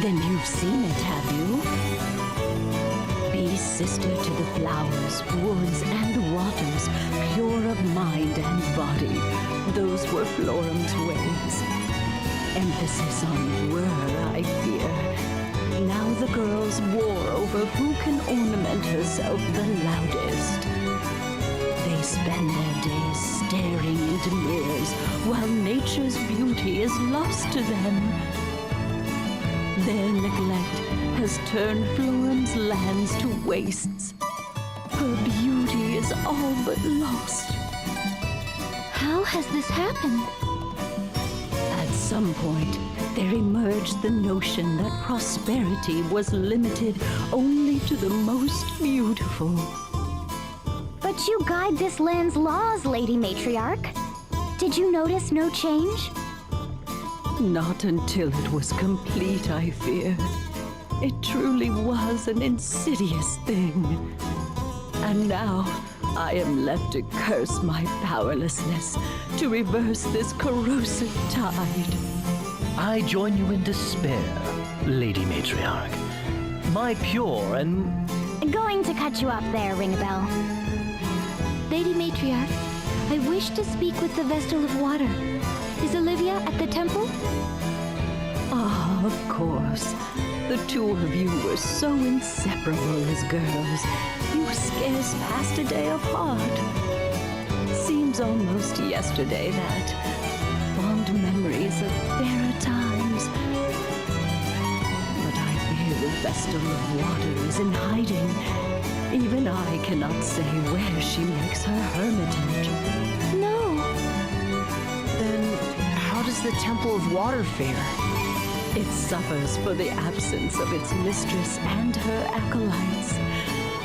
Then you've seen it, have you? Be sister to the flowers, woods, and waters, pure of mind and body. Those were Florum's ways. Emphasis on were, I fear. Now the girls war over who can ornament herself the loudest. They spend their days staring into mirrors while nature's beauty is lost to them. Their neglect has turned Florum's lands to wastes. Her beauty is all but lost. How has this happened? At some point, there emerged the notion that prosperity was limited only to the most beautiful. But you guide this land's laws, Lady Matriarch. Did you notice no change? Not until it was complete, I fear. It truly was an insidious thing. And now, I am left to curse my powerlessness to reverse this corrosive tide. I join you in despair, Lady Matriarch. My pure and... Going to cut you off there, Ringabel. Lady Matriarch, I wish to speak with the Vestal of Water. Is Olivia at the temple? Ah, of course. The two of you were so inseparable as girls. You scarce passed a day apart. Seems almost yesterday that fond memories of fairer times. But I fear the Vestal of Water is in hiding. Even I cannot say where she makes her hermitage. No. Then how does the Temple of Water fare? It suffers for the absence of its mistress and her acolytes.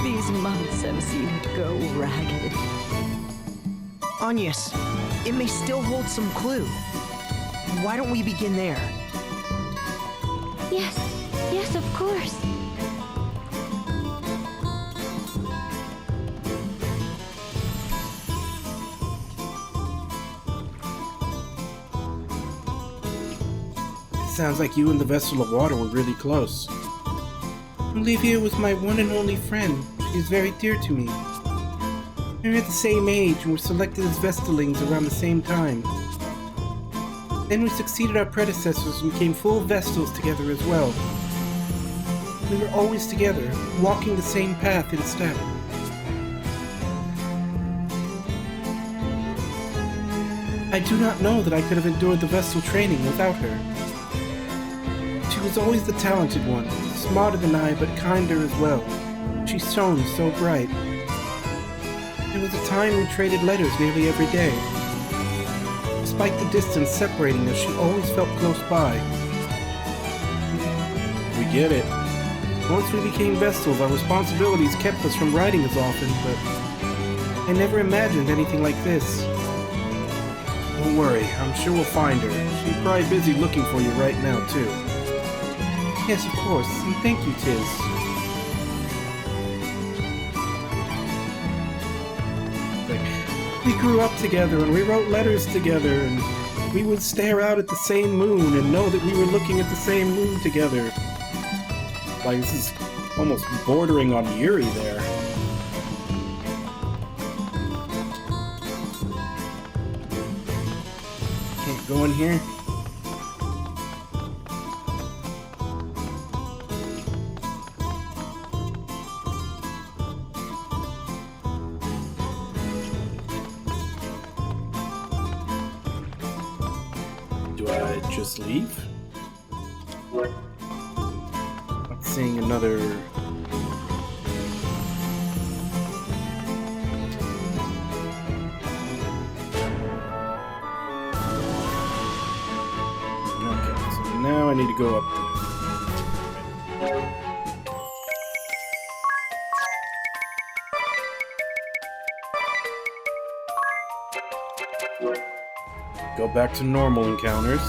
These months have seen it go ragged. Agnes, it may still hold some clue. Why don't we begin there? Yes, yes, of course. Sounds like you and the Vestal of Water were really close. Olivia was my one and only friend. She is very dear to me. We were at the same age and were selected as Vestalings around the same time. Then we succeeded our predecessors and became full Vestals together as well. We were always together, walking the same path in step. I do not know that I could have endured the Vestal training without her. She was always the talented one, smarter than I, but kinder as well. She shone so bright. There was a time we traded letters nearly every day. Despite the distance separating us, she always felt close by. We get it. Once we became Vestals, our responsibilities kept us from writing as often, but I never imagined anything like this. Don't worry, I'm sure we'll find her. She's probably busy looking for you right now, too. Yes, of course, and thank you, Tiz. We grew up together and we wrote letters together and we would stare out at the same moon and know that we were looking at the same moon together. Like, this is almost bordering on Yuri there. Can't go in here. Do I just leave? I'm seeing another... I need to go up there. Go back to normal encounters.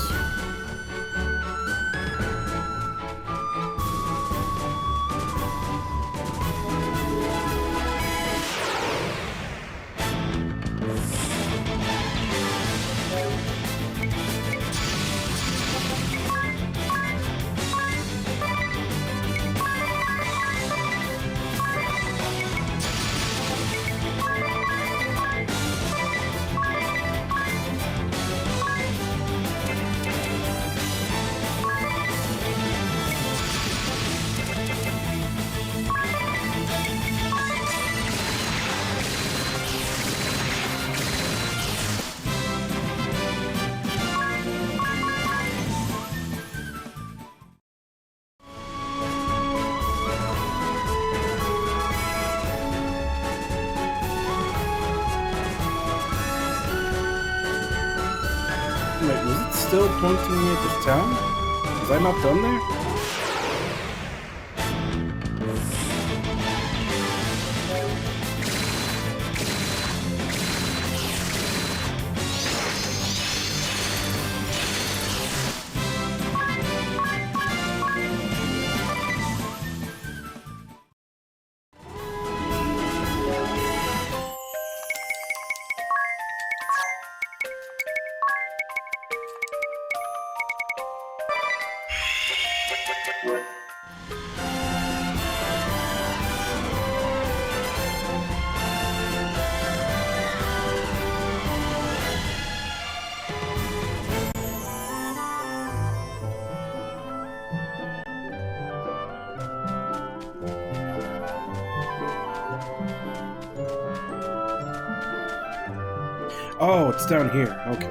Wait, was it still pointing me at the town? Was I not done there? Oh, it's down here. Okay.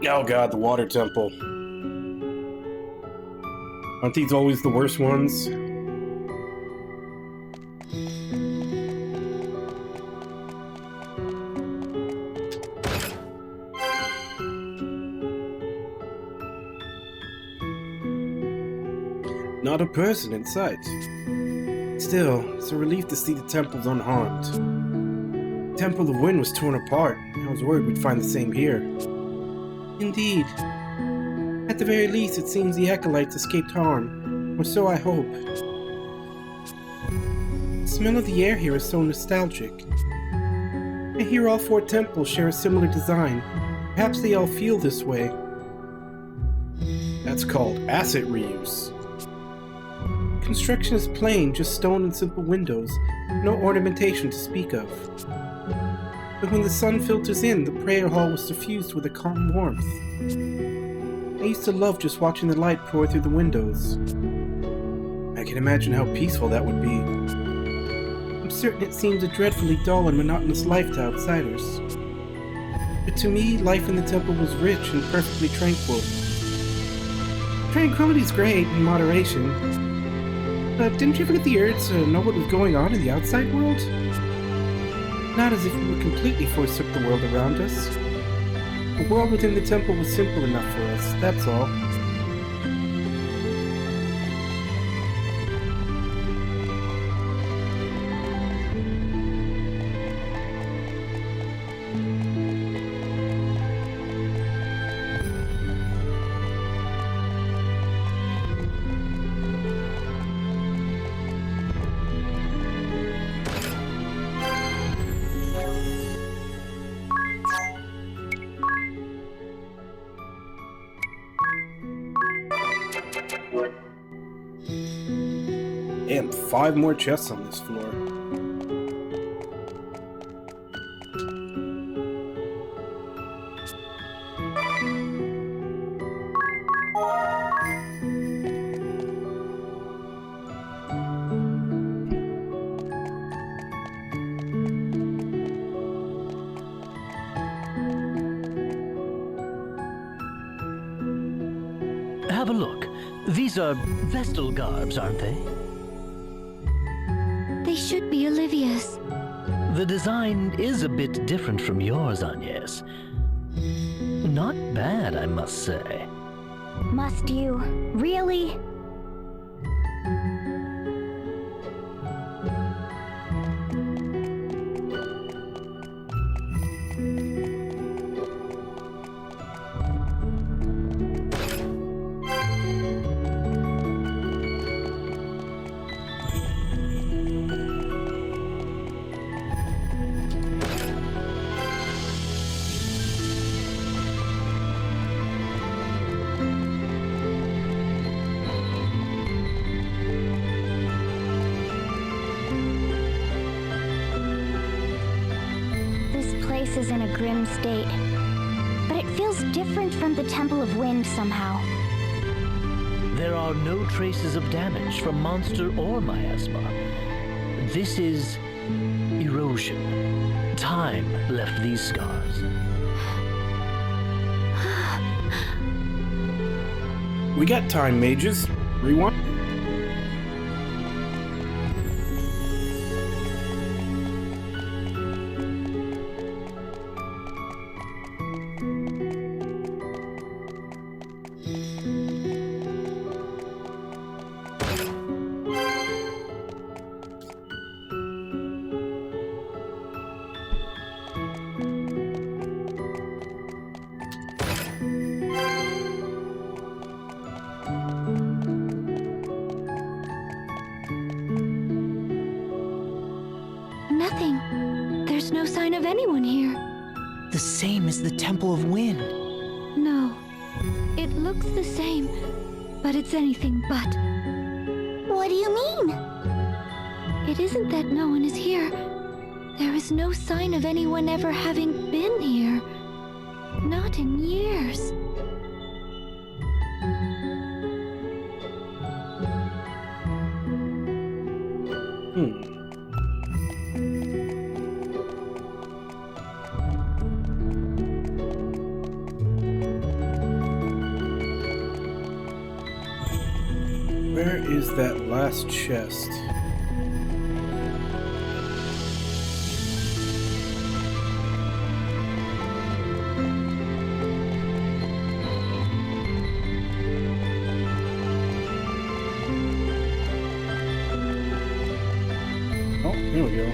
Oh god, the water temple. Aren't these always the worst ones? Not a person in sight. Still, it's a relief to see the temples unharmed. The Temple of Wind was torn apart. I was worried we'd find the same here. Indeed. At the very least, it seems the acolytes escaped harm, or so I hope. The smell of the air here is so nostalgic. I hear all 4 temples share a similar design. Perhaps they all feel this way. That's called asset reuse. Construction is plain, just stone and simple windows, no ornamentation to speak of. But when the sun filters in, the prayer hall was suffused with a calm warmth. I used to love just watching the light pour through the windows. I can imagine how peaceful that would be. I'm certain it seems a dreadfully dull and monotonous life to outsiders. But to me, life in the temple was rich and perfectly tranquil. Tranquility's great in moderation. But didn't you ever get the urge to know what was going on in the outside world? Not as if we were completely forsook the world around us. The world within the temple was simple enough for us, that's all. And 5 more chests on this floor. Have a look. These are Vestal garbs, aren't they? They should be Olivia's. The design is a bit different from yours, Agnes. Not bad, I must say. Must you? Really? Is in a grim state, but it feels different from the Temple of Wind somehow. There are no traces of damage from monster or miasma. This is erosion. Time left these scars. We got time, mages. Rewind. Nothing. There's no sign of anyone here. The same as the Temple of Wind. No. It looks the same, but it's anything but. What do you mean? It isn't that no one is here. There is no sign of anyone ever having been here. Not in years. Where is that last chest? Oh, here we go.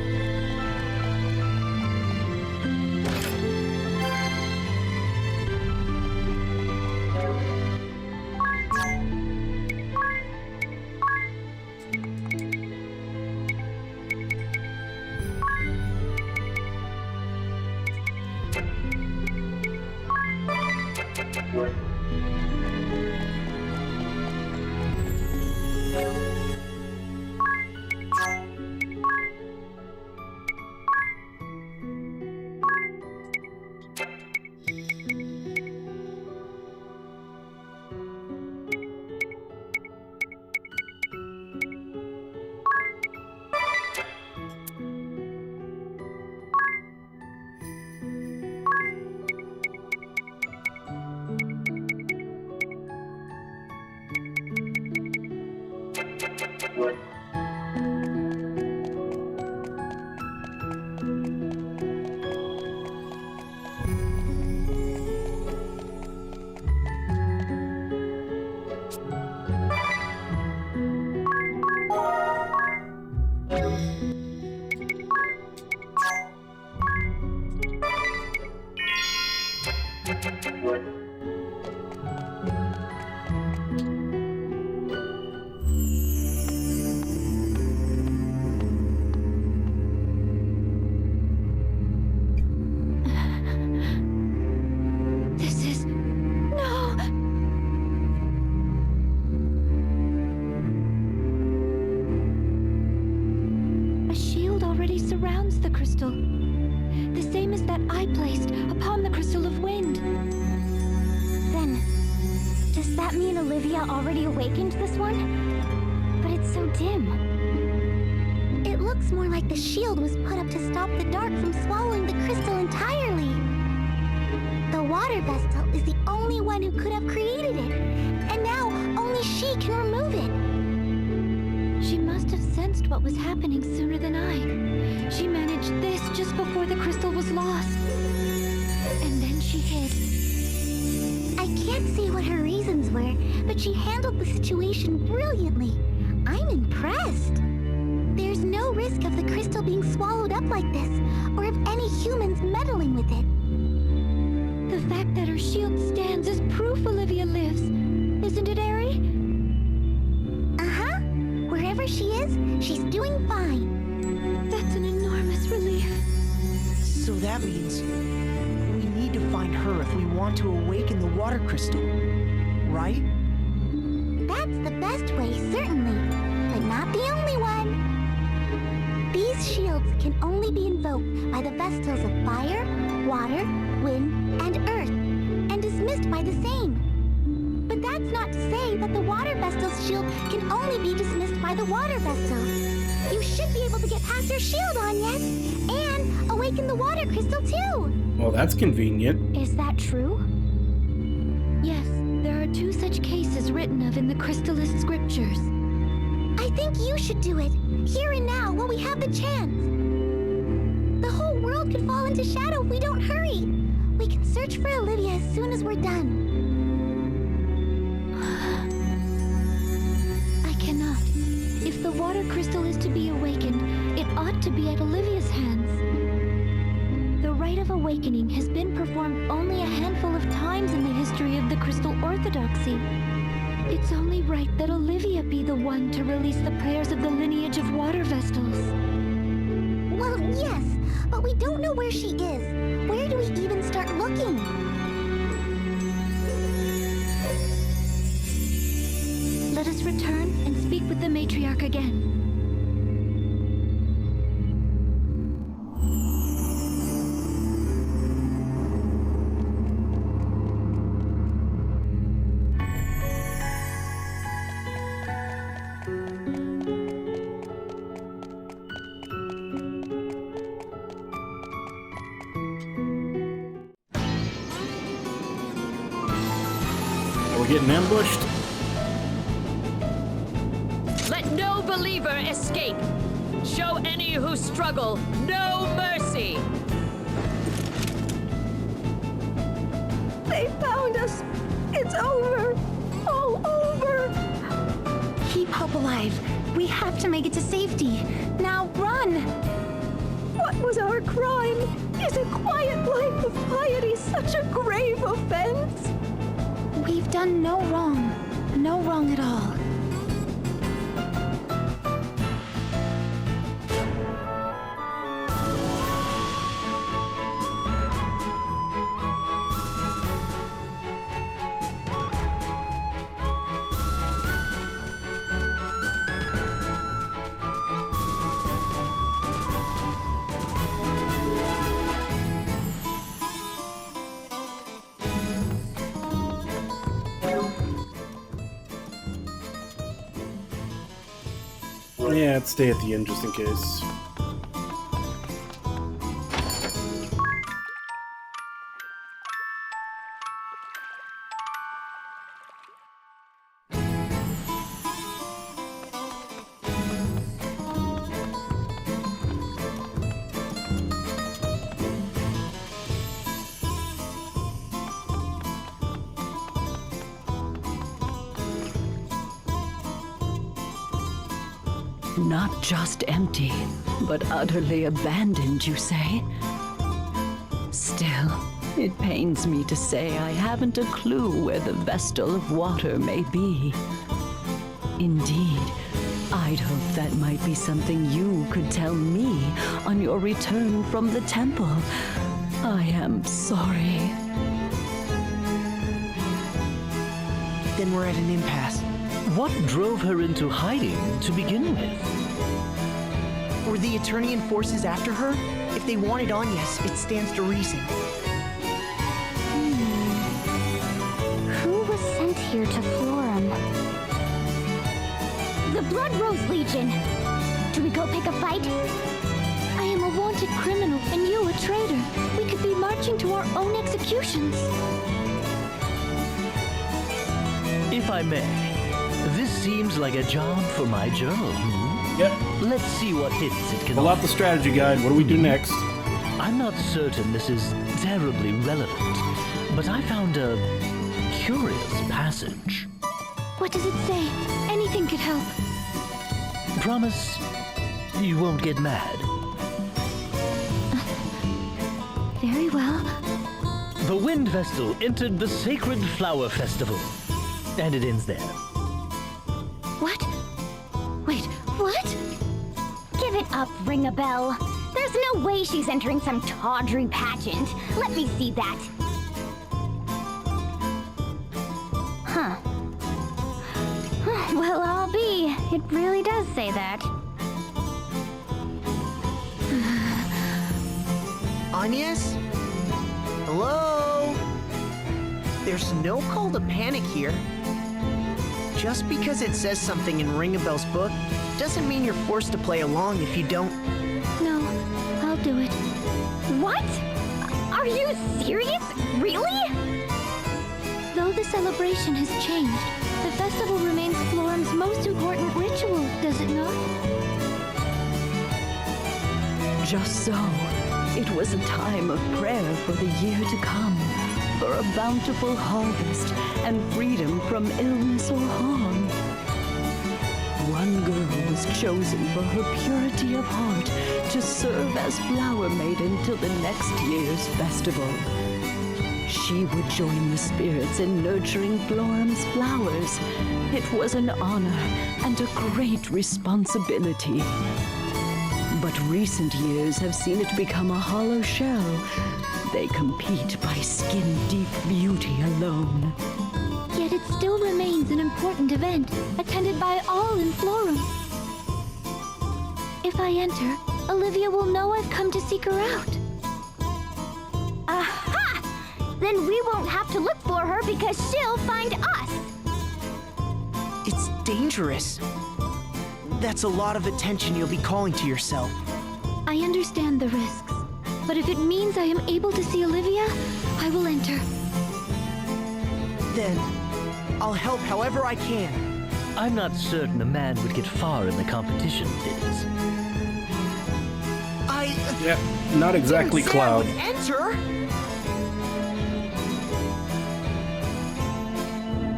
This is... No! A shield already surrounds the crystal. The same as that I placed upon the crystal of wind. Then, does that mean Olivia already awakened this one? But it's so dim. It looks more like the shield was put up to stop the dark from swallowing the crystal entirely. The water vestal is the only one who could have created it, and now only she can remove it. She must have sensed what was happening sooner than I. She managed this just before the crystal was lost. And then she hid. I can't say what her reasons were, but she handled the situation brilliantly. I'm impressed. There's no risk of the crystal being swallowed up like this, or of any humans meddling with it. The fact that her shield stands is proof Olivia lives. Isn't it, Eri? Uh-huh. Wherever she is, she's doing fine. That's an enormous relief. So that means we need to find her if we want to awaken the water crystal, right? That's the best way, certainly, but not the only one. These shields can only be invoked by the Vestals of fire, water, wind, and earth, and dismissed by the same. But that's not to say that the water Vestal's shield can only be dismissed by the water Vestal. You should be able to get past your shield, Agnes, and awaken the water crystal too. Well, that's convenient. Is that true? Yes, there are 2 such cases written of in the Crystalist scriptures. I think you should do it, here and now, while we have the chance. The whole world could fall into shadow if we don't hurry. We can search for Olivia as soon as we're done. I cannot. If the water crystal is to be awakened, it ought to be at Olivia's hands. The rite of awakening has been performed only a handful of times in the history of the Crystal Orthodoxy. It's only right that Olivia be the one to release the prayers of the lineage of water Vestals. Well, yes, but we don't know where she is. Where do we even start looking? Let us return and speak with the matriarch again. We're getting ambushed. Let no believer escape. Show any who struggle no mercy. They found us. It's over. All over. Keep hope alive. We have to make it to safety. Now run! What was our crime? Is a quiet life of piety such a grave offense? We've done no wrong. No wrong at all. Yeah, let's stay at the end just in case. Not just empty, but utterly abandoned, you say? Still, it pains me to say I haven't a clue where the Vestal of Water may be. Indeed, I'd hope that might be something you could tell me on your return from the temple. I am sorry. Then we're at an impasse. What drove her into hiding to begin with? Were the Eternian forces after her? If they wanted Agnes, it stands to reason. Who was sent here to Florum? The Blood Rose Legion! Do we go pick a fight? I am a wanted criminal and you a traitor. We could be marching to our own executions. If I may, this seems like a job for my journal. Yep. Let's see what hints it can Pull out the strategy guide. What do we do next? I'm not certain this is terribly relevant, but I found a curious passage. What does it say? Anything could help. Promise you won't get mad. Very well. The Wind Vestal entered the Sacred Flower Festival. And it ends there. What? Wait, what? Give it up, Ring-a-Bell. There's no way she's entering some tawdry pageant. Let me see that. Huh. Well, I'll be. It really does say that. Agnes? Hello? There's no call to panic here. Just because it says something in Ring-a-Bell's book doesn't mean you're forced to play along if you don't. No, I'll do it. What? Are you serious? Really? Though the celebration has changed, the festival remains Florum's most important ritual, does it not? Just so, it was a time of prayer for the year to come, for a bountiful harvest and freedom from illness or harm. One girl was chosen for her purity of heart to serve as flower maiden till the next year's festival. She would join the spirits in nurturing Florum's flowers. It was an honor and a great responsibility. But recent years have seen it become a hollow shell. They compete by skin-deep beauty alone. Yet it still remains an important event, attended by all in Florum. If I enter, Olivia will know I've come to seek her out. Aha! Then we won't have to look for her because she'll find us. It's dangerous. That's a lot of attention you'll be calling to yourself. I understand the risks, but if it means I am able to see Olivia, I will enter. Then, I'll help however I can. I'm not certain a man would get far in the competition, Tiz. Yeah, not exactly didn't say I Cloud. would enter.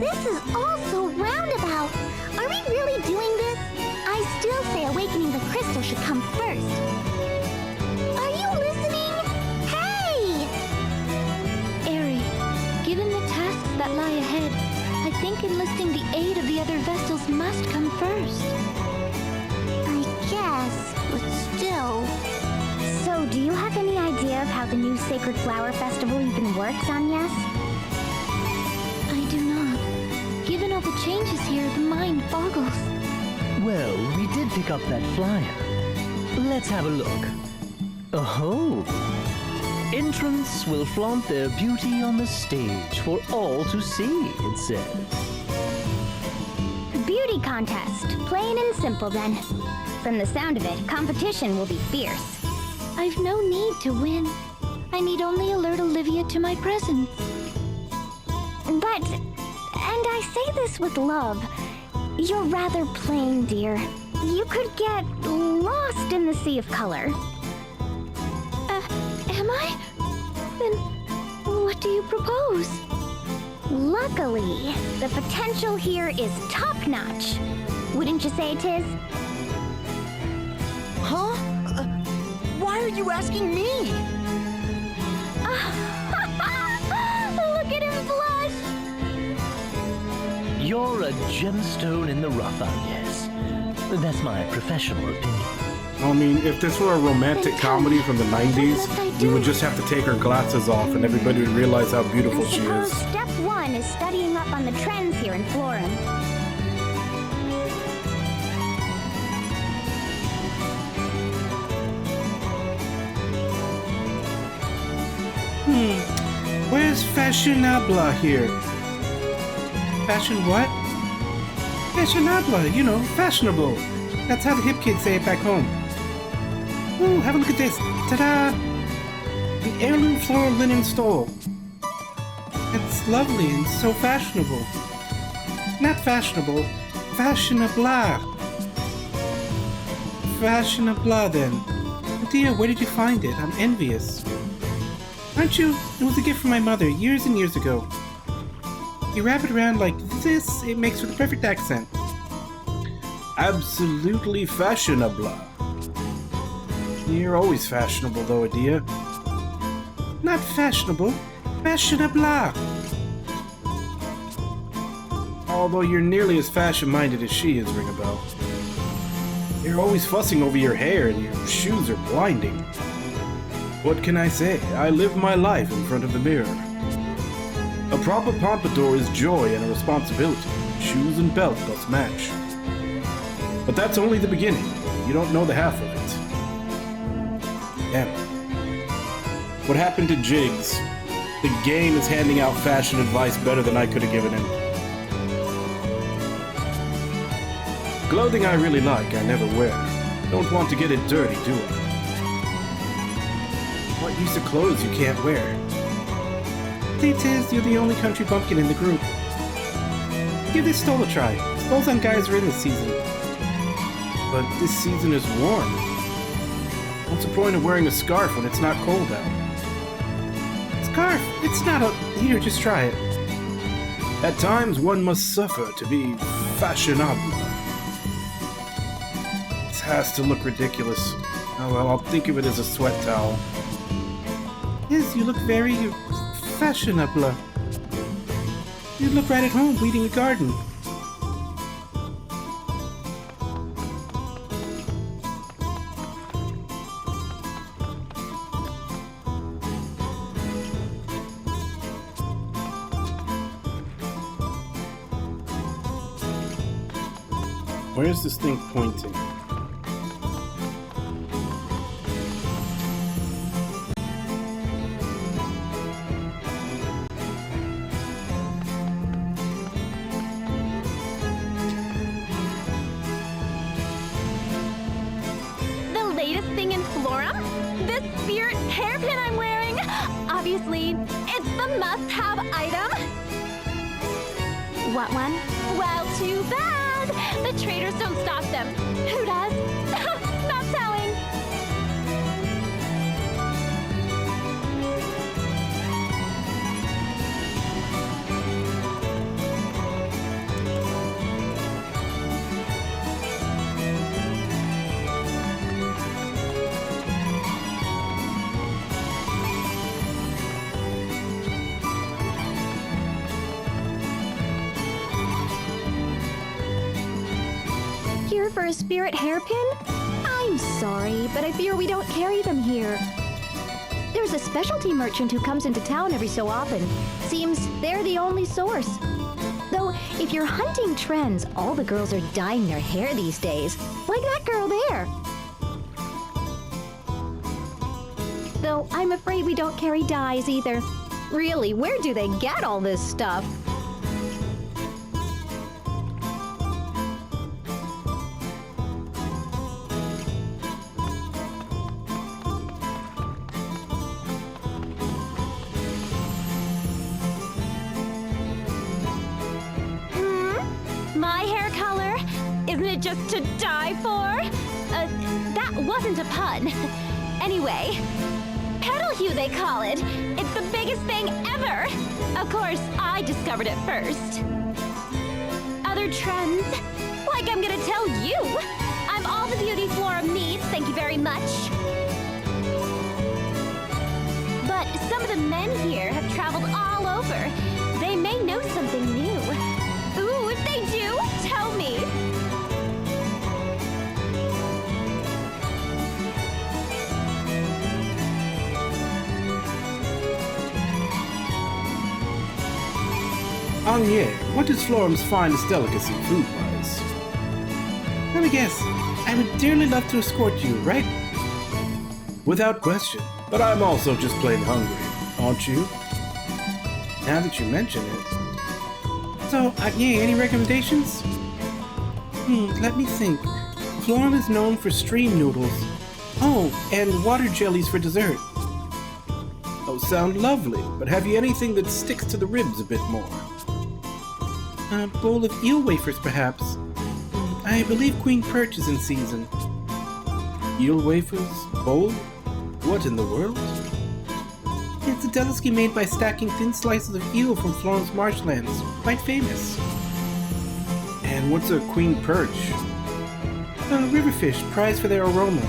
This is all so roundabout. Are we really doing this? I still say awakening the crystal should come first. Are you listening? Hey! Aerie, given the tasks that lie ahead, I think enlisting the aid of the other Vestals must come first. I guess, but still. So, do you have any idea of how the new Sacred Flower Festival even works, Agnes? I do not. Given all the changes here, the mind boggles. Well, we did pick up that flyer. Let's have a look. Oh! Entrants will flaunt their beauty on the stage for all to see, it says. Beauty contest. Plain and simple, then. From the sound of it, competition will be fierce. I've no need to win. I need only alert Olivia to my presence. But, and I say this with love, you're rather plain, dear. You could get lost in the sea of color. Am I? Then, what do you propose? Luckily, the potential here is top-notch. Wouldn't you say, Tiz? you asking me? Look at him blush! You're a gemstone in the rough, Agnes. That's my professional opinion. I mean, if this were a romantic comedy from the 90s, we would just have to take her glasses off and everybody would realize how beautiful she Suppose is. step 1 is studying up on the trends here in Florum. Where's fashionable here? Fashion what? Fashionable, you know, fashionable. That's how the hip kids say it back home. Ooh, have a look at this. Ta-da! An heirloom floral linen stole. It's lovely and so fashionable. Not fashionable, fashionable. Fashionable then. Oh dear, where did you find it? I'm envious. Aren't you? It was a gift from my mother years and years ago. You wrap it around like this, it makes for the perfect accent. Absolutely fashionable. You're always fashionable though, Adia. Not fashionable, fashionable. Although you're nearly as fashion-minded as she is, Ring a Bell. You're always fussing over your hair and your shoes are blinding. What can I say? I live my life in front of the mirror. A proper pompadour is joy and a responsibility. Shoes and belt must match. But that's only the beginning. You don't know the half of it. Damn. What happened to Jigs? The game is handing out fashion advice better than I could have given him. Clothing I really like, I never wear. Don't want to get it dirty, do I? What use of clothes you can't wear? Tis, you're the only country bumpkin in the group. Give this stole a try. Stoles on guys are in this season. But this season is warm. What's the point of wearing a scarf when it's not cold out? Scarf? It's not a... Here, just try it. At times, one must suffer to be fashionable. This has to look ridiculous. Oh well, I'll think of it as a sweat towel. Yes, you look very fashionable. You look right at home, weeding a garden. Where is this thing pointing? The latest thing in Florum? This spirit hairpin I'm wearing? Obviously, it's the must-have item. What one? Well, too bad. The traders don't stop them. Who does? Not telling. Here for a spirit hairpin? I'm sorry, but I fear we don't carry them here. There's a specialty merchant who comes into town every so often. Seems they're the only source. Though, if you're hunting trends, all the girls are dyeing their hair these days. Like that girl there. Though, I'm afraid we don't carry dyes either. Really, where do they get all this stuff? My hair color? Isn't it just to die for? That wasn't a pun. Anyway, petal hue they call it. It's the biggest thing ever. Of course, I discovered it first. Other trends? Like I'm gonna tell you. I'm all the beauty Florum needs, thank you very much. of the men here have traveled all over. They may know something new. Ooh, if they do, tell me. Anye, what is Florum's finest delicacy food-wise? Let me guess. I would dearly love to escort you, right? Without question. But I'm also just plain hungry, aren't you? Now that you mention it. So, Anye, any recommendations? Let me think. Florum is known for stream noodles. Oh, and water jellies for dessert. Those sound lovely, but have you anything that sticks to the ribs a bit more? A bowl of eel wafers, perhaps. I believe Queen Perch is in season. Eel wafers? Bowl? What in the world? It's a delicacy made by stacking thin slices of eel from Florence marshlands. Quite famous. And what's a Queen Perch? River fish, prized for their aroma.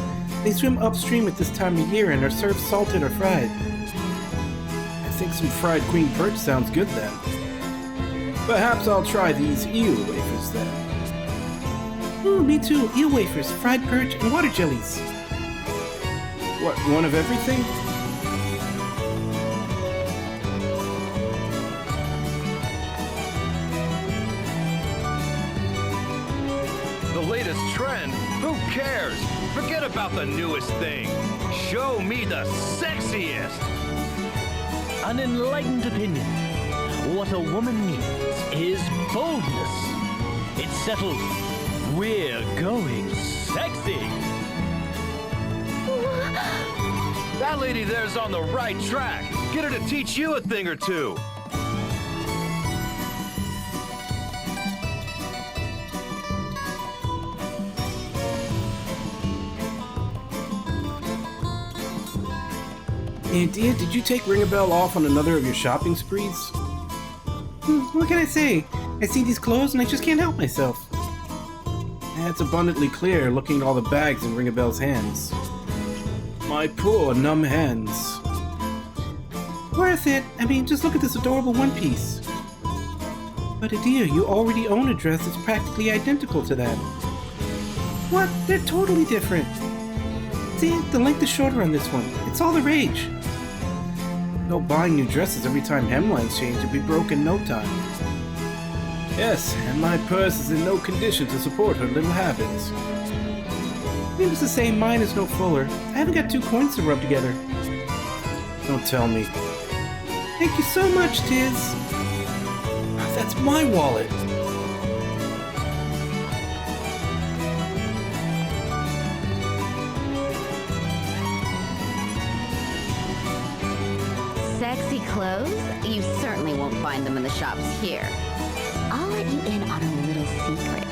They swim upstream at this time of year and are served salted or fried. I think some fried Queen Perch sounds good then. Perhaps I'll try these eel wafers then. Ooh, me too. Eel wafers, fried perch, and water jellies. What, one of everything? The latest trend? Who cares? Forget about the newest thing. Show me the sexiest. An enlightened opinion. What a woman needs is boldness. It's settled. We're going sexy. That lady there's on the right track. Get her to teach you a thing or two. And dear, did you take Ringabel off on another of your shopping sprees? What can I say? I see these clothes and I just can't help myself. It's abundantly clear looking at all the bags in Ringabel's hands. My poor numb hands. Worth it. I mean, just look at this adorable one piece. But dear, you already own a dress that's practically identical to that. What? They're totally different. See, the length is shorter on this one. It's all the rage. No buying new dresses every time hemlines change, it'd be broke in no time. Yes, and my purse is in no condition to support her little habits. Needless to say, mine is no fuller. I haven't got 2 coins to rub together. Don't tell me. Thank you so much, Tiz. That's my wallet. Sexy clothes? You certainly won't find them in the shops here. I'll let you in on a little secret.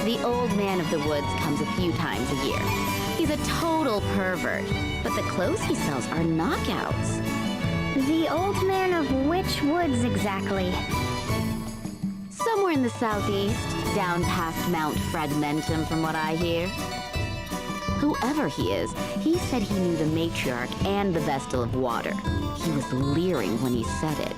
The old man of the woods comes a few times a year. He's a total pervert, but the clothes he sells are knockouts. The old man of which woods exactly? Somewhere in the southeast, down past Mount Fragmentum from what I hear. Whoever he is, he said he knew the matriarch and the Vestal of Water. He was leering when he said it.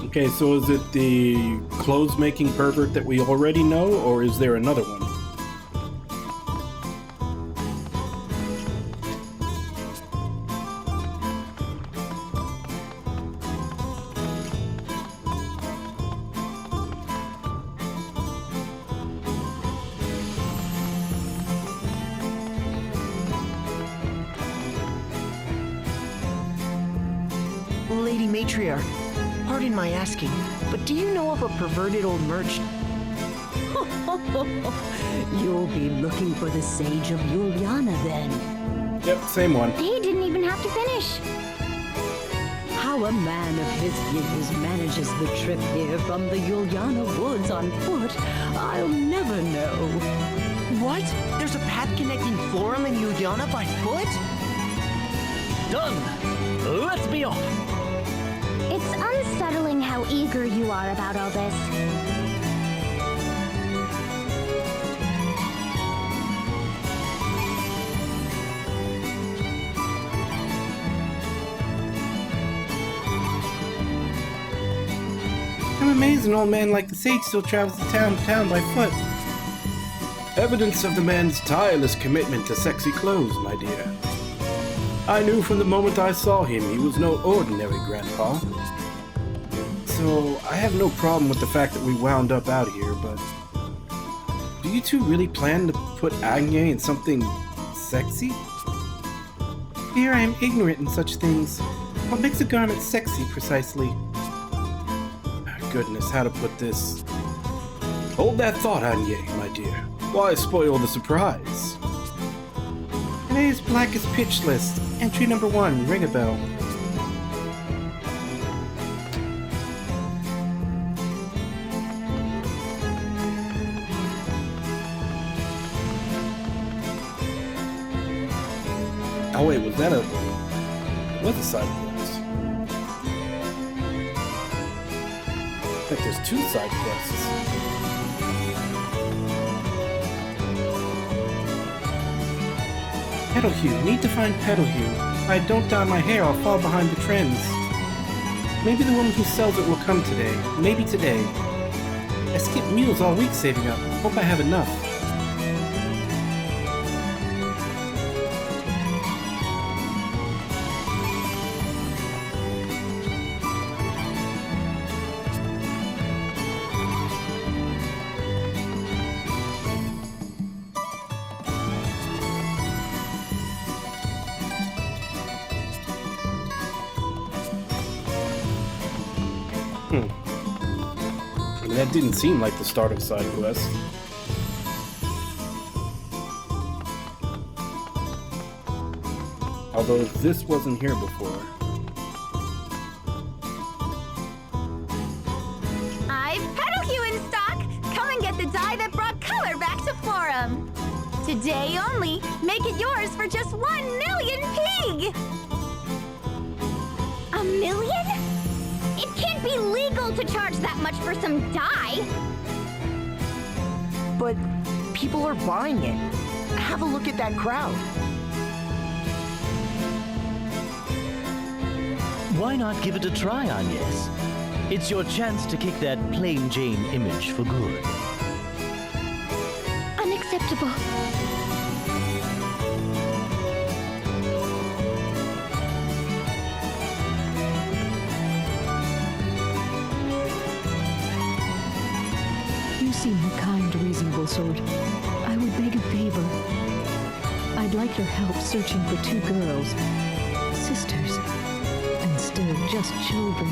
Okay, so is it the clothes-making pervert that we already know, or is there another one? Lady Matriarch, pardon my asking, but do you know of a perverted old merchant? You'll be looking for the Sage of Juliana then. Yep, same one. He didn't even have to finish. How a man of his years manages the trip here from the Juliana woods on foot, I'll never know. What? There's a path connecting Florum and Juliana by foot? Done! Let's be off! It's unsettling how eager you are about all this. amazed an old man like the sage still travels to town by foot. Evidence of the man's tireless commitment to sexy clothes, my dear. I knew from the moment I saw him he was no ordinary grandpa. So, I have no problem with the fact that we wound up out here, but... do you two really plan to put Anya in something sexy? Dear, I am ignorant in such things. What makes a garment sexy, precisely? Goodness, how to put this? Hold that thought, Anya, my dear. Why spoil the surprise? Today's Blackest Pitch list. Entry number 1, ring a bell. Oh wait, was that a... what's a side quest? I think there's 2 side quests. Petalhue. Need to find Petalhue. If I don't dye my hair, I'll fall behind the trends. Maybe the woman who sells it will come today. Maybe today. I skipped meals all week saving up. Hope I have enough. That didn't seem like the start of a side quest. Although this wasn't here before. I've Petalhue in stock! Come and get the dye that brought color back to Florum! Today only, make it yours for just 1 million pig! A million? It can't be legal to charge that much for some dye! But people are buying it. Have a look at that crowd. Why not give it a try, Agnes? It's your chance to kick that plain Jane image for good. Unacceptable. You seem a kind, reasonable sort. I would beg a favor. I'd like your help searching for 2 girls, sisters, and still just children.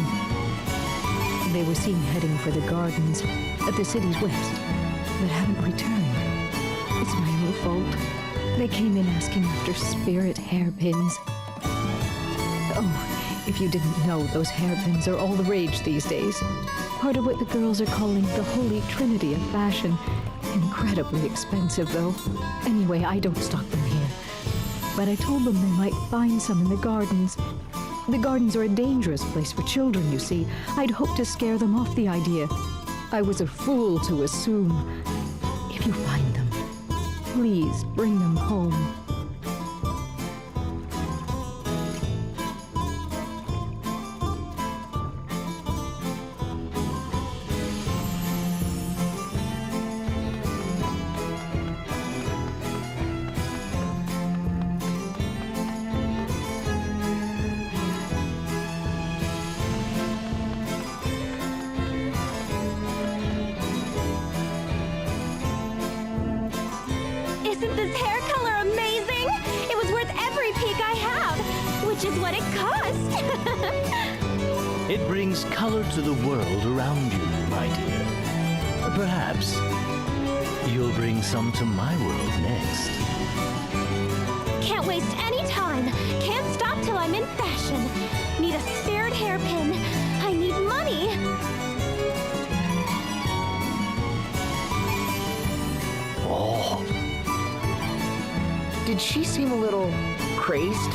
They were seen heading for the gardens at the city's west, but haven't returned. It's my own fault. They came in asking after spirit hairpins. Oh, if you didn't know, those hairpins are all the rage these days. Part of what the girls are calling the Holy Trinity of fashion. Incredibly expensive, though. Anyway, I don't stock them here. But I told them they might find some in the gardens. The gardens are a dangerous place for children, you see. I'd hoped to scare them off the idea. I was a fool to assume. If you find them, please bring them home. Isn't this hair color amazing? It was worth every pig I have, which is what it cost. It brings color to the world around you, my dear. Perhaps you'll bring some to my world next. Can't waste any time. Can't stop till I'm in fashion. Need a spirit hairpin. I need money. Oh. Did she seem a little crazed?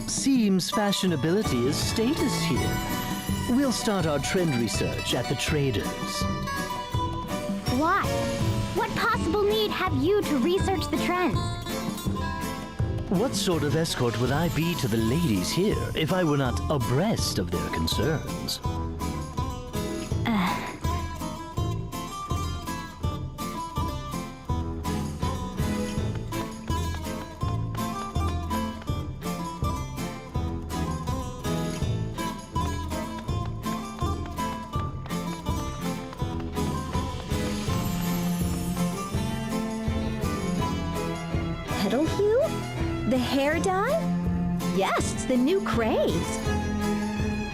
Seems fashionability is status here. We'll start our trend research at the traders. Why? What possible need have you to research the trends? What sort of escort would I be to the ladies here if I were not abreast of their concerns? Petal hue? The hair dye? Yes, it's the new craze.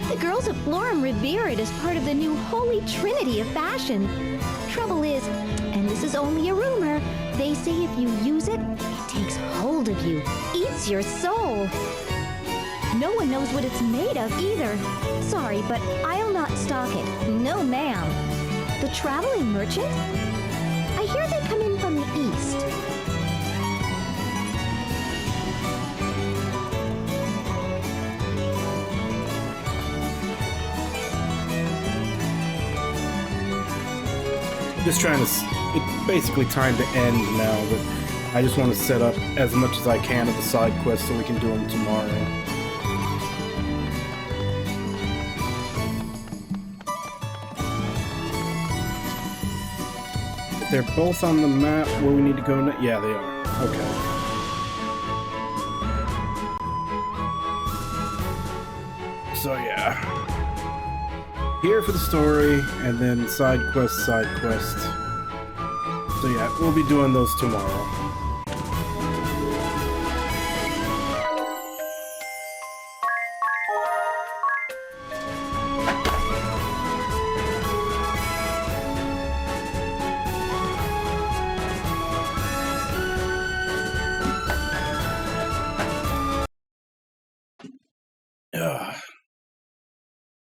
The girls at Florum revere it as part of the new holy trinity of fashion. Trouble is, and this is only a rumor, they say if you use it, it takes hold of you, eats your soul. No one knows what it's made of either. Sorry, but I'll not stock it. No, ma'am. The traveling merchant? I hear they come in from the east. Just trying to. It's basically time to end now, but I just want to set up as much as I can of the side quests so we can do them tomorrow. If they're both on the map where we need to go now. Yeah, they are. Okay. So yeah. Here for the story, and then side quest. So yeah, we'll be doing those tomorrow.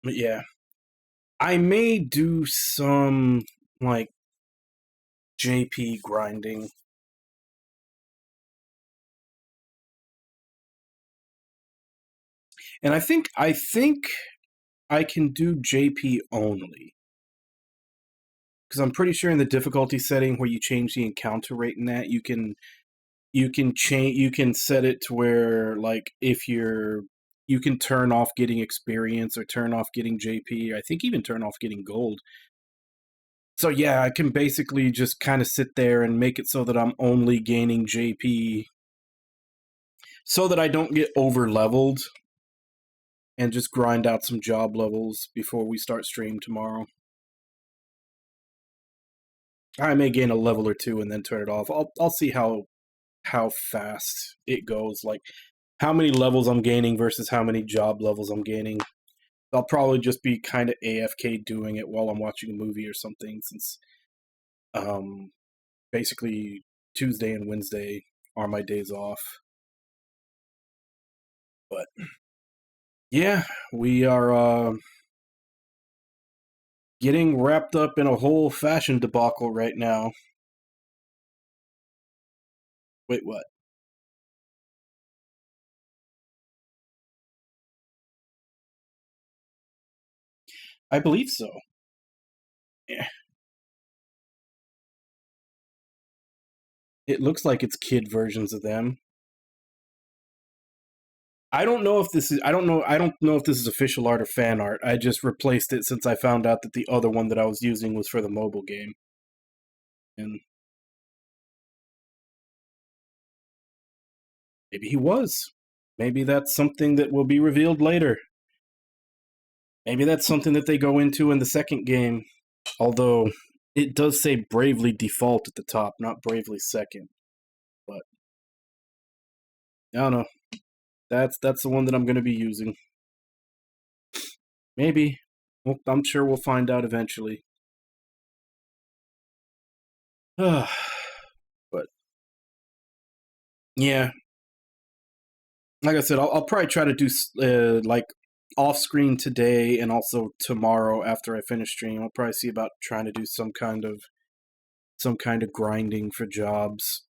But yeah. I may do some, like, JP grinding. And I think I can do JP only. Because I'm pretty sure in the difficulty setting where you change the encounter rate in that, you can set it to where, like, if you can turn off getting experience or turn off getting JP. I think even turn off getting gold. So yeah, I can basically just kind of sit there and make it so that I'm only gaining JP so that I don't get over leveled and just grind out some job levels before we start stream tomorrow. I may gain a level or two and then turn it off. I'll see how fast it goes, like how many levels I'm gaining versus how many job levels I'm gaining. I'll probably just be kind of AFK doing it while I'm watching a movie or something, since basically Tuesday and Wednesday are my days off. But yeah, we are getting wrapped up in a whole fashion debacle right now. Wait, what? I believe so. Yeah. It looks like it's kid versions of them. I don't know if this is official art or fan art. I just replaced it since I found out that the other one that I was using was for the mobile game. And maybe he was. Maybe that's something that will be revealed later. Maybe that's something that they go into in the second game. Although, it does say Bravely Default at the top, not Bravely Second. But, I don't know. That's the one that I'm going to be using. Maybe. Well, I'm sure we'll find out eventually. But, yeah. Like I said, I'll probably try to do, like, off-screen today and also tomorrow after I finish stream. I'll probably see about trying to do some kind of grinding for jobs.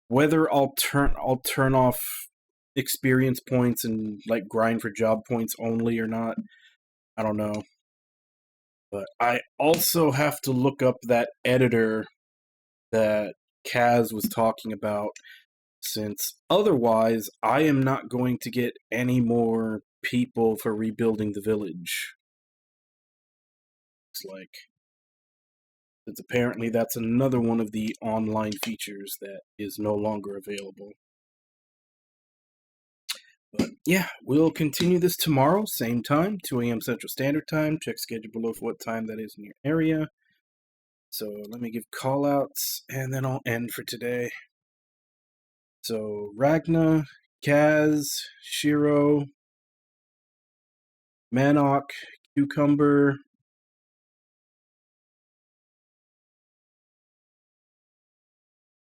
Whether I'll turn off experience points and like grind for job points only or not, I don't know. But I also have to look up that editor that Kaz was talking about. since otherwise I am not going to get any more people for rebuilding the village. Looks like. Since apparently that's another one of the online features that is no longer available. But yeah, we'll continue this tomorrow, same time, 2 a.m. Central Standard Time. Check schedule below for what time that is in your area. So let me give callouts, and then I'll end for today. So Ragna, Kaz, Shiro, Manok, Cucumber,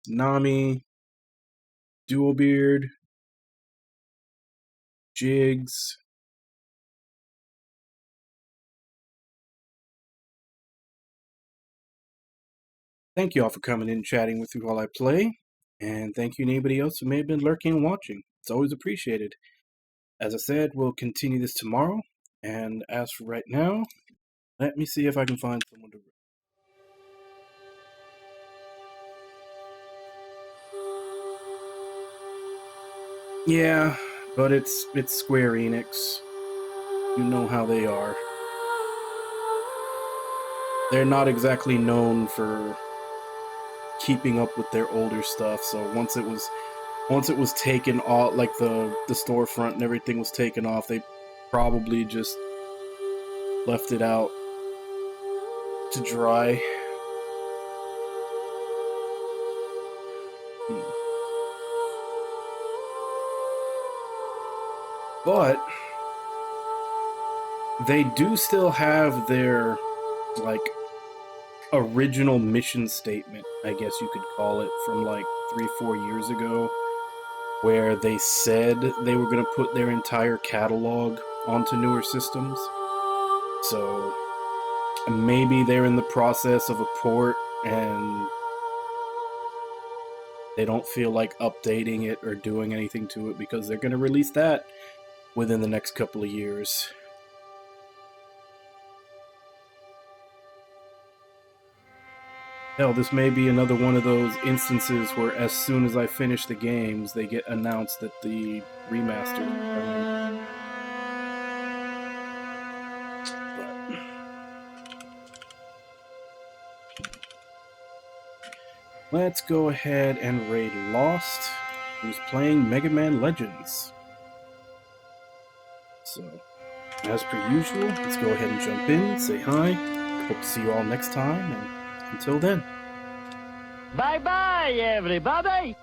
Nami, Dualbeard, Jigs, thank you all for coming in and chatting with me while I play, and thank you to anybody else who may have been lurking and watching. It's always appreciated. As I said, we'll continue this tomorrow, and as for right now, let me see if I can find someone to... Yeah, but it's Square Enix. You know how they are. They're not exactly known for keeping up with their older stuff, so once it was taken off, like the storefront and everything was taken off, they probably just left it out to dry. But they do still have their, like, original mission statement, I guess you could call it, from like 3-4 years ago, where they said they were going to put their entire catalog onto newer systems. So maybe they're in the process of a port and they don't feel like updating it or doing anything to it because they're going to release that within the next couple of years. Hell, this may be another one of those instances where as soon as I finish the games, they get announced that the remaster is coming. Let's go ahead and raid Lost, who's playing Mega Man Legends. So, as per usual, let's go ahead and jump in, say hi. Hope to see you all next time, and until then. Bye-bye, everybody!